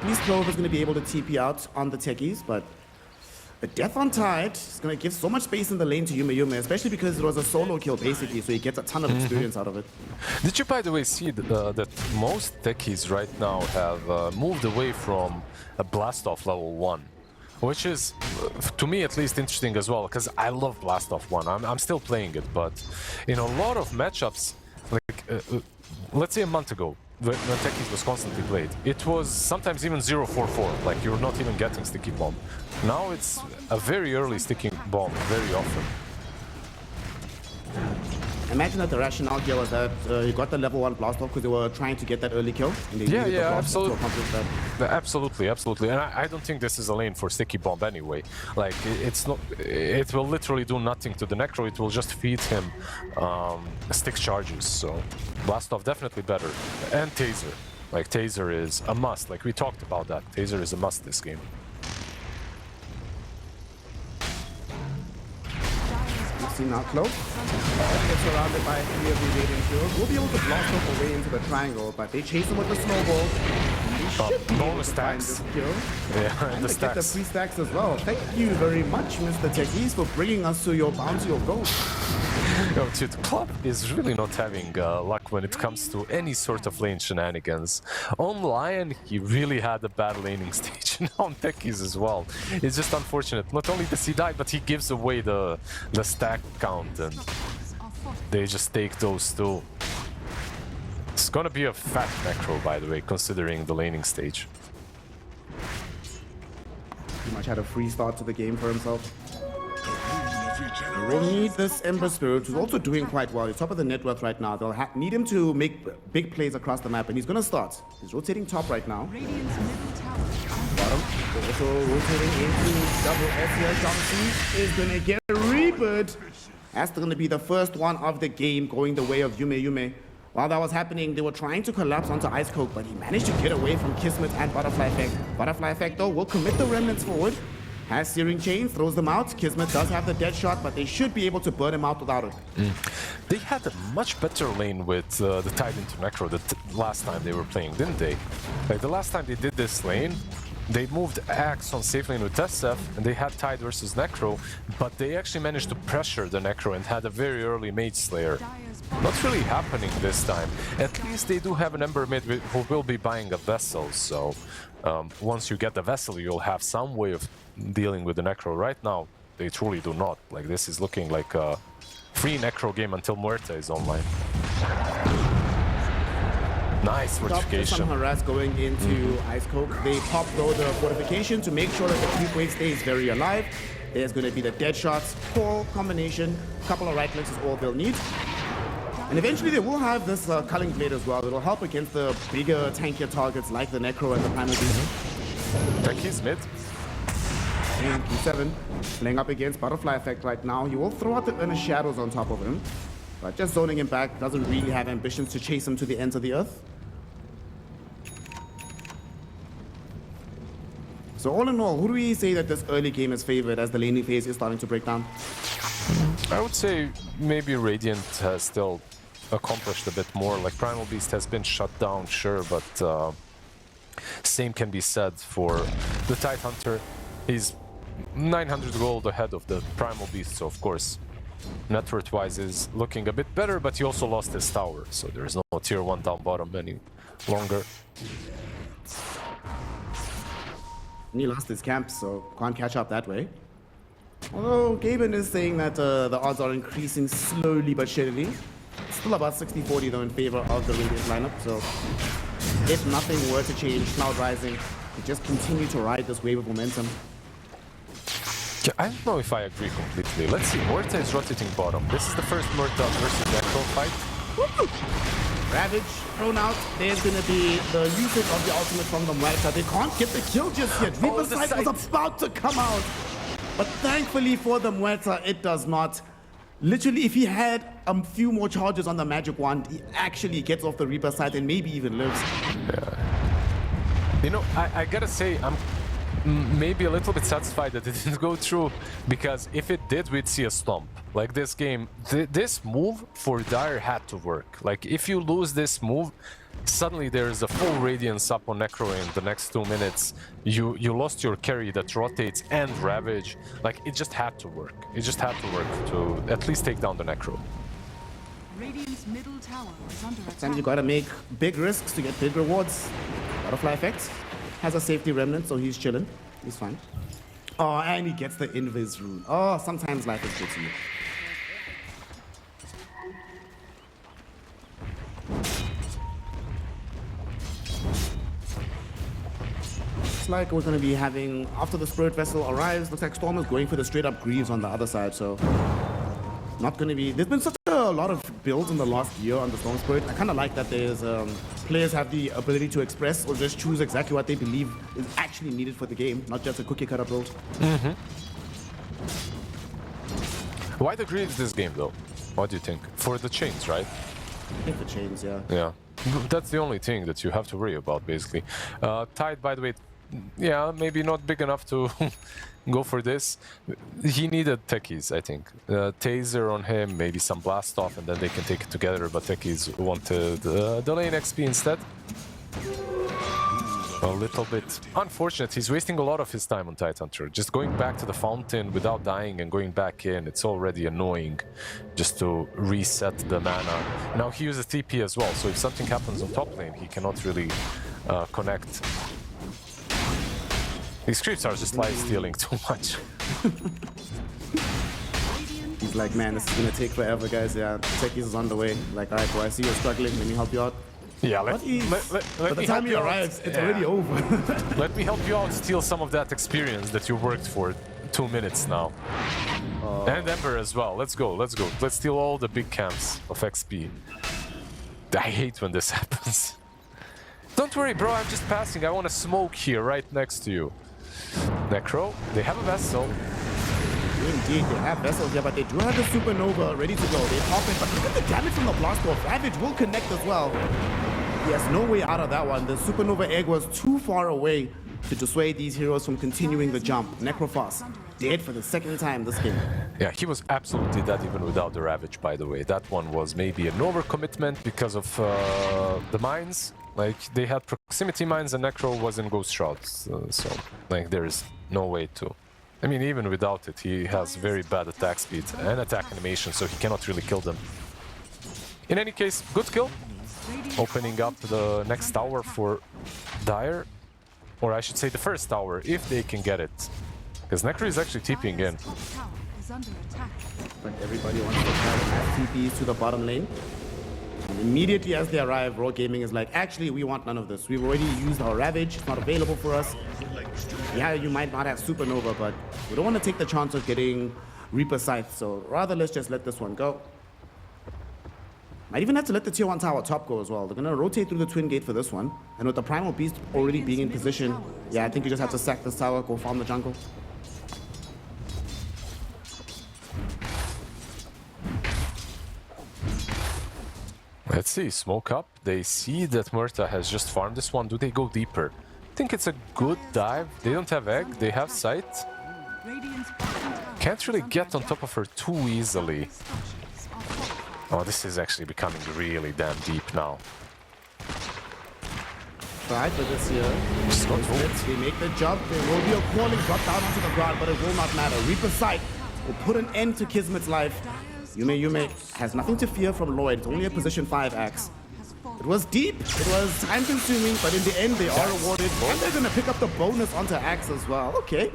At least Clove is going to be able to TP out on the techies, but a death on Tide is going to give so much space in the lane to Yume, especially because it was a solo kill basically, so he gets a ton of experience out of it. Did you, by the way, see that most techies right now have moved away from a blast-off level 1? Which is, to me at least, interesting as well, because I love Blast Off 1. I'm still playing it, but in a lot of matchups, like, let's say a month ago, when Techies was constantly played, it was sometimes even 0-4-4, like you're not even getting Sticky Bomb. Now it's a very early Sticky Bomb, very often. Imagine that the rationale here was that you got the level 1 blast off because they were trying to get that early kill. And they needed the blast absolutely. to accomplish that. Absolutely. And I don't think this is a lane for Sticky Bomb anyway. Like, it's not. It will literally do nothing to the Necro. It will just feed him stick charges. So blast off definitely better. And Taser. Like, Taser is a must. Like, we talked about that. Taser is a must this game. See now Clove gets surrounded by 3 of the Radiant Shields. We'll be able to blast off away into the triangle, but they chase him with the snowball. should be able bonus to find stacks. this kill. Yeah, and the Get the stacks. free stacks as well. Thank you very much, Mr. Techies, for bringing us to your bounty of gold. Yo, dude, Club is really not having luck when it comes to any sort of lane shenanigans. On Lion, he really had a bad laning stage, and on Techies as well. It's just unfortunate. Not only does he die, but he gives away the stack count, and they just take those two. It's gonna be a fat macro, by the way, considering the laning stage. Pretty much had a free start to the game for himself. We'll need this Ember Spirit, who's also doing quite well. He's top of the net worth right now. They'll need him to make big plays across the map, and he's going to start. He's rotating top right now. Radiant's middle tower. Bottom. They're also rotating into double S here. Shang-Chi is going to get rebirth. That's going to be the first one of the game going the way of Yume. While that was happening, they were trying to collapse onto Ice Coke, but he managed to get away from Kismet and Butterfly Effect. Butterfly Effect, though, will commit the remnants forward. Has Searing Chain, throws them out. Kismet does have the dead shot, but they should be able to burn him out without it. They had a much better lane with the Tide into Necro the last time they were playing, didn't they? Like the last time they did this lane, they moved Axe on safe lane with SF, and they had Tide versus Necro, but they actually managed to pressure the Necro and had a very early Mage Slayer. Not really happening this time. At least they do have an Ember mid who will be buying a vessel, so once you get the vessel, you'll have some way of dealing with the Necro. Right now, they truly do not. Like, this is looking like a free Necro game until Muerta is online. Nice fortification. Some harass going into Ice Coke. They pop though the fortification to make sure that the creep wave stays very alive. There's going to be the dead shots, core combination, couple of right clicks is all they'll need. And eventually they will have this Culling Blade as well. It'll help against the bigger, tankier targets like the Necro and the Primal Beast. Techies mid. And Q7 playing up against Butterfly Effect right now. He will throw out the Inner Shadows on top of him. But just zoning him back, doesn't really have ambitions to chase him to the ends of the earth. So all in all, who do we say that this early game is favored as the laning phase is starting to break down? I would say maybe Radiant has still accomplished a bit more. Like Primal Beast has been shut down, sure, but same can be said for the Tide Hunter. He's 900 gold ahead of the Primal Beast, so of course net worth-wise is looking a bit better, but he also lost his tower, so there's no tier 1 down bottom any longer. And he lost his camp, so can't catch up that way. Although Gaben is saying that the odds are increasing slowly but steadily. Still about 60-40 though in favor of the Radiant lineup, so if nothing were to change, Cloud Rising could just continue to ride this wave of momentum. Yeah, I don't know if I agree completely. Let's see, Muerta is rotating bottom. This is the first Muerta versus Necro fight. Ravage thrown out. There's going to be the usage of the ultimate from the Muerta. They can't get the kill just yet. Reaper Sight was about to come out. But thankfully for the Muerta, it does not. Literally, if he had a few more charges on the Magic Wand, he actually gets off the Reaper Sight and maybe even lives. Yeah. You know, I gotta say, I'm maybe a little bit satisfied that it didn't go through, because if it did, we'd see a stomp. Like this game, this move for Dire had to work. Like if you lose this move, suddenly there's a full Radiance up on Necro in the next 2 minutes. You lost your carry that rotates and Ravage. Like it just had to work. It just had to work to at least take down the Necro. Radiant's middle tower is under attack. Sometimes you gotta make big risks to get big rewards. Butterfly Effect has a safety remnant, so he's chilling. He's fine. Oh, and he gets the Invis rune. Oh, sometimes life is good to you. Looks like we're gonna be having, after the Spirit Vessel arrives, looks like Storm is going for the straight up Greaves on the other side, so not gonna be, there's been such a lot of builds in the last year on the Storm Spirit. I kinda like that there's, players have the ability to express or just choose exactly what they believe is actually needed for the game, not just a cookie cutter build. Why the Greaves this game though? What do you think? For the chains, right? I think the chains, yeah. Yeah, that's the only thing that you have to worry about, basically. Tide, by the way, yeah, maybe not big enough to go for this. He needed techies, I think. Taser on him, maybe some blast off, and then they can take it together, but techies wanted the lane XP instead. A little bit unfortunate. He's wasting a lot of his time on Tidehunter. Just going back to the fountain without dying and going back in, it's already annoying just to reset the mana. Now he uses TP as well, so if something happens on top lane, he cannot really connect. These creeps are just life stealing too much. He's like, man, this is gonna take forever, guys. Yeah, Techies is on the way. Like, alright, bro, I see you're struggling. Let me help you out. Yeah, By the time he arrives, it's already over. Let me help you out, steal some of that experience that you worked for 2 minutes now. And Ember as well. Let's go, let's go. Let's steal all the big camps of XP. I hate when this happens. Don't worry, bro, I'm just passing. I want to smoke here, right next to you. Necro, they have a vessel. Indeed, they have vessels here, but they do have the Supernova ready to go. They pop it, but look at the damage from the blast off. Ravage will connect as well. He has no way out of that one. The Supernova egg was too far away to dissuade these heroes from continuing the jump. Necrophos dead for the second time this game. Yeah, he was absolutely dead even without the Ravage, by the way. That one was maybe an overcommitment because of the mines. Like, they had proximity mines and Necro was in Ghost Shrouds. So, like, there is no way to... I mean, even without it, he has very bad attack speed and attack animation, so he cannot really kill them. In any case, good kill. Opening up the next tower for Dire. Or I should say the first tower, if they can get it. Because Necro is actually TPing in. But everybody wants to try to add TPs to the bottom lane. And immediately as they arrive, Raw Gaming is like, actually, we want none of this. We've already used our Ravage. It's not available for us. Yeah, you might not have Supernova, but we don't want to take the chance of getting Reaper Scythe. So rather, let's just let this one go. Might even have to let the tier 1 tower top go as well. They're going to rotate through the Twin Gate for this one. And with the Primal Beast already being in position, yeah, I think you just have to sack this tower, go farm the jungle. Let's see, smoke up. They see that Murta has just farmed this one. Do they go deeper? I think it's a good dive. They don't have egg, they have sight. Can't really get on top of her too easily. Oh, this is actually becoming really damn deep now. Right, but this here, they make the jump. There will be a crawling drop down onto the ground, but it will not matter. Reaper Sight will put an end to Kismet's life. Yume has nothing to fear from Lloyd. It's only a position 5 axe. It was deep, it was time consuming, but in the end they are rewarded. And they're gonna pick up the bonus onto axe as well. Okay.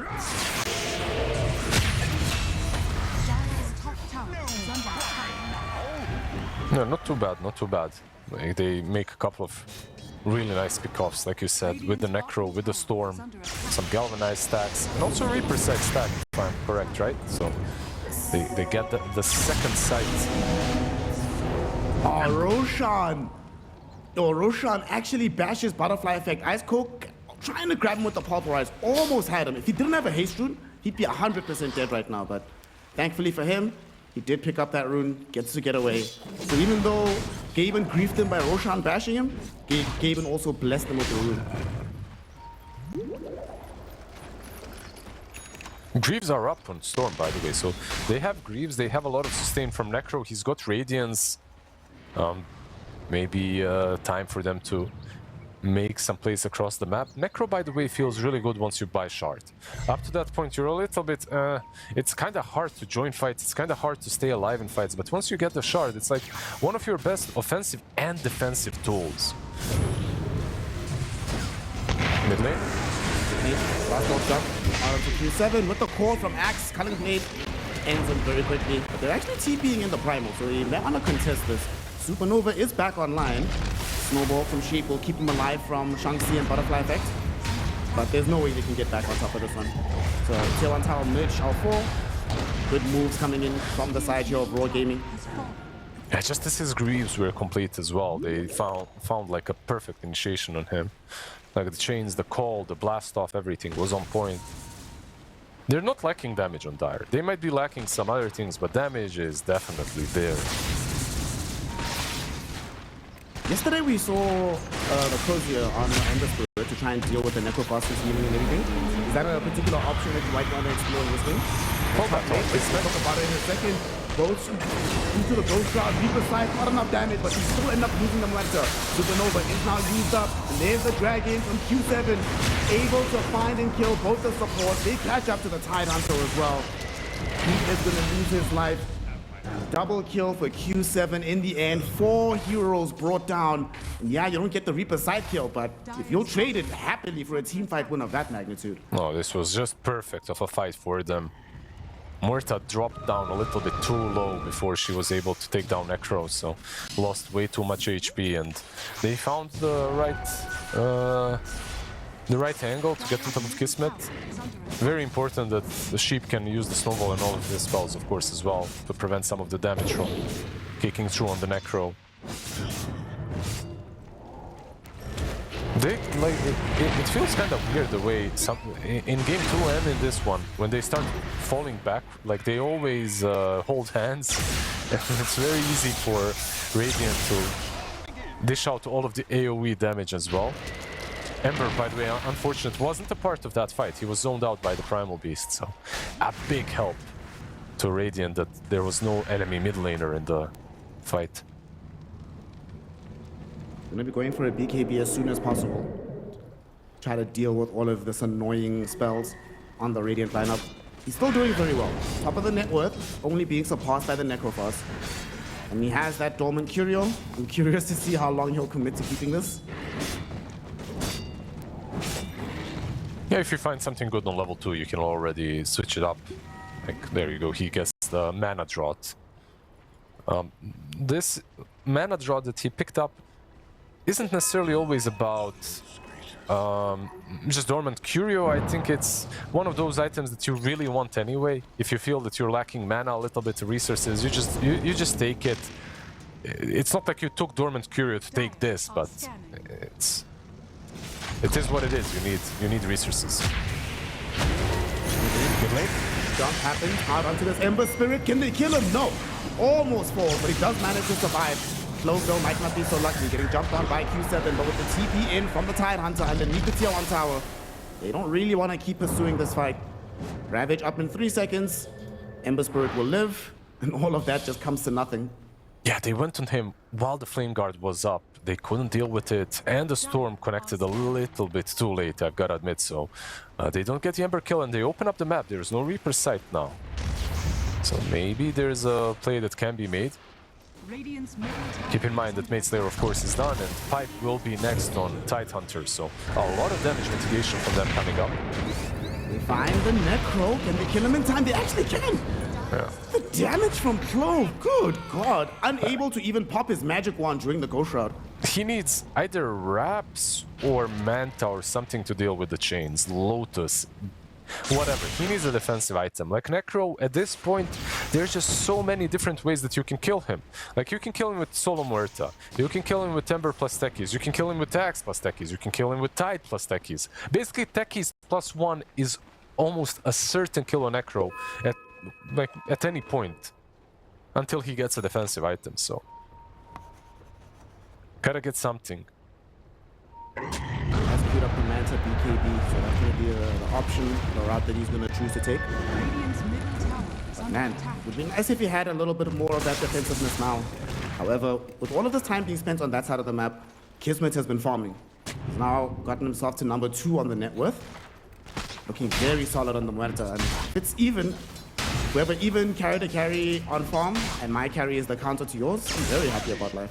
No, not too bad, not too bad. Like, they make a couple of really nice pickoffs, like you said, with the Necro, with the Storm, some Galvanized stacks, and also Reaper Sight stack, if I'm correct, right? So they get the second sight. Oh, Roshan! Oh, Roshan actually bashes Butterfly Effect. Ice Coke trying to grab him with the Pulverize, almost had him. If he didn't have a haste rune, he'd be 100% dead right now, but thankfully for him, he did pick up that rune, gets to get away. So even though Gaben griefed him by Roshan bashing him, Gaben also blessed him with the rune. Greaves are up on Storm, by the way, so they have Greaves, they have a lot of sustain from Necro, he's got Radiance. Maybe time for them to make some plays across the map. Necro, by the way, feels really good once you buy Shard. Up to that point, you're a little bit... it's kind of hard to join fights, it's kind of hard to stay alive in fights, but once you get the Shard, it's like one of your best offensive and defensive tools. Mid lane? Last off jump out of the Q7 with the call from Axe. Culling Blade ends him very quickly. But they're actually TPing in the Primal, so they want to contest this. Supernova is back online. Snowball from Sheep will keep him alive from Shang-Chi and Butterfly Effect. But there's no way they can get back on top of this one. So tier 1 tower mid, shall fall. Good moves coming in from the side here of Raw Gaming. Yeah, just as his Greaves were complete as well, they found like a perfect initiation on him. Like the chains, the call, the blast off, everything was on point. They're not lacking damage on Dire. They might be lacking some other things, but damage is definitely there. Yesterday we saw the Crozier on Ender Spirit to try and deal with the Necrophosphorus healing and everything. Is that a particular option that you might want to explore in this game? Hold that thought. Let's talk about it in a second. Goes into the Ghost Shroud. Reaper side, not enough damage, but he still end up losing the Muerta. Supernova is now used up. And there's the Dragon from Q7, able to find and kill both the supports. They catch up to the Tide Hunter as well. He is going to lose his life. Double kill for Q7 in the end. 4 heroes brought down. And yeah, you don't get the Reaper side kill, but if you'll trade it happily for a team fight win of that magnitude. No, this was just perfect of a fight for them. Muerta dropped down a little bit too low before she was able to take down Necro, so lost way too much HP, and they found the right angle to get on top of Kismet. Very important that the Sheep can use the Snowball and all of his spells, of course, as well, to prevent some of the damage from kicking through on the Necro. It feels kind of weird the way in game 2 and in this one, when they start falling back, like they always hold hands, and it's very easy for Radiant to dish out all of the AoE damage as well. Ember, by the way, unfortunate, wasn't a part of that fight. He was zoned out by the Primal Beast, so a big help to Radiant that there was no enemy mid laner in the fight. I'm going to be going for a BKB as soon as possible. Try to deal with all of this annoying spells on the Radiant lineup. He's still doing very well. Top of the net worth, only being surpassed by the Necrophos. And he has that Dormant Curio. I'm curious to see how long he'll commit to keeping this. Yeah, if you find something good on level 2, you can already switch it up. Like, there you go, he gets the mana drought. This mana drought that he picked up isn't necessarily always about just Dormant Curio. I think it's one of those items that you really want anyway. If you feel that you're lacking mana, a little bit of resources, you just take it. It's not like you took Dormant Curio to take this, but it is what it is. You need resources. Good late. Jump happens out onto this Ember Spirit. Can they kill him? No. Almost falls, but he does manage to survive. Close though, might not be so lucky. Getting jumped on by Q7, but with the TP in from the Tide Hunter underneath the tier 1 tower, they don't really want to keep pursuing this fight. Ravage up in 3 seconds. Ember Spirit will live, and all of that just comes to nothing. Yeah, they went on him while the Flame Guard was up. They couldn't deal with it, and the Storm connected a little bit too late, I've got to admit, so they don't get the Ember kill, and they open up the map. There's no Reaper sight now. So maybe there's a play that can be made. Keep in mind that Mate Slayer, of course, is done, and Pipe will be next on Tide Hunter, so a lot of damage mitigation from them coming up. They find the Necro. Can they kill him in time? They actually can! Yeah. The damage from Clove, good God. Unable to even pop his magic wand during the Ghost Shroud. He needs either Wraps or Manta or something to deal with the chains. Lotus. Whatever. He needs a defensive item. Like Necro, at this point, there's just so many different ways that you can kill him. Like, you can kill him with Solo Muerta. You can kill him with Ember plus Techies. You can kill him with Tax plus Techies. You can kill him with Tide plus Techies. Basically, Techies plus 1 is almost a certain kill on Necro at any point until he gets a defensive item, so gotta get something. Has queued up the Manta BKB, so that's going to be the option, the route that he's going to choose to take. Man, it would be nice if he had a little bit more of that defensiveness now. However, with all of this time being spent on that side of the map, Kismet has been farming. He's now gotten himself to number 2 on the net worth. Looking very solid on the Muerta, and if it's even, whoever even carry to carry on farm, and my carry is the counter to yours, I'm very happy about life.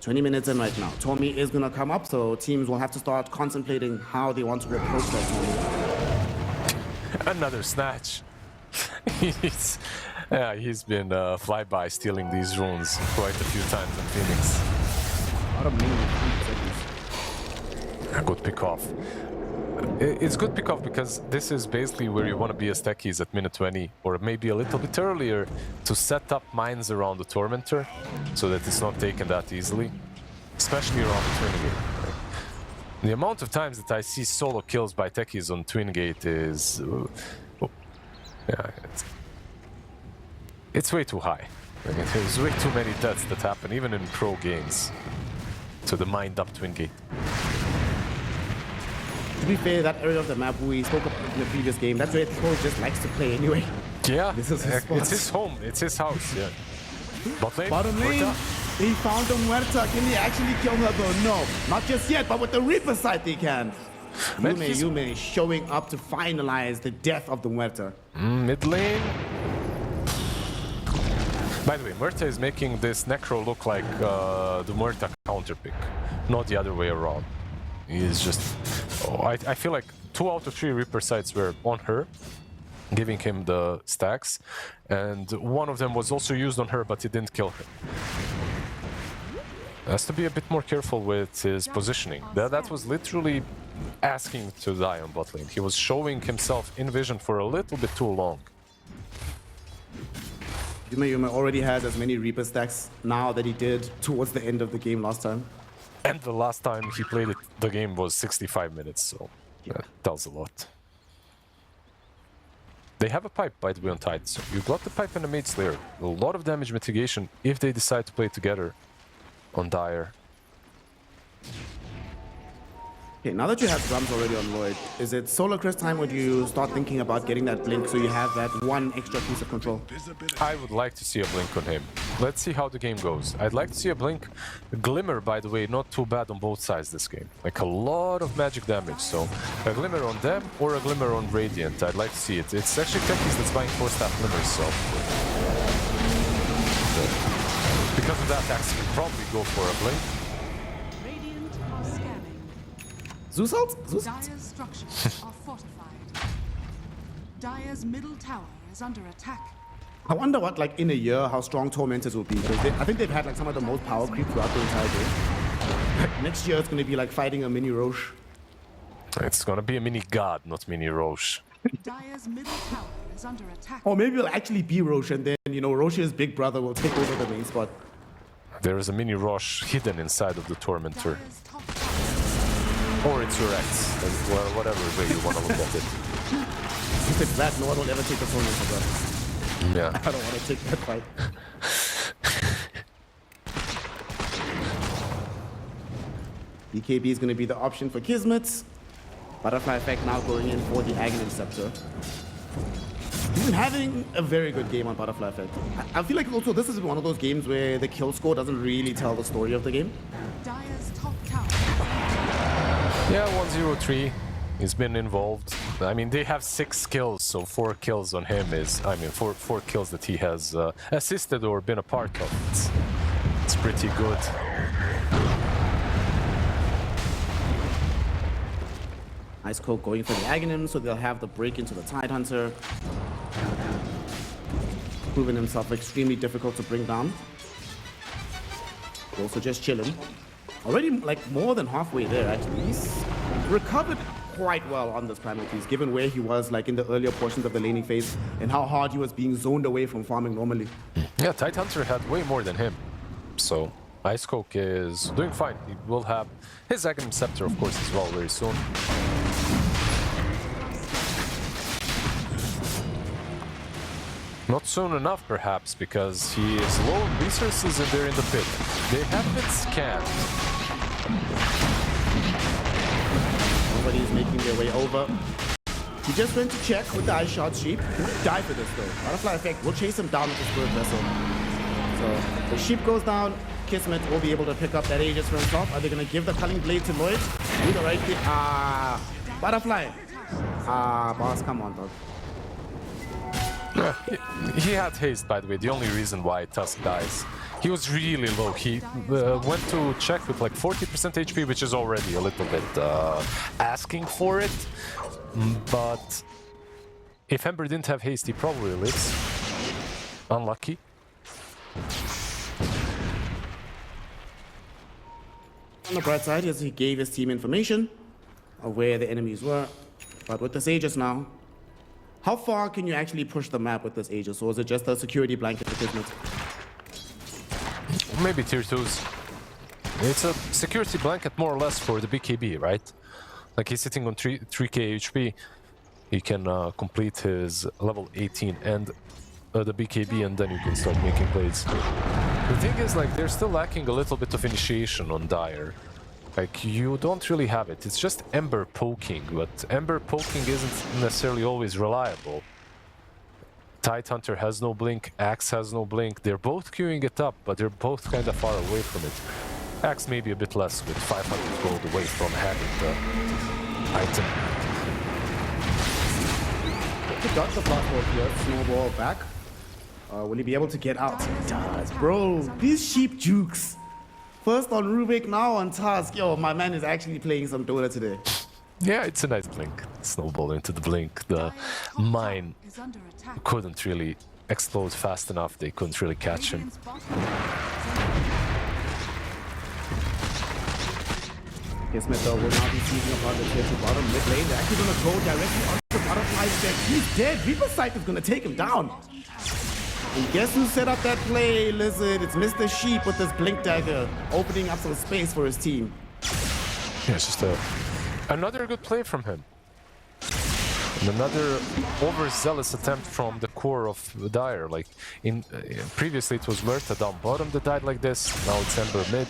"20 minutes in right now. Tommy is going to come up, so teams will have to start contemplating how they want to approach that Tommy. Another snatch. He's been flyby stealing these runes quite a few times in Phoenix. Good pick off. It's good pick off because this is basically where you want to be as techies at minute 20, or maybe a little bit earlier, to set up mines around the Tormentor so that it's not taken that easily, especially around the Twin Gate. The amount of times that I see solo kills by techies on Twin Gate is it's way too high. There's way too many deaths that happen even in pro games to the mined up Twin Gate. To be fair, that area of the map we spoke about in the previous game, that's where Pro just likes to play anyway. Yeah, This is his spot. it's his home, it's his house, yeah. Bot lane, Bottom lane, Muerta. he found the Muerta. Can he actually kill her though? No, not just yet, but with the Reaper side they can. Man, he's- Yume showing up to finalize the death of the Muerta. Mid lane. By the way, Muerta is making this Necro look like the Muerta counter pick, not the other way around. He is just... Oh, I feel like 2 out of 3 Reaper sites were on her, giving him the stacks, and one of them was also used on her, but it didn't kill her. Has to be a bit more careful with his positioning. That was literally asking to die on bot lane. He was showing himself in vision for a little bit too long. Yume already has as many Reaper stacks now that he did towards the end of the game last time. And the last time he played it, the game was 65 minutes, so that tells a lot. They have a pipe, by the way, on Tide, so you got the pipe and the Mage Slayer. A lot of damage mitigation if they decide to play together on Dire. Okay, now that you have drums already on Lloyd, is it Solar Crest time or do you start thinking about getting that blink so you have that one extra piece of control? I would like to see a blink on him. Let's see how the game goes. I'd like to see a blink. Glimmer, by the way, not too bad on both sides this game. Like a lot of magic damage, so a Glimmer on them or a Glimmer on Radiant. I'd like to see it. It's actually Techies that's buying 4-staff Glimmers, so... Because of that, Axe can probably go for a blink. Radiant are scanning. Zeus ult? Zeus? Dire's structures are fortified. Dire's middle tower is under attack. I wonder what, like, in a year, how strong Tormentors will be. Because I think they've had, like, some of the most power creep throughout the entire game. Like, next year, it's going to be like fighting a mini Roche. It's gonna be a mini god, not mini Roche. Dire's middle tower is under attack. Or maybe it'll actually be Roche, and then, you know, Roche's big brother will take over the main spot. There is a mini Roche hidden inside of the Tormentor. Dire's top tower Or it's your ex, whatever way you want to look at it. If it's that, no one will ever take the Tormentor, bro. Yeah. I don't want to take that fight. BKB is going to be the option for Kismet. Butterfly Effect now going in for the Aghanim Scepter. He's been having a very good game on Butterfly Effect. I feel like also this is one of those games where the kill score doesn't really tell the story of the game. Dire's top tower. Yeah, 103. He's been involved. I mean, they have 6 kills, so 4 kills on him is... I mean, four kills that he has assisted or been a part of. It's pretty good. Ice Cold going for the Aghanim, so they'll have the break into the Tidehunter. Proven himself extremely difficult to bring down. Also just chilling. Already like more than halfway there actually. He's recovered quite well on this Primal Piece, given where he was like in the earlier portions of the laning phase and how hard he was being zoned away from farming normally. Yeah, Tidehunter had way more than him. So, Ice Coke is doing fine. He will have his Aghanim Scepter, of course, as well very soon. Not soon enough, perhaps, because he is low on resources and they're in the pit. They have been scanned. Nobody's making their way over. He just went to check with the Ice Shard Sheep. He might die for this though. Butterfly Effect will chase him down with the Spirit Vessel. So the Sheep goes down. Kismet will be able to pick up that Aegis for himself. Are they going to give the Culling Blade to Lloyd? Do the right thing. Butterfly. Boss, come on, dog. Yeah, he had haste, by the way, the only reason why Tusk dies. He was really low. He went to check with like 40% HP, which is already a little bit asking for it. But if Ember didn't have haste, he probably lives. Unlucky. On the bright side, he gave his team information of where the enemies were. But with this Aegis now, how far can you actually push the map with this Aegis? Or is it just a security blanket for Kismet? Maybe tier 2s. It's a security blanket more or less for the BKB, right? Like he's sitting on 3k HP. He can complete his level 18 and the BKB, and then you can start making plays. The thing is, like, they're still lacking a little bit of initiation on Dire. Like, you don't really have it. It's just Ember poking, but Ember poking isn't necessarily always reliable. Tidehunter has no blink, Axe has no blink. They're both queuing it up, but they're both kind of far away from it. Axe maybe a bit less, with 500 gold away from having the item. He got the blast ball here, snowball back. Will he be able to get out? He does. Bro, these sheep jukes. First on Rubik, now on Task. Yo, my man is actually playing some Dota today. Yeah, it's a nice blink. Snowball into the blink. The mine couldn't really explode fast enough. They couldn't really catch him. Kismet though will now be seizing upon the tier 2 bottom mid lane. They're actually going to go directly onto the butterfly's deck. He's dead. Reaper's Sight is going to take him down. And guess who set up that play, Lizard? It's Mr. Sheep with this blink dagger, opening up some space for his team. Yeah, it's just another good play from him. And another overzealous attempt from the core of Dire. Like, previously it was Murta down bottom that died like this. Now it's Ember mid.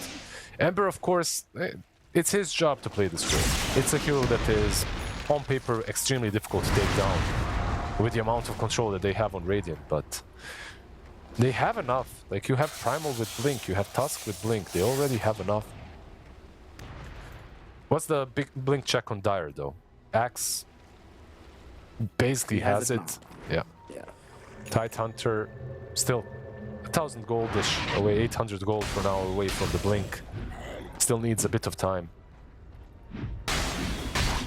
Ember, of course, it's his job to play this game. It's a hero that is, on paper, extremely difficult to take down with the amount of control that they have on Radiant, but they have enough. Like, you have Primal with Blink, you have Tusk with Blink. They already have enough. What's the big Blink check on Dire, though? Axe basically has it. Yeah. Tidehunter still 1,000 goldish away, 800 gold for now away from the Blink. Still needs a bit of time.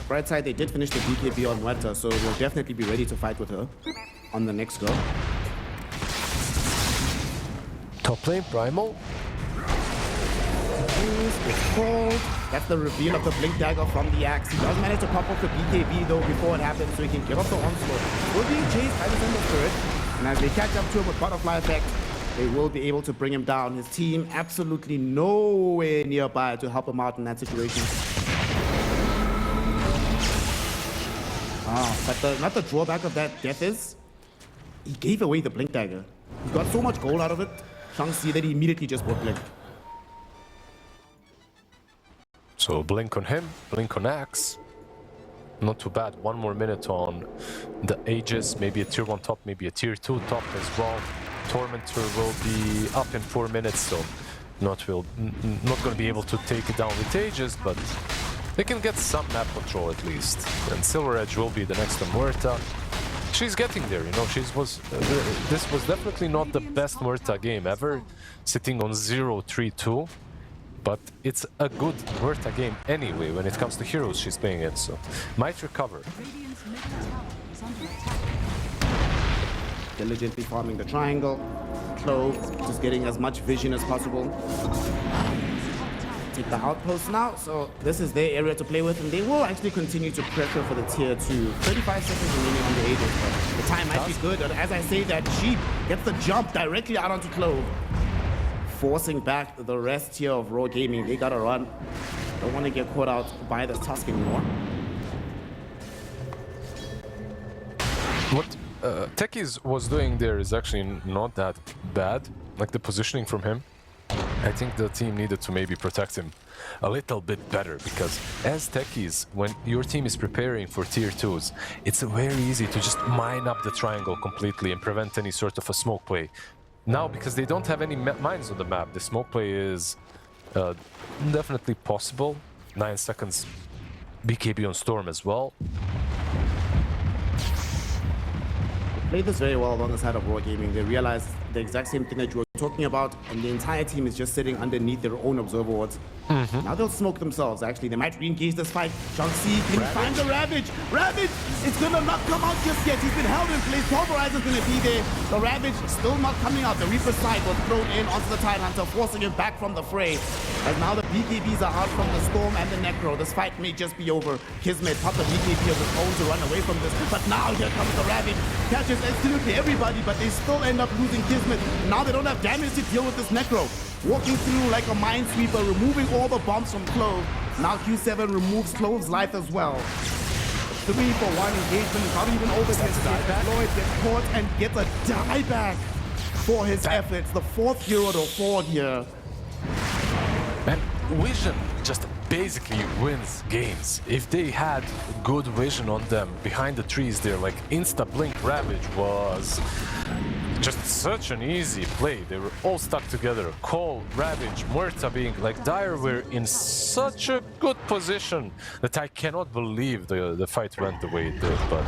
Right side, they did finish the BKB on Weta, so we'll definitely be ready to fight with her on the next go. Top lane, Primal. It's cold. That's the reveal of the Blink Dagger from the Axe. He does manage to pop off the BKB though before it happens, so he can get off the onslaught. We're being chased by the Cinder Spirit, and as they catch up to him with Butterfly Effect, they will be able to bring him down. His team absolutely nowhere nearby to help him out in that situation. But not the drawback of that death is, he gave away the Blink Dagger. He got so much gold out of it, Shang-Chi, that he immediately just bought Blink. So Blink on him, Blink on Axe. Not too bad. 1 more minute on the Aegis. Maybe a tier 1 top, maybe a tier 2 top as well. Tormentor will be up in 4 minutes, so not going to be able to take it down with Aegis, but they can get some map control at least. And Silver Edge will be the next on Murta. She's getting there, you know. This was definitely not the best Murta game ever, sitting on 0-3-2. But it's a good Murta game anyway when it comes to heroes she's playing it, so might recover. Diligently farming the triangle. Clove, just getting as much vision as possible. Take the outpost now, so this is their area to play with, and they will actually continue to pressure for the tier 2. 35 seconds remaining on the Aegis, but the time might be good. And as I say that, Sheep gets the jump directly out onto Clove, forcing back the rest here of Raw Gaming. They gotta run. Don't want to get caught out by the Tusk anymore. What Techies was doing there is actually not that bad, like the positioning from him. I think the team needed to maybe protect him a little bit better, because as Techies, when your team is preparing for tier 2s, it's very easy to just mine up the triangle completely and prevent any sort of a smoke play. Now, because they don't have any mines on the map, the smoke play is definitely possible. 9 seconds BKB on Storm as well. Played this very well along the side of Raw Gaming. They realized the exact same thing that you were talking about, and the entire team is just sitting underneath their own observer wards. Now they'll smoke themselves, actually. They might re-engage this fight. Shang-Chi, can he find the Ravage? Ravage is gonna not come out just yet. He's been held in place. Pulverizer's gonna be there. The Ravage still not coming out. The Reaper's Sight was thrown in onto the Tidehunter, forcing him back from the fray. As now the BKBs are out from the Storm and the Necro. This fight may just be over. Kismet popped the BKB of his own to run away from this, but now here comes the Ravage. Catches absolutely everybody, but they still end up losing Kismet. Now they don't have damage to deal with this Necro. Walking through like a minesweeper, removing all the bombs from Clove. Now Q7 removes Clove's life as well. 3-for-1 engagement, not even over his Lloyd gets caught and gets a dieback for his efforts. The 4th hero to fall here. And Vision just basically wins games. If they had good vision on them behind the trees there, like insta-blink Ravage was just such an easy play. They were all stuck together. Cole, Ravage, Muerta being like Dire were in such a good position that I cannot believe the fight went the way it did. But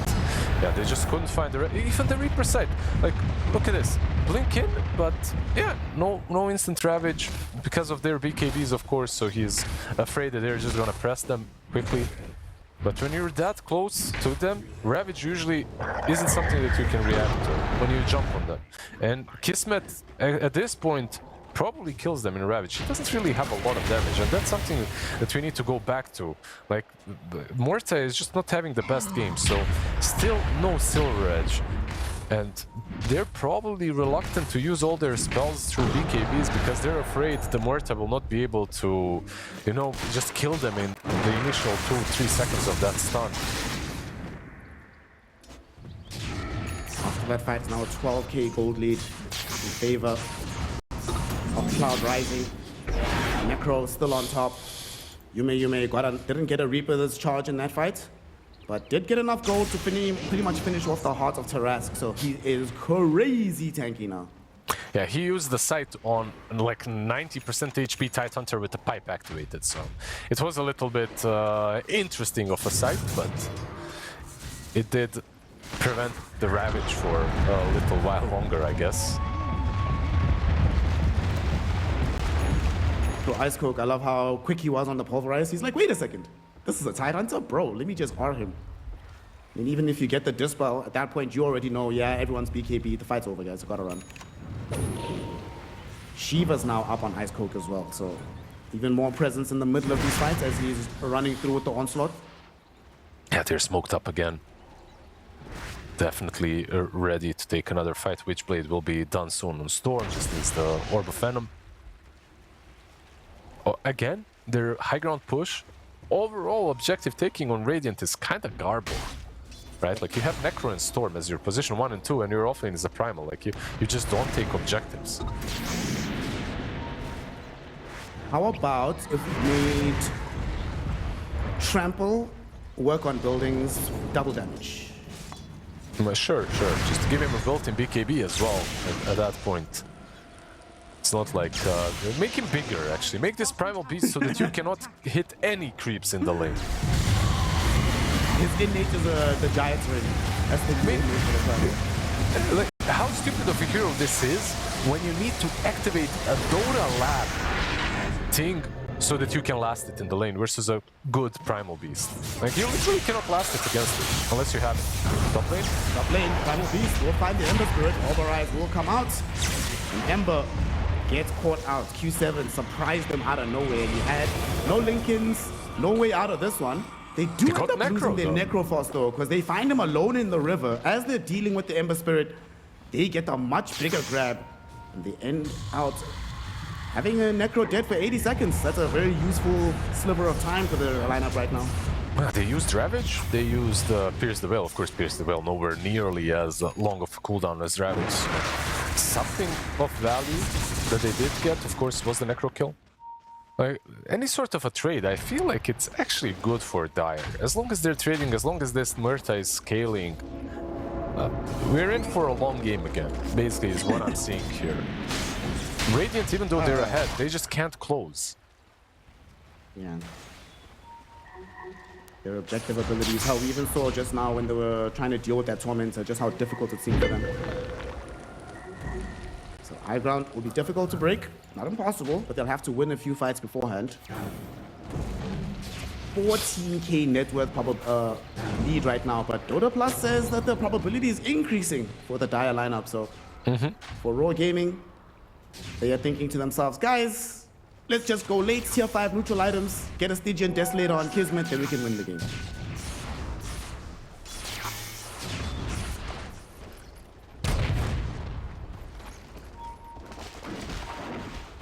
yeah, they just couldn't find even the Reaper side. Like, look at this. Blink in, but yeah, no instant Ravage because of their BKBs, of course, so he's afraid that they're just gonna press them quickly. But when you're that close to them, Ravage usually isn't something that you can react to when you jump on them. And Kismet, at this point, probably kills them in Ravage. He doesn't really have a lot of damage, and that's something that we need to go back to. Like, Muerta is just not having the best game, so still no Silver Edge. And they're probably reluctant to use all their spells through BKBs because they're afraid the Muerta will not be able to, you know, just kill them in the initial 2-3 seconds of that stun. After that fight, it's now a 12k gold lead in favor of Cloud Rising. Necro still on top. Yume didn't get a Reaper's charge in that fight, but did get enough gold to pretty much finish off the heart of Tarask, so he is crazy tanky now. Yeah, he used the sight on like 90% HP Tidehunter with the pipe activated, so it was a little bit interesting of a sight, but it did prevent the Ravage for a little while longer, I guess. So Ice Coke, I love how quick he was on the Pulverize. He's like, wait a second, this is a Tidehunter? Bro, let me just R him. And even if you get the Dispel, at that point you already know, yeah, everyone's BKB, the fight's over, guys, you gotta run. Shiva's now up on Ice Coke as well, so even more presence in the middle of these fights as he's running through with the onslaught. Yeah, they're smoked up again. Definitely ready to take another fight. Witchblade will be done soon on Storm, just needs the Orb of Venom. Oh, again, their high ground push. Overall objective taking on Radiant is kind of garbled. Right? Like, you have Necro and Storm as your position 1 and 2, and your offlane is a Primal. Like, you just don't take objectives. How about if we made Trample work on buildings, double damage? Sure. Just give him a built-in BKB as well at that point. It's not like... make him bigger, actually. Make this Primal Beast so that you cannot hit any creeps in the lane. His innate is the Giant's Ring. That's the main move for the Primal. Like, how stupid of a hero this is when you need to activate a Dota Lab thing so that you can last it in the lane versus a good Primal Beast. Like, you literally cannot last it against it unless you have it. Top lane? Top lane, Primal Beast will find the Ember Spirit. Override will come out. And Ember gets caught out. Q7 surprised them out of nowhere. He had no Linkins, no way out of this one. They do end up losing their Necrophos though, because they find him alone in the river. As they're dealing with the Ember Spirit, they get a much bigger grab. And they end out having a Necro dead for 80 seconds. That's a very useful sliver of time for the lineup right now. Well, they used Ravage, they used Pierce the Veil. Of course, Pierce the Veil nowhere nearly as long of a cooldown as Ravage. Something of value that they did get, of course, was the Necro kill. Like, any sort of a trade, I feel like it's actually good for Dire. As long as they're trading, as long as this Muerta is scaling, we're in for a long game again, basically is what I'm seeing here. Radiant, even though they're ahead, they just can't close. Yeah. Their objective abilities, how we even saw just now when they were trying to deal with that Tormentor, just how difficult it seemed for them. So high ground will be difficult to break, not impossible, but they'll have to win a few fights beforehand. 14k net worth lead right now, but Dota Plus says that the probability is increasing for the Dire lineup. So for Raw Gaming, they are thinking to themselves, guys, let's just go late tier 5 neutral items, get a Stygian Desolator on Kismet, then we can win the game.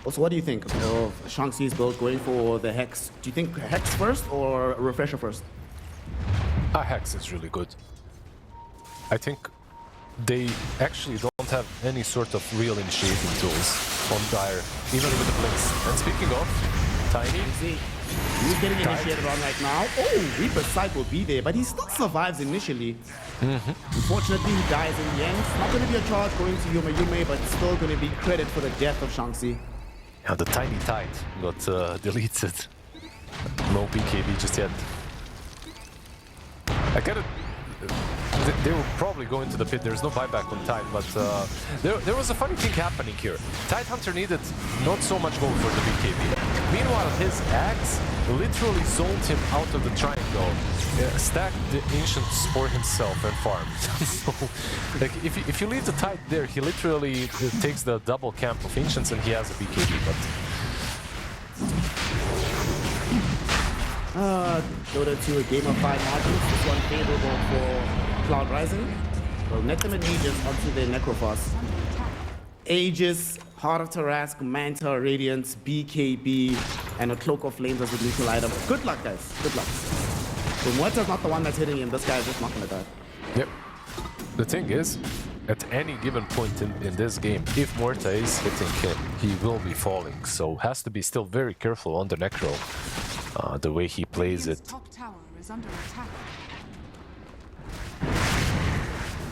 Also, what do you think of Shang-Chi's build going for the Hex? Do you think Hex first or Refresher first? Hex is really good. I think they actually don't have any sort of real initiating tools on Dire, even with the Blinks. And speaking of, Tiny, He's getting initiated on right now. Oh, Reaper's Sight will be there, but he still survives initially. Unfortunately, he dies in the end. It's not going to be a charge going to Yume, but it's still going to be credit for the death of Shanxi. Yeah, the tiny tide got deleted. No BKB just yet. I get it. They will probably go into the pit. There's no buyback on Tide, but there was a funny thing happening here. Tide Hunter needed not so much gold for the BKB. Meanwhile, his axe literally zoned him out of the triangle, stacked the Ancients for himself and farmed. So, like, if you leave the Tide there, he literally takes the double camp of Ancients and he has a BKB. But Dota 2 a game of 5 margins. This one favorable for Cloud Rising. Will net them in Aegis onto their Necrophos. Aegis, Heart of Tarask, Manta, Radiance, BKB, and a Cloak of Flames as a neutral item. Good luck, guys. Good luck. So Muerta's not the one that's hitting him. This guy is just not gonna die. yep. The thing is, at any given point in this game, if Muerta is hitting him, he will be falling. So has to be still very careful on the Necro. The way he plays it. Top tower is under attack.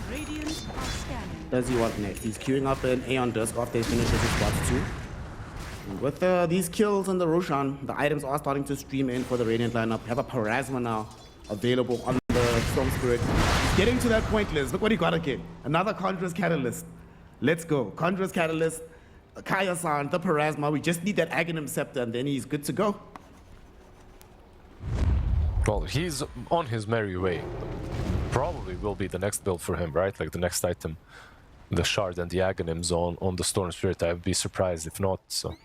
Radiant are scanning. Does he want next? He's queuing up an Aeon Dusk after he finishes his spots too. And with these kills on the Roshan, the items are starting to stream in for the Radiant lineup. We have a Parasma now available on the Storm Spirit. He's getting to that point, Liz. Look what he got again. Another Conjurer's Catalyst. Let's go. Conjurer's Catalyst, Kaya-san, the Parasma. We just need that Aghanim Scepter and then he's good to go. Well, he's on his merry way. Probably will be the next build for him, right? Like the next item. The Shard and the Aghanims on the Storm Spirit. I would be surprised if not, so...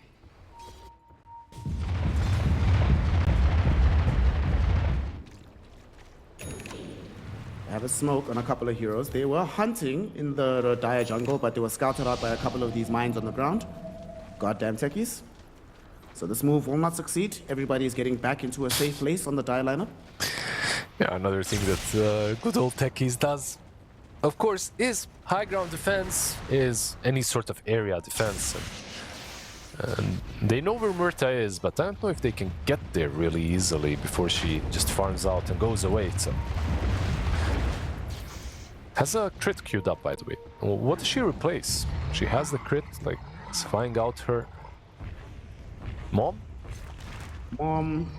I have a smoke on a couple of heroes. They were hunting in the dire jungle, but they were scouted out by a couple of these mines on the ground. Goddamn techies. So this move will not succeed. Everybody is getting back into a safe place on the dire lineup. Yeah, another thing that good old techies does, of course, is high ground defense, is any sort of area defense. And they know where Muerta is, but I don't know if they can get there really easily before she just farms out and goes away. So has a crit queued up, by the way. Well, what does she replace? She has the crit, like spying out her mom? Mom,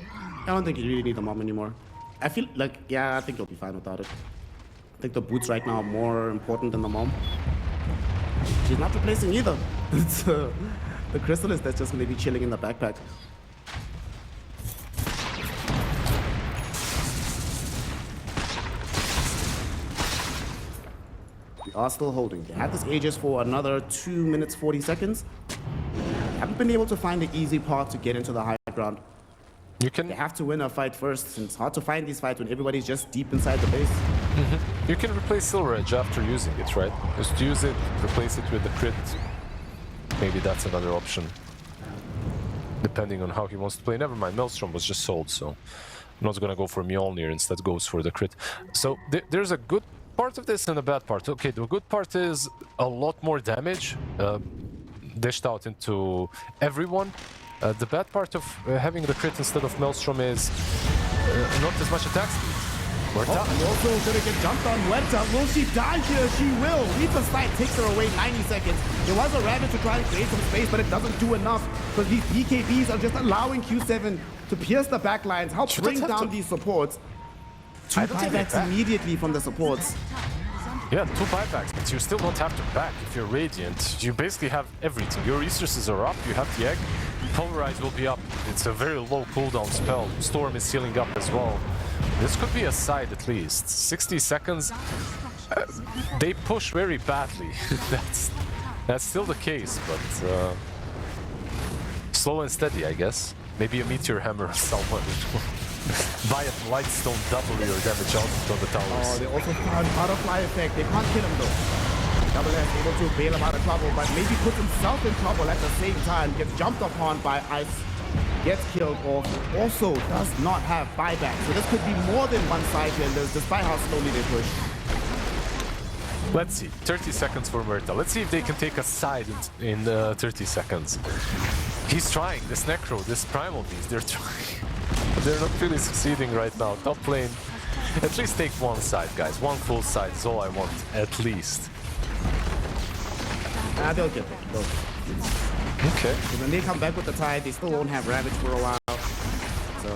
I don't think you really need the mom anymore. I feel like, yeah, I think you'll be fine without it. I think the boots right now are more important than the mom. She's not replacing either. It's the Crystalist that's just going to be chilling in the backpack. We are still holding. They had this Aegis for another 2 minutes 40 seconds. Haven't been able to find the easy path to get into the high ground. You can They have to win a fight first, and it's hard to find these fights when everybody's just deep inside the base. You can replace Silver Edge after using it, right? Just use it, replace it with the crit. Maybe that's another option. Depending on how he wants to play. Never mind, Maelstrom was just sold, so I'm not gonna go for Mjolnir, instead goes for the crit. So there's a good part of this and a bad part. Okay, the good part is a lot more damage dished out into everyone. The bad part of having the crit instead of Maelstrom is not as much attack speed. Oh, and also gonna get jumped on. Muerta, will she die here? She will. Reaper's Sight takes her away 90 seconds. There was a Ravage to try and create some space, but it doesn't do enough because these BKBs are just allowing Q7 to pierce the back lines, help bring down these supports. Two buybacks immediately from the supports. Yeah, 2 buybacks, but you still don't have to back if you're Radiant. You basically have everything. Your resources are up, you have the egg. Pulverize will be up. It's a very low cooldown spell. Storm is healing up as well. This could be a side at least. 60 seconds. They push very badly. That's still the case, but slow and steady, I guess. Maybe a Meteor Hammer or someone. Buy a Lightstone, double your damage output on the towers. Oh, they also found Butterfly Effect. They can't kill him though. Double S able to bail him out of trouble, but maybe puts himself in trouble at the same time. Gets jumped upon by Ice. Gets killed off. Also does not have buyback. So this could be more than one side here, Liz, despite how slowly they push. Let's see. 30 seconds for Muerta. Let's see if they can take a side in 30 seconds. He's trying. This Necro, this Primal Beast, they're trying. They're not really succeeding right now. Top lane. At least take one side, guys. One full side is all I want. At least. They'll get there. They'll get there. Okay. When they come back with the tide, they still won't have Ravage for a while. So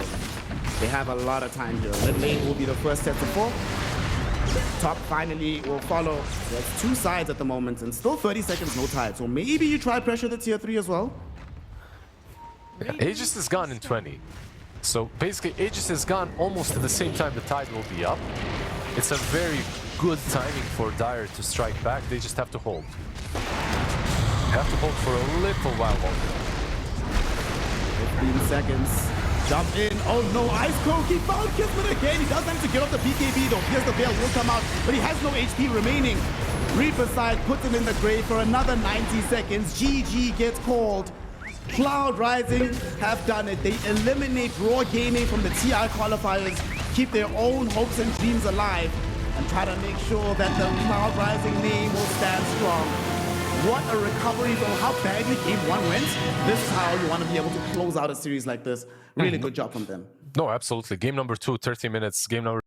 they have a lot of time here. Mid lane will be the first set to fall. Top finally will follow. There's two sides at the moment and still 30 seconds no tide. So maybe you try pressure the tier 3 as well. Aegis is gone in 20. So basically Aegis is gone almost at the same time the tide will be up. It's a very good timing for Dire to strike back. They just have to hold. They have to hold for a little while longer. 15 seconds. Jump in. Oh no, Ice Cold. He found Kismet again. He does manage to get off the PKB though. Pierce the Veil will come out, but he has no HP remaining. Reaper side puts him in the grave for another 90 seconds. GG gets called. Cloud Rising have done it. They eliminate Raw Gaming from the TI qualifiers, keep their own hopes and dreams alive, and try to make sure that the Cloud Rising name will stand strong. What a recovery from how badly game 1 went. This is how you want to be able to close out a series like this. Really good job from them. No, absolutely. Game number 2, 30 minutes. Game number